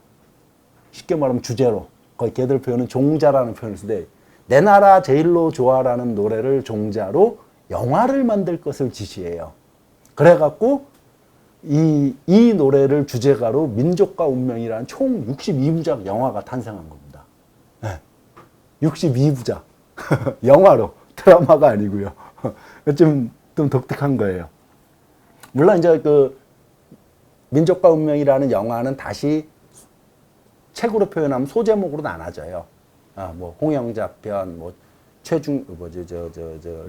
쉽게 말하면 주제로, 거의 걔들 표현은 종자라는 표현을 쓰는데, 내 나라 제일로 좋아라는 노래를 종자로 영화를 만들 것을 지시해요. 그래갖고 이 노래를 주제가로 민족과 운명이라는 총 62부작 영화가 탄생한 겁니다. 네. 62부작. 영화로. 드라마가 아니고요. 좀 독특한 거예요. 물론 이제 그 민족과 운명이라는 영화는 다시 책으로 표현하면 소제목으로 나눠져요. 뭐 홍영자 편, 뭐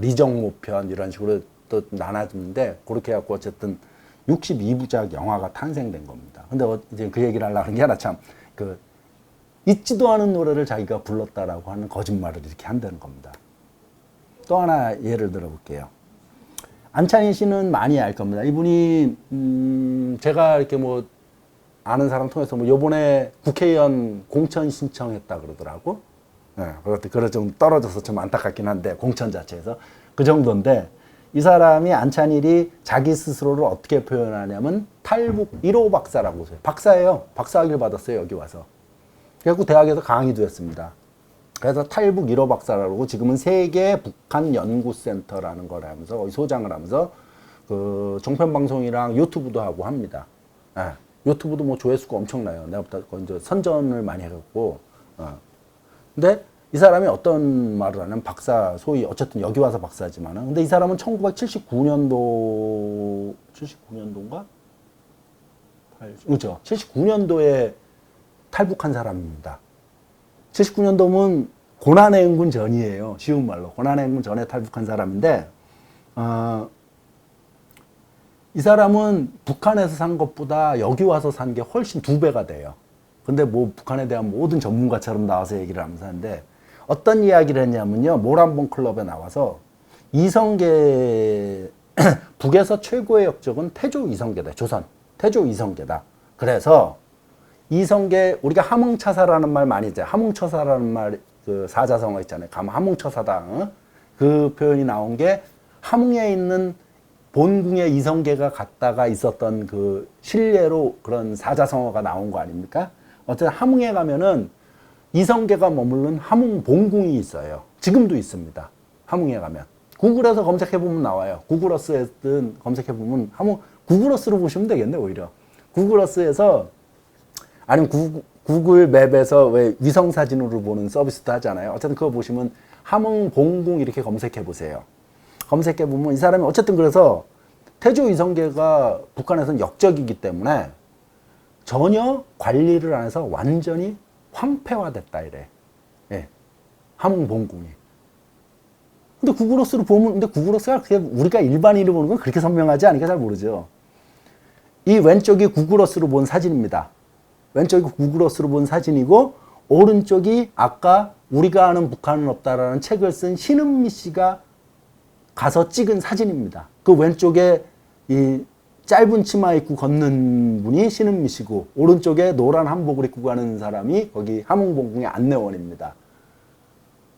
리정모 편 이런 식으로 또 나눠주는데, 그렇게 해갖고 어쨌든 62부작 영화가 탄생된 겁니다. 근데 이제 그 얘기를 하려고 하는 게 하나 참, 그 잊지도 않은 노래를 자기가 불렀다라고 하는 거짓말을 이렇게 한다는 겁니다. 또 하나 예를 들어볼게요. 안찬희 씨는 많이 알 겁니다. 이분이 제가 이렇게 뭐 아는 사람 통해서 뭐 요번에 국회의원 공천 신청했다 그러더라고. 네, 그래서 좀 떨어져서 좀 안타깝긴 한데, 공천 자체에서 그 정도인데, 이 사람이 안찬일이 자기 스스로를 어떻게 표현하냐면 탈북 1호 박사라고 해요. 박사예요. 박사학위를 받았어요, 여기 와서. 그래갖고 대학에서 강의도 했습니다. 그래서 탈북 1호 박사라고, 지금은 세계 북한 연구센터라는 걸 하면서 거기 소장을 하면서 그 종편방송이랑 유튜브도 하고 합니다. 네, 유튜브도 뭐 조회수가 엄청나요. 내가부터 이제 선전을 많이 해갖고. 근데 이 사람이 어떤 말을 하냐면, 박사, 소위 어쨌든 여기 와서 박사지만은, 근데 이 사람은 79년도인가? 그렇죠. 79년도에 탈북한 사람입니다. 79년도면 고난의 행군 전이에요. 쉬운 말로. 고난의 행군 전에 탈북한 사람인데, 이 사람은 북한에서 산 것보다 여기 와서 산 게 훨씬 2배가 돼요. 근데 뭐 북한에 대한 모든 전문가처럼 나와서 얘기를 하면서 하는데, 어떤 이야기를 했냐면요. 모란봉 클럽에 나와서 이성계, 북에서 최고의 역적은 태조 이성계다. 조선. 태조 이성계다. 그래서 이성계, 우리가 함흥차사라는 말 많이 있잖아요. 함흥처사라는 말, 그 사자성어 있잖아요. 가면 함흥처사다. 그 표현이 나온 게 함흥에 있는 본궁에 이성계가 갔다가 있었던 그 실례로 그런 사자성어가 나온 거 아닙니까? 어쨌든 함흥에 가면은 이성계가 머무른 함흥 본궁이 있어요. 지금도 있습니다. 함흥에 가면. 구글에서 검색해보면 나와요. 구글어스에든 검색해보면 구글어스로 보시면 되겠네, 오히려. 구글어스에서, 아니면 구글 맵에서 왜 위성사진으로 보는 서비스도 하잖아요. 어쨌든 그거 보시면 함흥 본궁 이렇게 검색해보세요. 검색해보면 이 사람이 어쨌든 그래서 태조 이성계가 북한에서는 역적이기 때문에 전혀 관리를 안 해서 완전히 황폐화됐다 이래. 예. 함흥 본궁이. 근데 구글어스로 보면, 근데 구글어스가 우리가 일반인으로 보는 건 그렇게 선명하지 않으니까 잘 모르죠. 이 왼쪽이 구글어스로 본 사진입니다. 왼쪽이 구글어스로 본 사진이고, 오른쪽이 아까 우리가 아는 북한은 없다라는 책을 쓴 신은미 씨가 가서 찍은 사진입니다. 그 왼쪽에 이 짧은 치마 입고 걷는 분이 신은미 씨고, 오른쪽에 노란 한복을 입고 가는 사람이 거기 함흥본궁의 안내원입니다.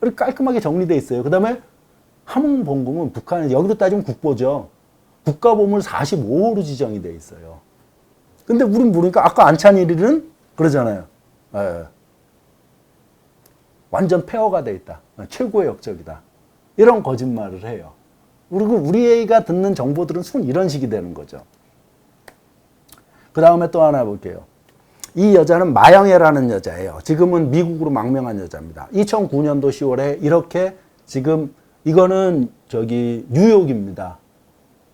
이렇게 깔끔하게 정리되어 있어요. 그 다음에 함흥본궁은 북한에, 여기로 따지면 국보죠. 국가보물 45호로 지정이 되어 있어요. 근데 우린 모르니까 아까 안찬일은 그러잖아요. 예. 완전 폐허가 돼 있다. 최고의 역적이다. 이런 거짓말을 해요. 그리고 우리가 듣는 정보들은 순 이런 식이 되는 거죠. 그 다음에 또 하나 볼게요. 이 여자는 마영애라는 여자예요. 지금은 미국으로 망명한 여자입니다. 2009년도 10월에 이렇게 지금 이거는 저기 뉴욕입니다.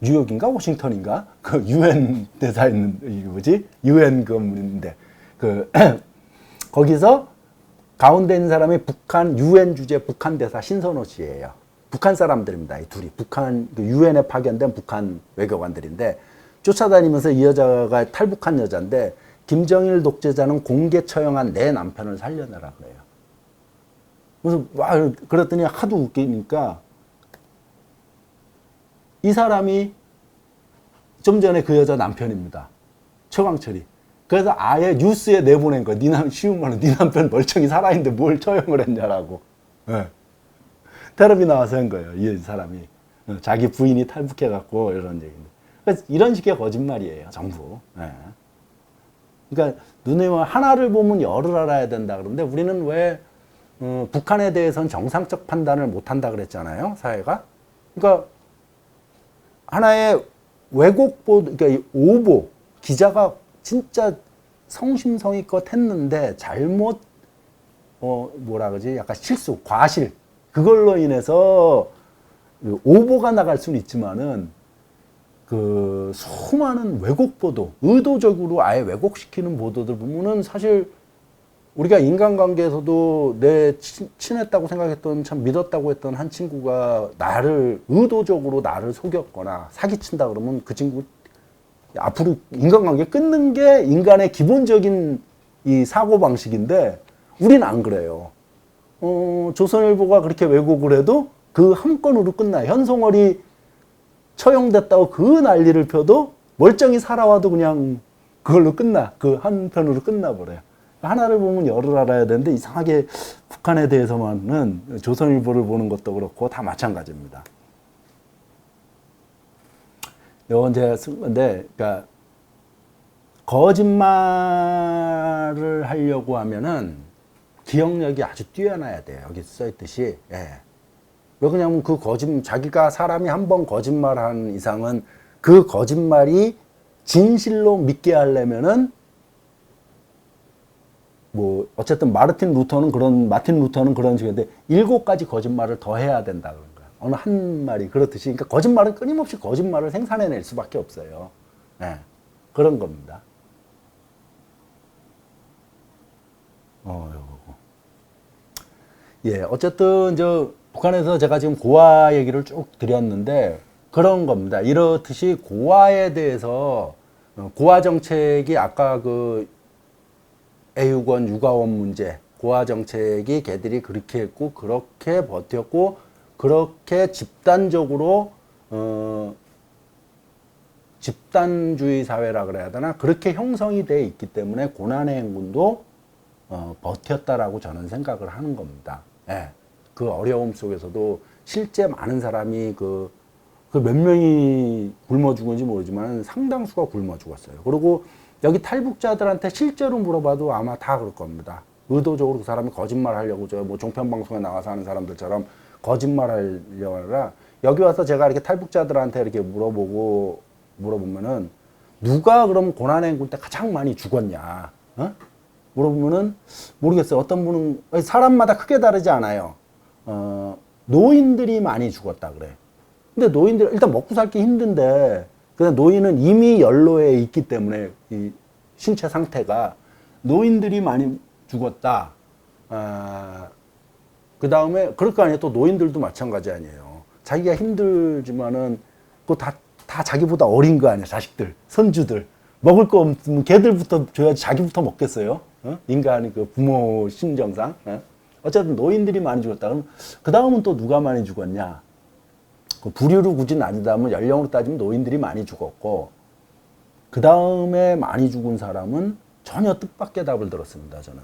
뉴욕인가 워싱턴인가 그 유엔 대사 있는 이게 뭐지 유엔 건물인데 그 거기서 가운데 있는 사람이 북한 유엔 주재 북한 대사 신선호 씨예요. 북한 사람들입니다. 이 둘이 북한 그 유엔에 파견된 북한 외교관들인데 쫓아다니면서 이 여자가 탈북한 여자인데 김정일 독재자는 공개 처형한 내 남편을 살려내라 그래요. 그래서 와 그랬더니 하도 웃기니까 이 사람이 좀 전에 그 여자 남편입니다. 최광철이. 그래서 아예 뉴스에 내보낸 거야. 쉬운 말은 네 남편 멀쩡히 살아있는데 뭘 처형을 했냐라고. 네. 테레비 나와서 한 거예요. 이 사람이. 자기 부인이 탈북해갖고 이런 얘기인데. 그래서 이런 식의 거짓말이에요. 전부. 네. 그러니까 눈에 하나를 보면 열을 알아야 된다 그러는데 우리는 왜 북한에 대해서는 정상적 판단을 못한다 그랬잖아요. 사회가. 그러니까 하나의 왜곡 보도, 그러니까 오보, 기자가 진짜 성심성의껏 했는데 잘못, 뭐라 그러지? 약간 실수, 과실. 그걸로 인해서 오보가 나갈 수는 있지만은 그 수많은 왜곡 보도, 의도적으로 아예 왜곡시키는 보도들 보면은 사실 우리가 인간관계에서도 내 친했다고 생각했던 참 믿었다고 했던 한 친구가 나를 의도적으로 나를 속였거나 사기친다 그러면 그 친구 앞으로 인간관계 끊는 게 인간의 기본적인 이 사고방식인데 우리는 안 그래요. 조선일보가 그렇게 왜곡을 해도 그 한 건으로 끝나요. 현송월이 처형됐다고 그 난리를 펴도 멀쩡히 살아와도 그냥 그걸로 끝나. 그 한 편으로 끝나버려요. 하나를 보면 열을 알아야 되는데 이상하게 북한에 대해서만은 조선일보를 보는 것도 그렇고 다 마찬가지입니다. 이건 제가 쓴 건데, 그러니까 거짓말을 하려고 하면은 기억력이 아주 뛰어나야 돼요. 여기 써있듯이. 예. 왜 그러냐면 그 자기가 사람이 한 번 거짓말한 이상은 그 거짓말이 진실로 믿게 하려면은 뭐 어쨌든 마틴 루터는 그런 식인데 7가지 거짓말을 더 해야 된다 그런 거야. 어느 한 말이 그렇듯이 그러니까 거짓말은 끊임없이 거짓말을 생산해낼 수밖에 없어요. 네. 그런 겁니다. 예, 어쨌든 북한에서 제가 지금 고아 얘기를 쭉 드렸는데 그런 겁니다. 이렇듯이 고아에 대해서 고아 정책이 아까 그 애육원, 육아원 문제, 고아 정책이 걔들이 그렇게 했고, 그렇게 버텼고, 그렇게 집단적으로, 집단주의 사회라 그래야 되나? 그렇게 형성이 돼 있기 때문에 고난의 행군도 버텼다라고 저는 생각을 하는 겁니다. 예. 그 어려움 속에서도 실제 많은 사람이 그 몇 명이 굶어 죽은지 모르지만 상당수가 굶어 죽었어요. 그리고 여기 탈북자들한테 실제로 물어봐도 아마 다 그럴 겁니다. 의도적으로 그 사람이 거짓말 하려고 뭐 종편방송에 나와서 하는 사람들처럼 거짓말 하려고 하라. 여기 와서 제가 이렇게 탈북자들한테 이렇게 물어보면은 누가 그럼 고난의 행군 때 가장 많이 죽었냐? 물어보면은 모르겠어요. 어떤 분은 사람마다 크게 다르지 않아요. 노인들이 많이 죽었다 그래. 근데 노인들 일단 먹고 살기 힘든데 근데 노인은 이미 연로에 있기 때문에 이 신체 상태가 노인들이 많이 죽었다. 그 다음에 그럴 거 아니에요. 또 노인들도 마찬가지 아니에요. 자기가 힘들지만은 그거 다 자기보다 어린 거 아니야. 자식들, 선주들. 먹을 거 없으면 걔들부터 줘야지 자기부터 먹겠어요. 어? 인간이 그 부모 심정상. 어? 어쨌든 노인들이 많이 죽었다. 그럼 그 다음은 또 누가 많이 죽었냐? 그 부류로 굳이 나뉘자면 연령으로 따지면 노인들이 많이 죽었고, 그 다음에 많이 죽은 사람은 전혀 뜻밖의 답을 들었습니다. 저는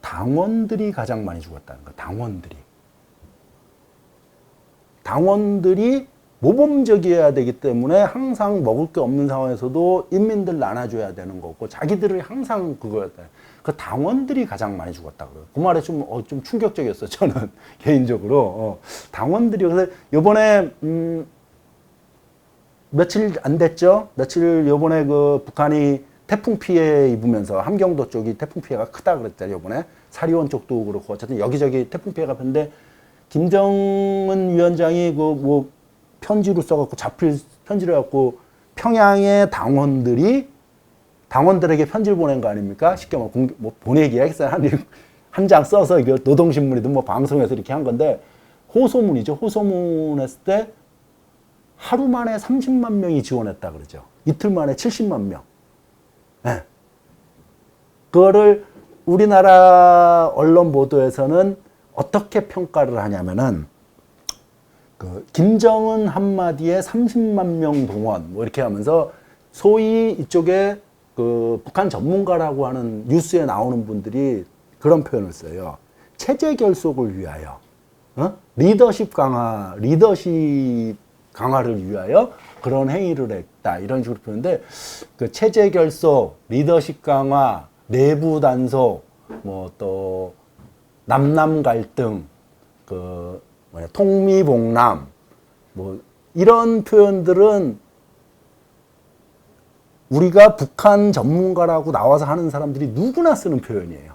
당원들이 가장 많이 죽었다는 거. 당원들이 모범적이어야 되기 때문에 항상 먹을 게 없는 상황에서도 인민들 나눠줘야 되는 거고, 자기들을 항상 그거였다. 그 당원들이 가장 많이 죽었다 그래요. 그 말에 좀 충격적이었어요. 저는 개인적으로. 당원들이. 그래서 요번에 며칠 안 됐죠? 요번에 그 북한이 태풍 피해 입으면서 함경도 쪽이 태풍 피해가 크다 그랬잖아요. 요번에 사리원 쪽도 그렇고 어쨌든 여기저기 태풍 피해가 폈는데, 김정은 위원장이 그 뭐 편지로 써갖고 자필 편지를 해갖고 평양의 당원들에게 편지를 보낸 거 아닙니까? 쉽게 말하면 뭐 보내기야 했어요. 한 장 써서 이거 노동신문이든 뭐 방송에서 이렇게 한 건데, 호소문이죠. 호소문 했을 때 하루 만에 30만 명이 지원했다 그러죠. 이틀 만에 70만 명. 네. 그거를 우리나라 언론 보도에서는 어떻게 평가를 하냐면은, 그 김정은 한마디에 30만 명 동원 뭐 이렇게 하면서, 소위 이쪽에 그 북한 전문가라고 하는 뉴스에 나오는 분들이 그런 표현을 써요. 체제 결속을 위하여, 리더십 강화를 위하여 그런 행위를 했다, 이런 식으로 표현인데, 그 체제 결속, 리더십 강화, 내부 단속, 뭐 또 남남 갈등, 통미봉남, 뭐 이런 표현들은 우리가 북한 전문가라고 나와서 하는 사람들이 누구나 쓰는 표현이에요.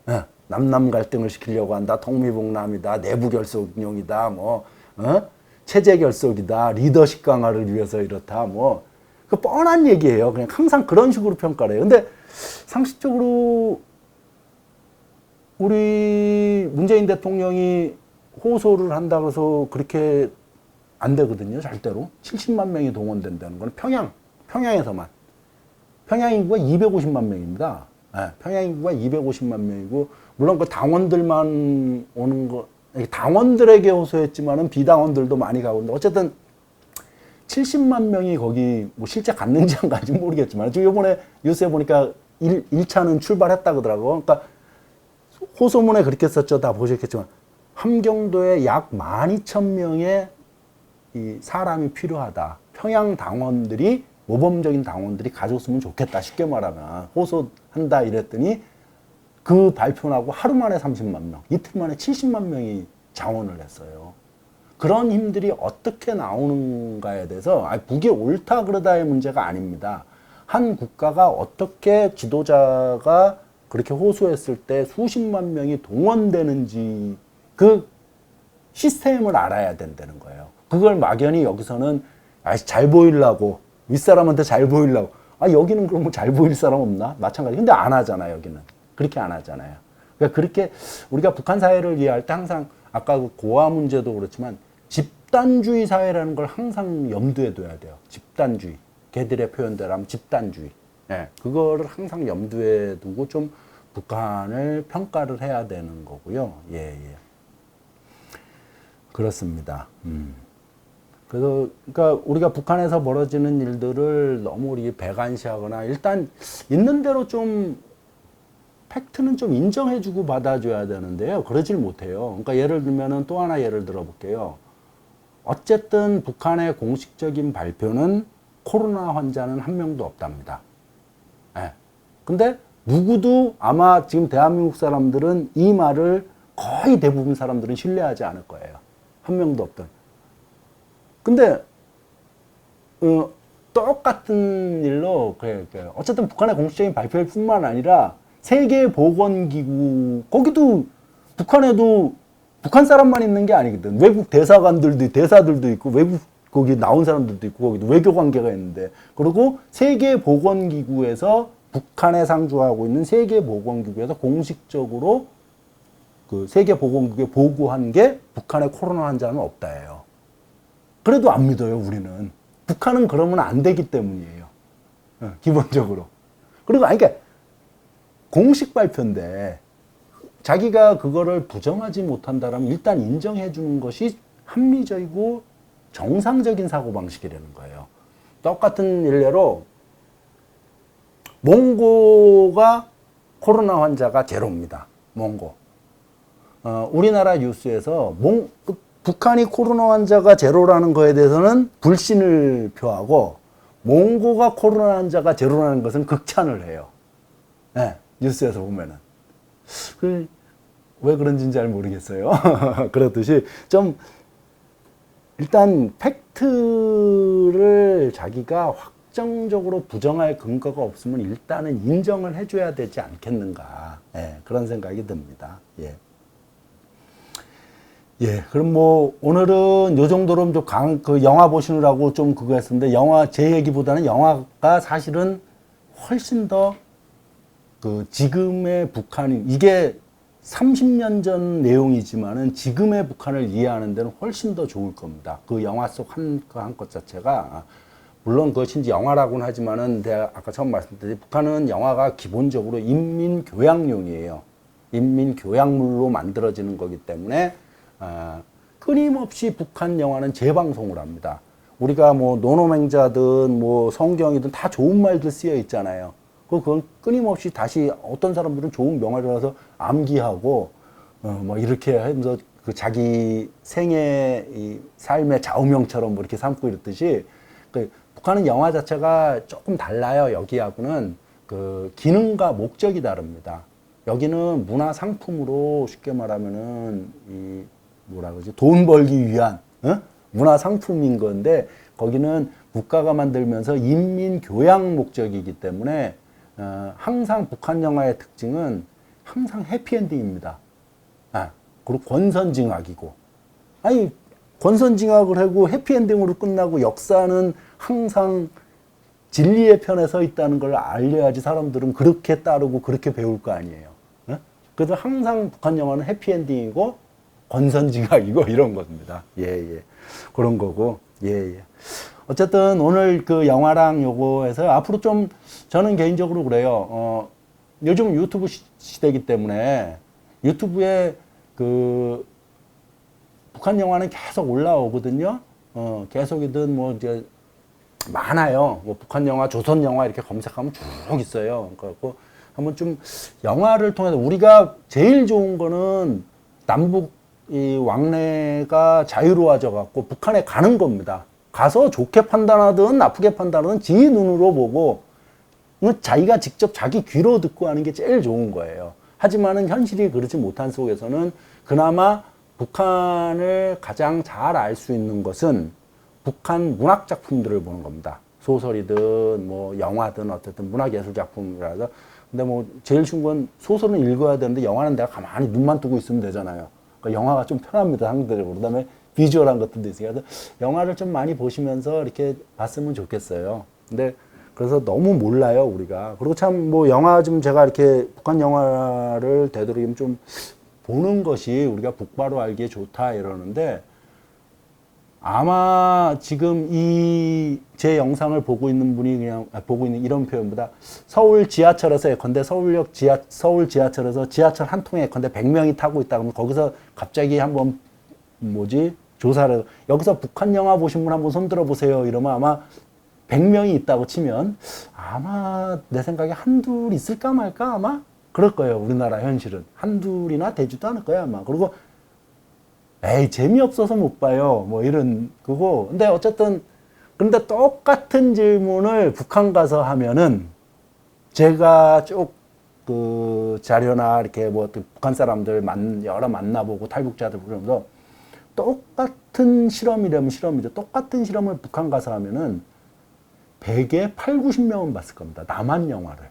예, 남남 갈등을 시키려고 한다, 통미봉남이다, 내부 결속용이다, 체제 결속이다, 리더십 강화를 위해서 이렇다, 그 뻔한 얘기예요. 그냥 항상 그런 식으로 평가를 해요. 근데 상식적으로 우리 문재인 대통령이 호소를 한다고 해서 그렇게 안 되거든요. 절대로. 70만 명이 동원된다는 건 평양에서만. 평양 인구가 250만 명입니다. 네, 평양 인구가 250만 명이고, 물론 그 당원들만 오는 거, 당원들에게 호소했지만은 비당원들도 많이 가고 있는데, 어쨌든 70만 명이 거기 뭐 실제 갔는지 안 갔는지 모르겠지만, 지금 이번에 뉴스에 보니까 1차는 출발했다 그러더라고. 그러니까 호소문에 그렇게 썼죠. 다 보셨겠지만, 함경도에 약 12,000명의 이 사람이 필요하다. 평양 당원들이, 모범적인 당원들이 가졌으면 좋겠다. 쉽게 말하면 호소한다 이랬더니, 그 발표나고 하루 만에 30만 명, 이틀 만에 70만 명이 자원을 했어요. 그런 힘들이 어떻게 나오는가에 대해서, 북이 옳다 그러다의 문제가 아닙니다. 한 국가가 어떻게 지도자가 그렇게 호소했을 때 수십만 명이 동원되는지 그 시스템을 알아야 된다는 거예요. 그걸 막연히 여기서는 잘 보이려고, 윗사람한테 잘 보이려고, 여기는 그럼 뭐 잘 보일 사람 없나? 마찬가지. 근데 안 하잖아요, 여기는. 그렇게 안 하잖아요. 그러니까 그렇게 우리가 북한 사회를 이해할 때 항상, 아까 그 고아 문제도 그렇지만 집단주의 사회라는 걸 항상 염두에 둬야 돼요. 집단주의. 걔들의 표현대로 하면 집단주의. 네, 그거를 항상 염두에 두고 좀 북한을 평가를 해야 되는 거고요. 예. 그렇습니다. 그래서, 그러니까 우리가 북한에서 벌어지는 일들을 너무 우리 배관시하거나, 일단 있는 대로 좀 팩트는 좀 인정해주고 받아줘야 되는데요. 그러질 못해요. 그러니까 예를 들면은 또 하나 예를 들어볼게요. 어쨌든 북한의 공식적인 발표는 코로나 환자는 한 명도 없답니다. 예. 근데 누구도 아마 지금 대한민국 사람들은 이 말을, 거의 대부분 사람들은 신뢰하지 않을 거예요. 한 명도 없던. 근데 똑같은 일로 어쨌든 북한의 공식적인 발표일 뿐만 아니라 세계보건기구, 거기도 북한에도 북한 사람만 있는 게 아니거든. 외국 대사들도 있고, 외국 거기 나온 사람들도 있고, 거기도 외교 관계가 있는데, 그리고 세계보건기구에서, 북한에 상주하고 있는 세계보건기구에서 공식적으로 그 세계보건기구에 보고한 게 북한의 코로나 환자는 없다예요. 그래도 안 믿어요, 우리는. 북한은 그러면 안 되기 때문이에요. 기본적으로. 그리고, 아니, 그러니까, 공식 발표인데, 자기가 그거를 부정하지 못한다라면 일단 인정해 주는 것이 합리적이고 정상적인 사고방식이라는 거예요. 똑같은 일례로, 몽고가 코로나 환자가 제로입니다. 몽고. 우리나라 뉴스에서 북한이 코로나 환자가 제로라는 거에 대해서는 불신을 표하고 몽고가 코로나 환자가 제로라는 것은 극찬을 해요. 네, 뉴스에서 보면은. 왜 그런지는 잘 모르겠어요. 그렇듯이 좀 일단 팩트를 자기가 확정적으로 부정할 근거가 없으면 일단은 인정을 해줘야 되지 않겠는가. 예, 그런 생각이 듭니다. 예. 예, 그럼 뭐, 오늘은 요 정도로 좀 그 영화 보시느라고 좀 그거 했었는데, 제 얘기보다는 영화가 사실은 훨씬 더 그 지금의 북한이, 이게 30년 전 내용이지만은 지금의 북한을 이해하는 데는 훨씬 더 좋을 겁니다. 그 영화 속 한 것 자체가, 물론 그것이 이제 영화라고는 하지만은 내가 아까 처음 말씀드렸듯이 북한은 영화가 기본적으로 인민교양용이에요. 인민교양물로 만들어지는 거기 때문에, 끊임없이 북한 영화는 재방송을 합니다. 우리가 뭐 노노맹자든 뭐 성경이든 다 좋은 말들 쓰여 있잖아요. 그건 끊임없이 다시 어떤 사람들은 좋은 명화를 해서 암기하고 뭐 이렇게 하면서 그 자기 생애 이 삶의 좌우명처럼 뭐 이렇게 삼고 이렇듯이 그 북한은 영화 자체가 조금 달라요. 여기하고는 그 기능과 목적이 다릅니다. 여기는 문화 상품으로 쉽게 말하면은 이 뭐라 그러지? 돈 벌기 위한 문화 상품인 건데 거기는 국가가 만들면서 인민 교양 목적이기 때문에 항상 북한 영화의 특징은 항상 해피엔딩입니다. 그리고 권선징악이고, 아니 권선징악을 하고 해피엔딩으로 끝나고 역사는 항상 진리의 편에 서 있다는 걸 알려야지 사람들은 그렇게 따르고 그렇게 배울 거 아니에요. 그래서 항상 북한 영화는 해피엔딩이고 권선징악이고 이런 겁니다. 예. 그런 거고, 예. 어쨌든 오늘 그 영화랑 요거 해서 앞으로 좀 저는 개인적으로 그래요. 요즘 유튜브 시대이기 때문에 유튜브에 그 북한 영화는 계속 올라오거든요. 계속이든 뭐 이제 많아요. 뭐 북한 영화, 조선 영화 이렇게 검색하면 쭉 있어요. 그래갖고 한번 좀 영화를 통해서 우리가 제일 좋은 거는 남북 이 왕래가 자유로워져 갖고 북한에 가는 겁니다. 가서 좋게 판단하든 나쁘게 판단하든 지 눈으로 보고 자기가 직접 자기 귀로 듣고 하는 게 제일 좋은 거예요. 하지만은 현실이 그렇지 못한 속에서는 그나마 북한을 가장 잘 알 수 있는 것은 북한 문학 작품들을 보는 겁니다. 소설이든 뭐 영화든 어쨌든 문화예술 작품이라서. 근데 뭐 제일 쉬운 건 소설은 읽어야 되는데 영화는 내가 가만히 눈만 뜨고 있으면 되잖아요. 그러니까 영화가 좀 편합니다, 상대적으로. 그다음에 비주얼한 것들도 있으니까. 그래서 영화를 좀 많이 보시면서 이렇게 봤으면 좋겠어요. 근데 그래서 너무 몰라요, 우리가. 그리고 참 뭐 영화 좀 제가 이렇게 북한 영화를 되도록이면 좀 보는 것이 우리가 북바로 알기에 좋다 이러는데 아마 지금 이 제 영상을 보고 있는 분이 그냥 보고 있는 이런 표현보다 서울 지하철에서 예컨대 서울 지하철에서 지하철 한 통에 예컨대 100명이 타고 있다 그러면 거기서 갑자기 한번 조사를 여기서 북한 영화 보신 분 한번 손 들어 보세요 이러면 아마 100명이 있다고 치면 아마 내 생각에 한둘 있을까 말까 아마 그럴 거예요. 우리나라 현실은 한둘이나 되지도 않을 거야 아마. 그리고 에이 재미없어서 못 봐요 뭐 이런 그거. 근데 어쨌든 근데 똑같은 질문을 북한 가서 하면은 제가 쭉 그 자료나 이렇게 뭐 북한 사람들 여러 만나보고 탈북자들 보면서 똑같은 실험이라면 실험이죠. 똑같은 실험을 북한 가서 하면은 100에 8, 90명은 봤을 겁니다. 남한 영화를.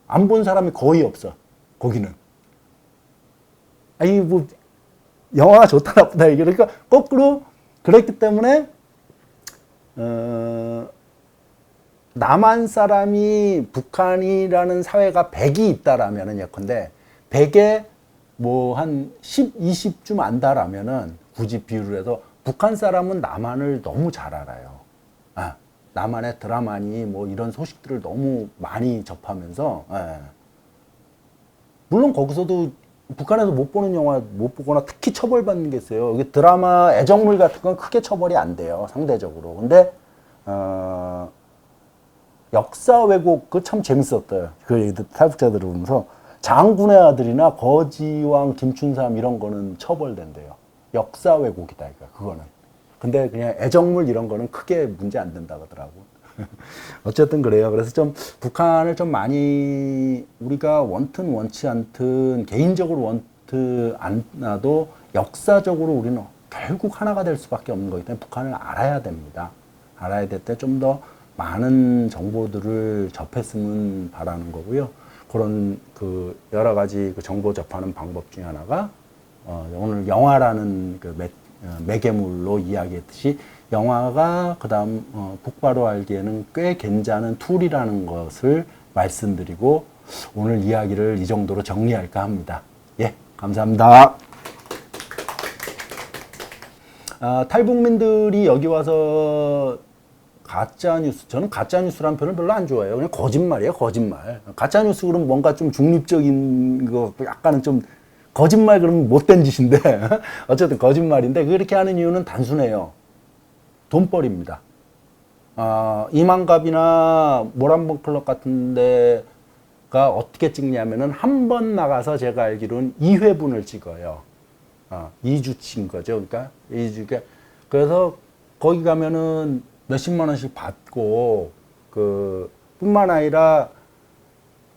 안 본 사람이 거의 없어. 거기는. 아니 뭐 영화가 좋다 나쁘다 얘기. 그러니까 거꾸로 그랬기 때문에 남한 사람이 북한이라는 사회가 100이 있다라면은 예컨대 100에 뭐 한 10, 20쯤 안다라면은 굳이 비유를 해서 북한 사람은 남한을 너무 잘 알아요. 남한의 드라마니 뭐 이런 소식들을 너무 많이 접하면서, 물론 거기서도 북한에서 못 보는 영화 못 보거나 특히 처벌받는 게 있어요. 이게 드라마 애정물 같은 건 크게 처벌이 안 돼요, 상대적으로. 근데 역사 왜곡 그 참 재밌었어요. 그 얘기들 탈북자들을 보면서 장군의 아들이나 거지왕 김춘삼 이런 거는 처벌된대요. 역사 왜곡이다, 그거는. 근데 그냥 애정물 이런 거는 크게 문제 안 된다고 하더라고. 어쨌든 그래요. 그래서 좀 북한을 좀 많이 우리가 원튼 원치 않든 개인적으로 원트 않아도 역사적으로 우리는 결국 하나가 될 수밖에 없는 거기 때문에 북한을 알아야 됩니다. 알아야 될 때 좀 더 많은 정보들을 접했으면 바라는 거고요. 그런 그 여러 가지 그 정보 접하는 방법 중에 하나가 오늘 영화라는 그 매개물로 이야기했듯이 영화가 그다음 북바로 알기에는 꽤 괜찮은 툴이라는 것을 말씀드리고 오늘 이야기를 이 정도로 정리할까 합니다. 예, 감사합니다. 탈북민들이 여기 와서 가짜뉴스, 저는 가짜뉴스라는 표현을 별로 안 좋아해요. 그냥 거짓말이에요, 거짓말. 가짜뉴스 그러면 뭔가 좀 중립적인 거, 약간은 좀 거짓말 그러면 못된 짓인데, 어쨌든 거짓말인데, 그렇게 하는 이유는 단순해요. 돈벌이입니다. 이만갑이나 모란봉 클럽 같은 데가 어떻게 찍냐면은 한 번 나가서 제가 알기로는 2회분을 찍어요. 2주 친 거죠. 그러니까 2주. 그래서 거기 가면은 몇십만 원씩 받고, 뿐만 아니라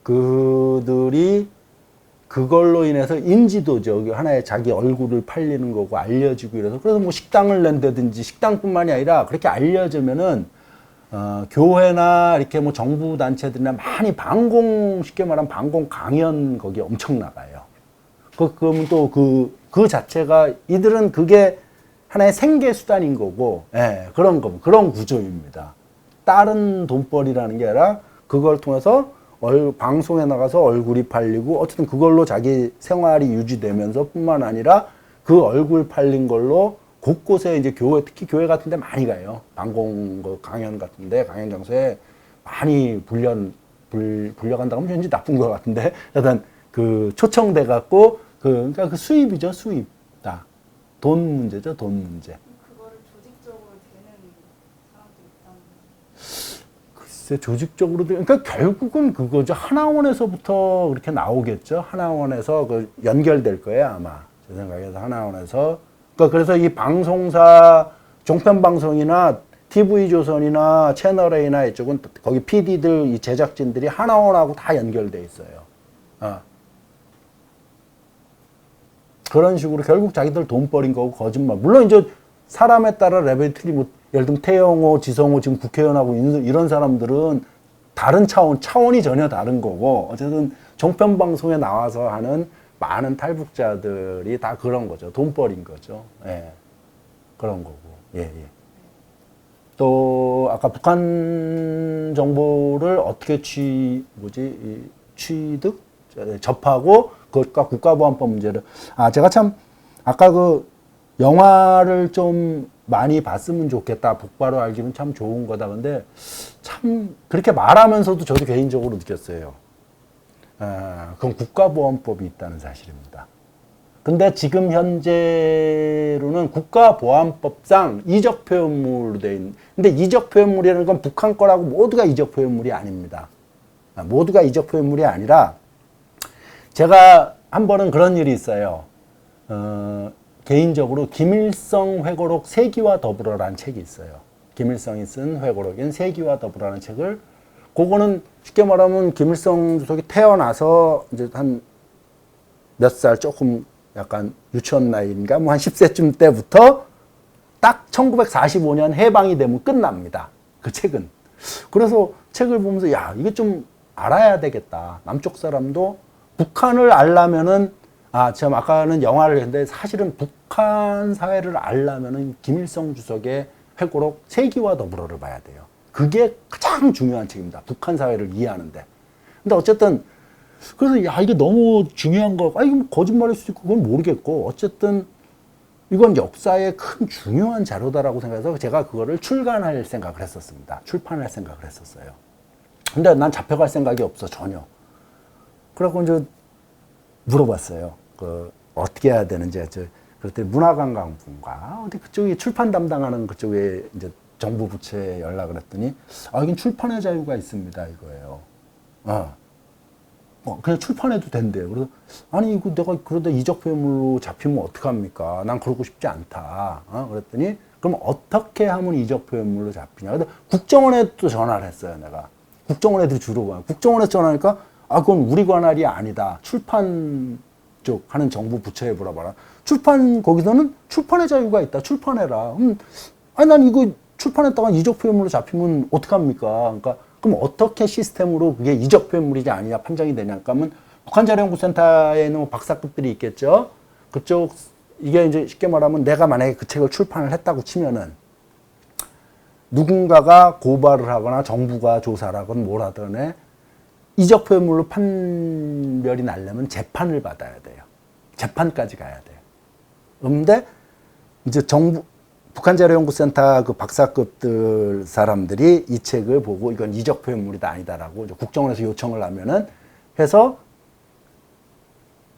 그들이 그걸로 인해서 인지도죠. 하나의 자기 얼굴을 팔리는 거고 알려지고 이래서. 그래서 뭐 식당을 낸다든지 식당뿐만이 아니라 그렇게 알려지면은, 교회나 이렇게 뭐 정부 단체들이나 많이 쉽게 말하면 방공 강연 거기 엄청 나가요. 그러면 또 그 자체가 이들은 그게 하나의 생계 수단인 거고, 그런 구조입니다. 다른 돈벌이라는 게 아니라 그걸 통해서 방송에 나가서 얼굴이 팔리고 어쨌든 그걸로 자기 생활이 유지되면서 뿐만 아니라 그 얼굴 팔린 걸로 곳곳에 이제 특히 교회 같은 데 많이 가요. 방공 강연 같은 데, 강연 장소에 많이 불려간다고 하면 현재 나쁜 것 같은데, 일단 초청돼 갖고, 그러니까 그 수입이죠, 수입. 돈 문제죠, 돈 문제. 그거를 조직적으로 되는 사람도 있다는. 글쎄, 조직적으로 그러니까 결국은 그거죠. 하나원에서부터 그렇게 나오겠죠. 하나원에서 연결될 거예요, 아마. 제 생각에서 하나원에서. 그래서 이 방송사, 종편방송이나 TV조선이나 채널A나 이쪽은 거기 PD들, 이 제작진들이 하나원하고 다 연결돼 있어요. 그런 식으로 결국 자기들 돈벌인 거고 거짓말. 물론 이제 사람에 따라 레벨이 틀리고, 예를 들면 태영호, 지성호 지금 국회의원하고 이런 사람들은 다른 차원이 전혀 다른 거고, 어쨌든 종편방송에 나와서 하는 많은 탈북자들이 다 그런 거죠. 돈벌인 거죠. 예. 그런 거고. 예, 예. 또, 아까 북한 정보를 어떻게 접하고, 그것과 국가보안법 문제를. 제가 참, 아까 영화를 좀 많이 봤으면 좋겠다. 북바로 알기는 참 좋은 거다. 근데 참, 그렇게 말하면서도 저도 개인적으로 느꼈어요. 그건 국가보안법이 있다는 사실입니다. 근데 지금 현재로는 국가보안법상 이적표현물로 되어 있는, 근데 이적표현물이라는 건 북한 거라고 모두가 이적표현물이 아닙니다. 모두가 이적표현물이 아니라, 제가 한 번은 그런 일이 있어요. 개인적으로 김일성 회고록 세기와 더불어라는 책이 있어요. 김일성이 쓴 회고록인 세기와 더불어라는 책을, 그거는 쉽게 말하면 김일성 주석이 태어나서 이제 한 몇 살 조금 약간 유치원 나이인가 뭐 한 10세쯤 때부터 딱 1945년 해방이 되면 끝납니다. 그 책은. 그래서 책을 보면서 이게 좀 알아야 되겠다. 남쪽 사람도 북한을 알려면은, 지금 아까는 영화를 했는데 사실은 북한 사회를 알려면은 김일성 주석의 회고록 세기와 더불어를 봐야 돼요. 그게 가장 중요한 책입니다. 북한 사회를 이해하는데. 근데 어쨌든, 그래서 이게 너무 중요한 거, 이거 거짓말일 수도 있고 그건 모르겠고, 어쨌든 이건 역사의 큰 중요한 자료다라고 생각해서 제가 그거를 출간할 생각을 했었습니다. 출판할 생각을 했었어요. 근데 난 잡혀갈 생각이 없어, 전혀. 그래갖고 이제 물어봤어요. 어떻게 해야 되는지. 그랬더니 문화관광부인가 어디 그쪽이 출판 담당하는 그쪽에 이제 정부 부처에 연락을 했더니 여긴 출판의 자유가 있습니다, 이거예요. 그냥 출판해도 된대요. 그래서 아니 이거 내가 그러다 이적 표현물로 잡히면 어떡합니까? 난 그러고 싶지 않다. 그랬더니 그럼 어떻게 하면 이적 표현물로 잡히냐? 근데 국정원에 또 전화를 했어요, 내가. 국정원 애들이 주로 와. 국정원에 전화하니까 그건 우리 관할이 아니다. 출판 쪽 하는 정부 부처에 물어봐라. 출판 거기서는 출판의 자유가 있다. 출판해라. 아니 난 이거 출판했다가 이적 표현물로 잡히면 어떡합니까? 그러니까 그럼 어떻게 시스템으로 그게 이적 표현물이지 아니냐 판정이 되냐? 그러면 북한자료연구센터에 있는 박사급들이 있겠죠. 그쪽 이게 이제 쉽게 말하면 내가 만약에 그 책을 출판을 했다고 치면은 누군가가 고발을 하거나 정부가 조사를 하건 뭘 하든 이적 표현물로 판별이 나려면 재판을 받아야 돼요. 재판까지 가야 돼요. 그런데 이제 북한자료연구센터 그 박사급들 사람들이 이 책을 보고 이건 이적 표현물이다 아니다라고 국정원에서 요청을 하면은 해서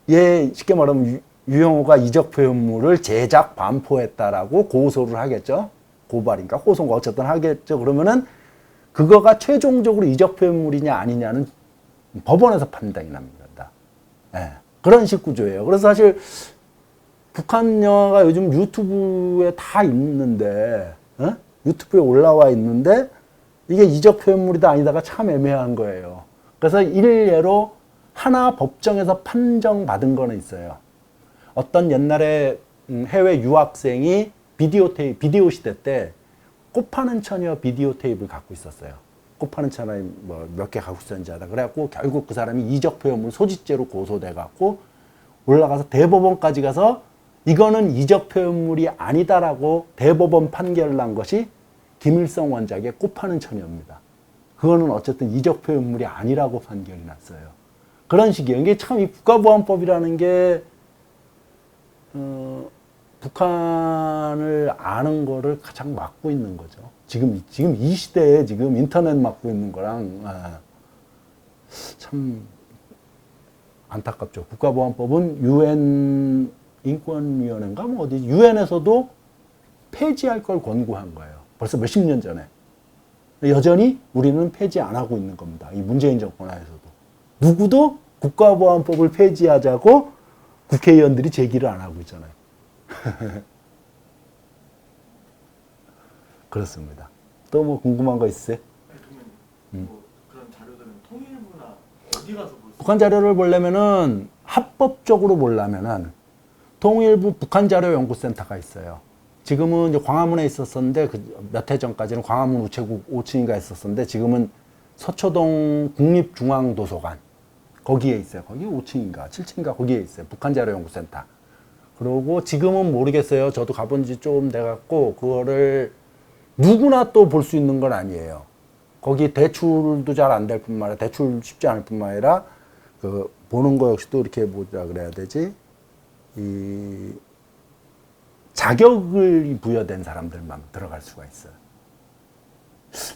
쉽게 말하면 유영호가 이적 표현물을 제작 반포했다라고 고소를 하겠죠. 고발인가 호소인가 어쨌든 하겠죠. 그러면은 그거가 최종적으로 이적 표현물이냐 아니냐는 법원에서 판단이 납니다. 그런 식 구조예요. 그래서 사실 북한 영화가 요즘 유튜브에 다 있는데, 유튜브에 올라와 있는데, 이게 이적 표현물이다 아니다가 참 애매한 거예요. 그래서 일례로 하나 법정에서 판정받은 거는 있어요. 어떤 옛날에 해외 유학생이 비디오 시대 때 꽃파는 처녀 비디오 테이프를 갖고 있었어요. 꽃파는 처녀 몇 개 갖고 있었는지 알아. 그래갖고 결국 그 사람이 이적 표현물 소지죄로 고소돼갖고 올라가서 대법원까지 가서 이거는 이적 표현물이 아니다라고 대법원 판결을 난 것이 김일성 원작의 꽃파는 처녀입니다. 그거는 어쨌든 이적 표현물이 아니라고 판결이 났어요. 그런 식이에요. 이게 참 이 국가보안법이라는 게 북한을 아는 거를 가장 막고 있는 거죠. 지금 이 시대에 지금 인터넷 막고 있는 거랑 참 안타깝죠. 국가보안법은 UN 인권위원회인가 뭐 어디 유엔에서도 폐지할 걸 권고한 거예요. 벌써 몇십 년 전에. 여전히 우리는 폐지 안 하고 있는 겁니다. 이 문재인 정권 하에서도. 누구도 국가보안법을 폐지하자고 국회의원들이 제기를 안 하고 있잖아요. 그렇습니다. 또 뭐 궁금한 거 있어요? 그런 자료들은 통일부나 어디 가서 볼 수 북한 자료를 보려면은 합법적으로 보려면은 통일부 북한자료연구센터가 있어요. 지금은 이제 광화문에 있었었는데 몇 해 전까지는 광화문 우체국 5층인가 있었었는데 지금은 서초동 국립중앙도서관 거기에 있어요. 거기 5층인가 7층인가 거기에 있어요. 북한자료연구센터. 그러고 지금은 모르겠어요. 저도 가본 지 좀 돼갖고 그거를 누구나 또 볼 수 있는 건 아니에요. 거기 대출도 잘 안 될 뿐만 아니라 대출 쉽지 않을 뿐만 아니라 그 보는 거 역시도 이렇게 뭐라 그래야 되지? 이 자격을 부여된 사람들만 들어갈 수가 있어요.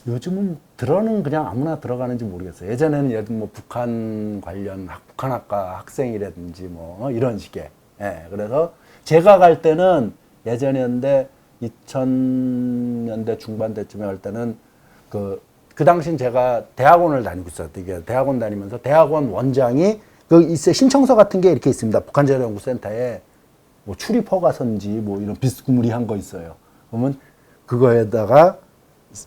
요즘은 들어는 그냥 아무나 들어가는지 모르겠어요. 예전에는 예를 들면 뭐 북한 관련 북한학과 학생이라든지 뭐 이런 식의. 그래서 제가 갈 때는 예전이었는데 2000년대 중반대쯤에 갈 때는 그 당시엔 제가 대학원을 다니고 있었어요. 이게 대학원 다니면서 대학원 원장이 신청서 같은 게 이렇게 있습니다. 북한자료연구센터에 뭐 출입 허가서인지 뭐 이런 비스무리한 거 있어요. 그러면 그거에다가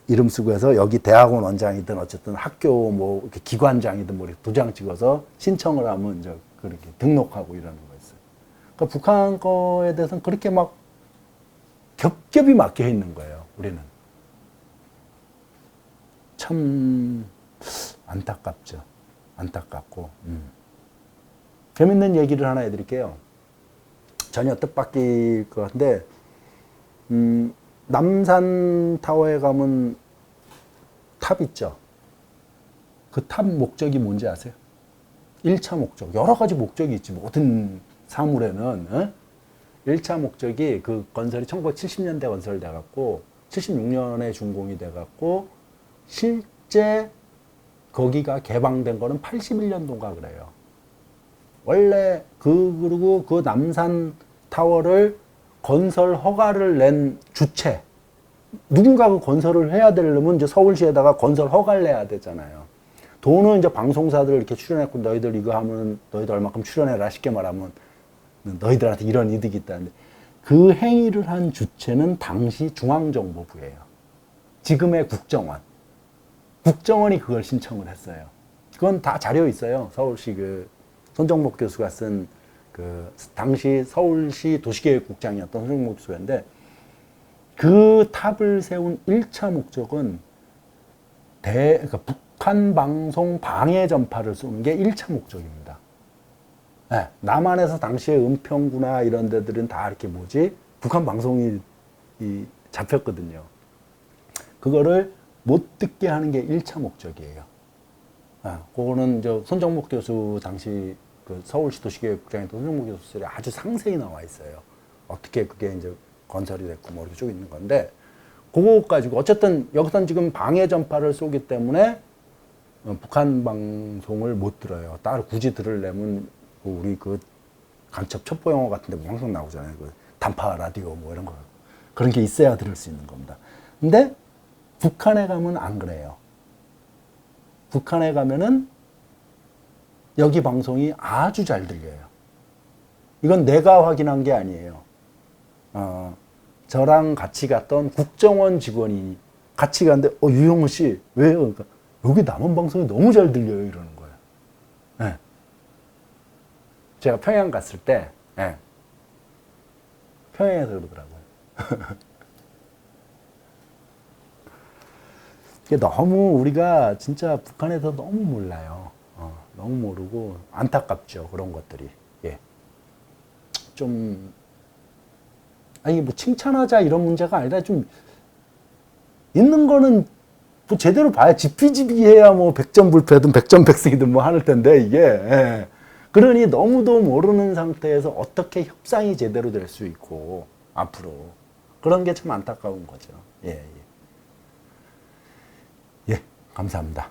이름 쓰고 해서 여기 대학원 원장이든 어쨌든 학교 뭐 이렇게 기관장이든 뭐 이렇게 도장 찍어서 신청을 하면 이제 그렇게 등록하고 이러는 거였어요. 그러니까 북한 거에 대해서는 그렇게 막 겹겹이 막혀 있는 거예요. 우리는 참 안타깝죠. 안타깝고. 재밌는 얘기를 하나 해드릴게요. 전혀 뜻밖일 것 같은데, 남산타워에 가면 탑 있죠? 그 탑 목적이 뭔지 아세요? 1차 목적. 여러 가지 목적이 있지. 모든 사물에는. 1차 목적이 그 건설이 1970년대 건설돼 갖고 76년에 준공이 돼 갖고 실제 거기가 개방된 거는 81년도인가 그래요. 원래 그리고 그 남산 타워를 건설 허가를 낸 주체, 누군가 그 건설을 해야 되려면 이제 서울시에다가 건설 허가를 내야 되잖아요. 돈은 이제 방송사들 이렇게 출연했고 너희들 이거 하면 너희들 얼마큼 출연해라 쉽게 말하면 너희들한테 이런 이득이 있다는데 그 행위를 한 주체는 당시 중앙정보부예요. 지금의 국정원. 국정원이 그걸 신청을 했어요. 그건 다 자료 있어요. 서울시 그 손정복 교수가 쓴 그 당시 서울시 도시계획국장이었던 손정복 교수인데 그 탑을 세운 1차 목적은 그러니까 북한 방송 방해 전파를 쏘는 게 1차 목적입니다. 네, 남한에서 당시에 은평구나 이런 데들은 다 이렇게 북한 방송이 잡혔거든요. 그거를 못 듣게 하는 게 1차 목적이에요. 그거는 손정복 교수 당시 그 서울시 도시계획국장이었던 손정복 교수들이 아주 상세히 나와 있어요. 어떻게 그게 이제 건설이 됐고 뭐 이렇게 쭉 있는 건데 그거 가지고 어쨌든 여기서는 지금 방해 전파를 쏘기 때문에 북한 방송을 못 들어요. 따로 굳이 들으려면 우리 그 간첩 첩보 영화 같은 데 항상 나오잖아요. 그 단파 라디오 뭐 이런 거. 그런 게 있어야 들을 수 있는 겁니다. 근데 북한에 가면 안 그래요. 북한에 가면은 여기 방송이 아주 잘 들려요. 이건 내가 확인한 게 아니에요. 저랑 같이 갔던 국정원 직원이 같이 갔는데, 유영호 씨, 왜요? 그러니까 여기 남한 방송이 너무 잘 들려요. 이러는 거예요. 네. 제가 평양 갔을 때, 네. 평양에서 그러더라고요. 너무 우리가 진짜 북한에서 너무 몰라요. 너무 모르고 안타깝죠. 그런 것들이. 예. 좀 아니 뭐 칭찬하자 이런 문제가 아니라 좀 있는 거는 뭐 제대로 봐야 지피지기해야 뭐 백전불패든 백전백승이든 뭐 하는 텐데 이게 예. 그러니 너무도 모르는 상태에서 어떻게 협상이 제대로 될 수 있고 앞으로 그런 게 참 안타까운 거죠. 예, 예. 예, 감사합니다.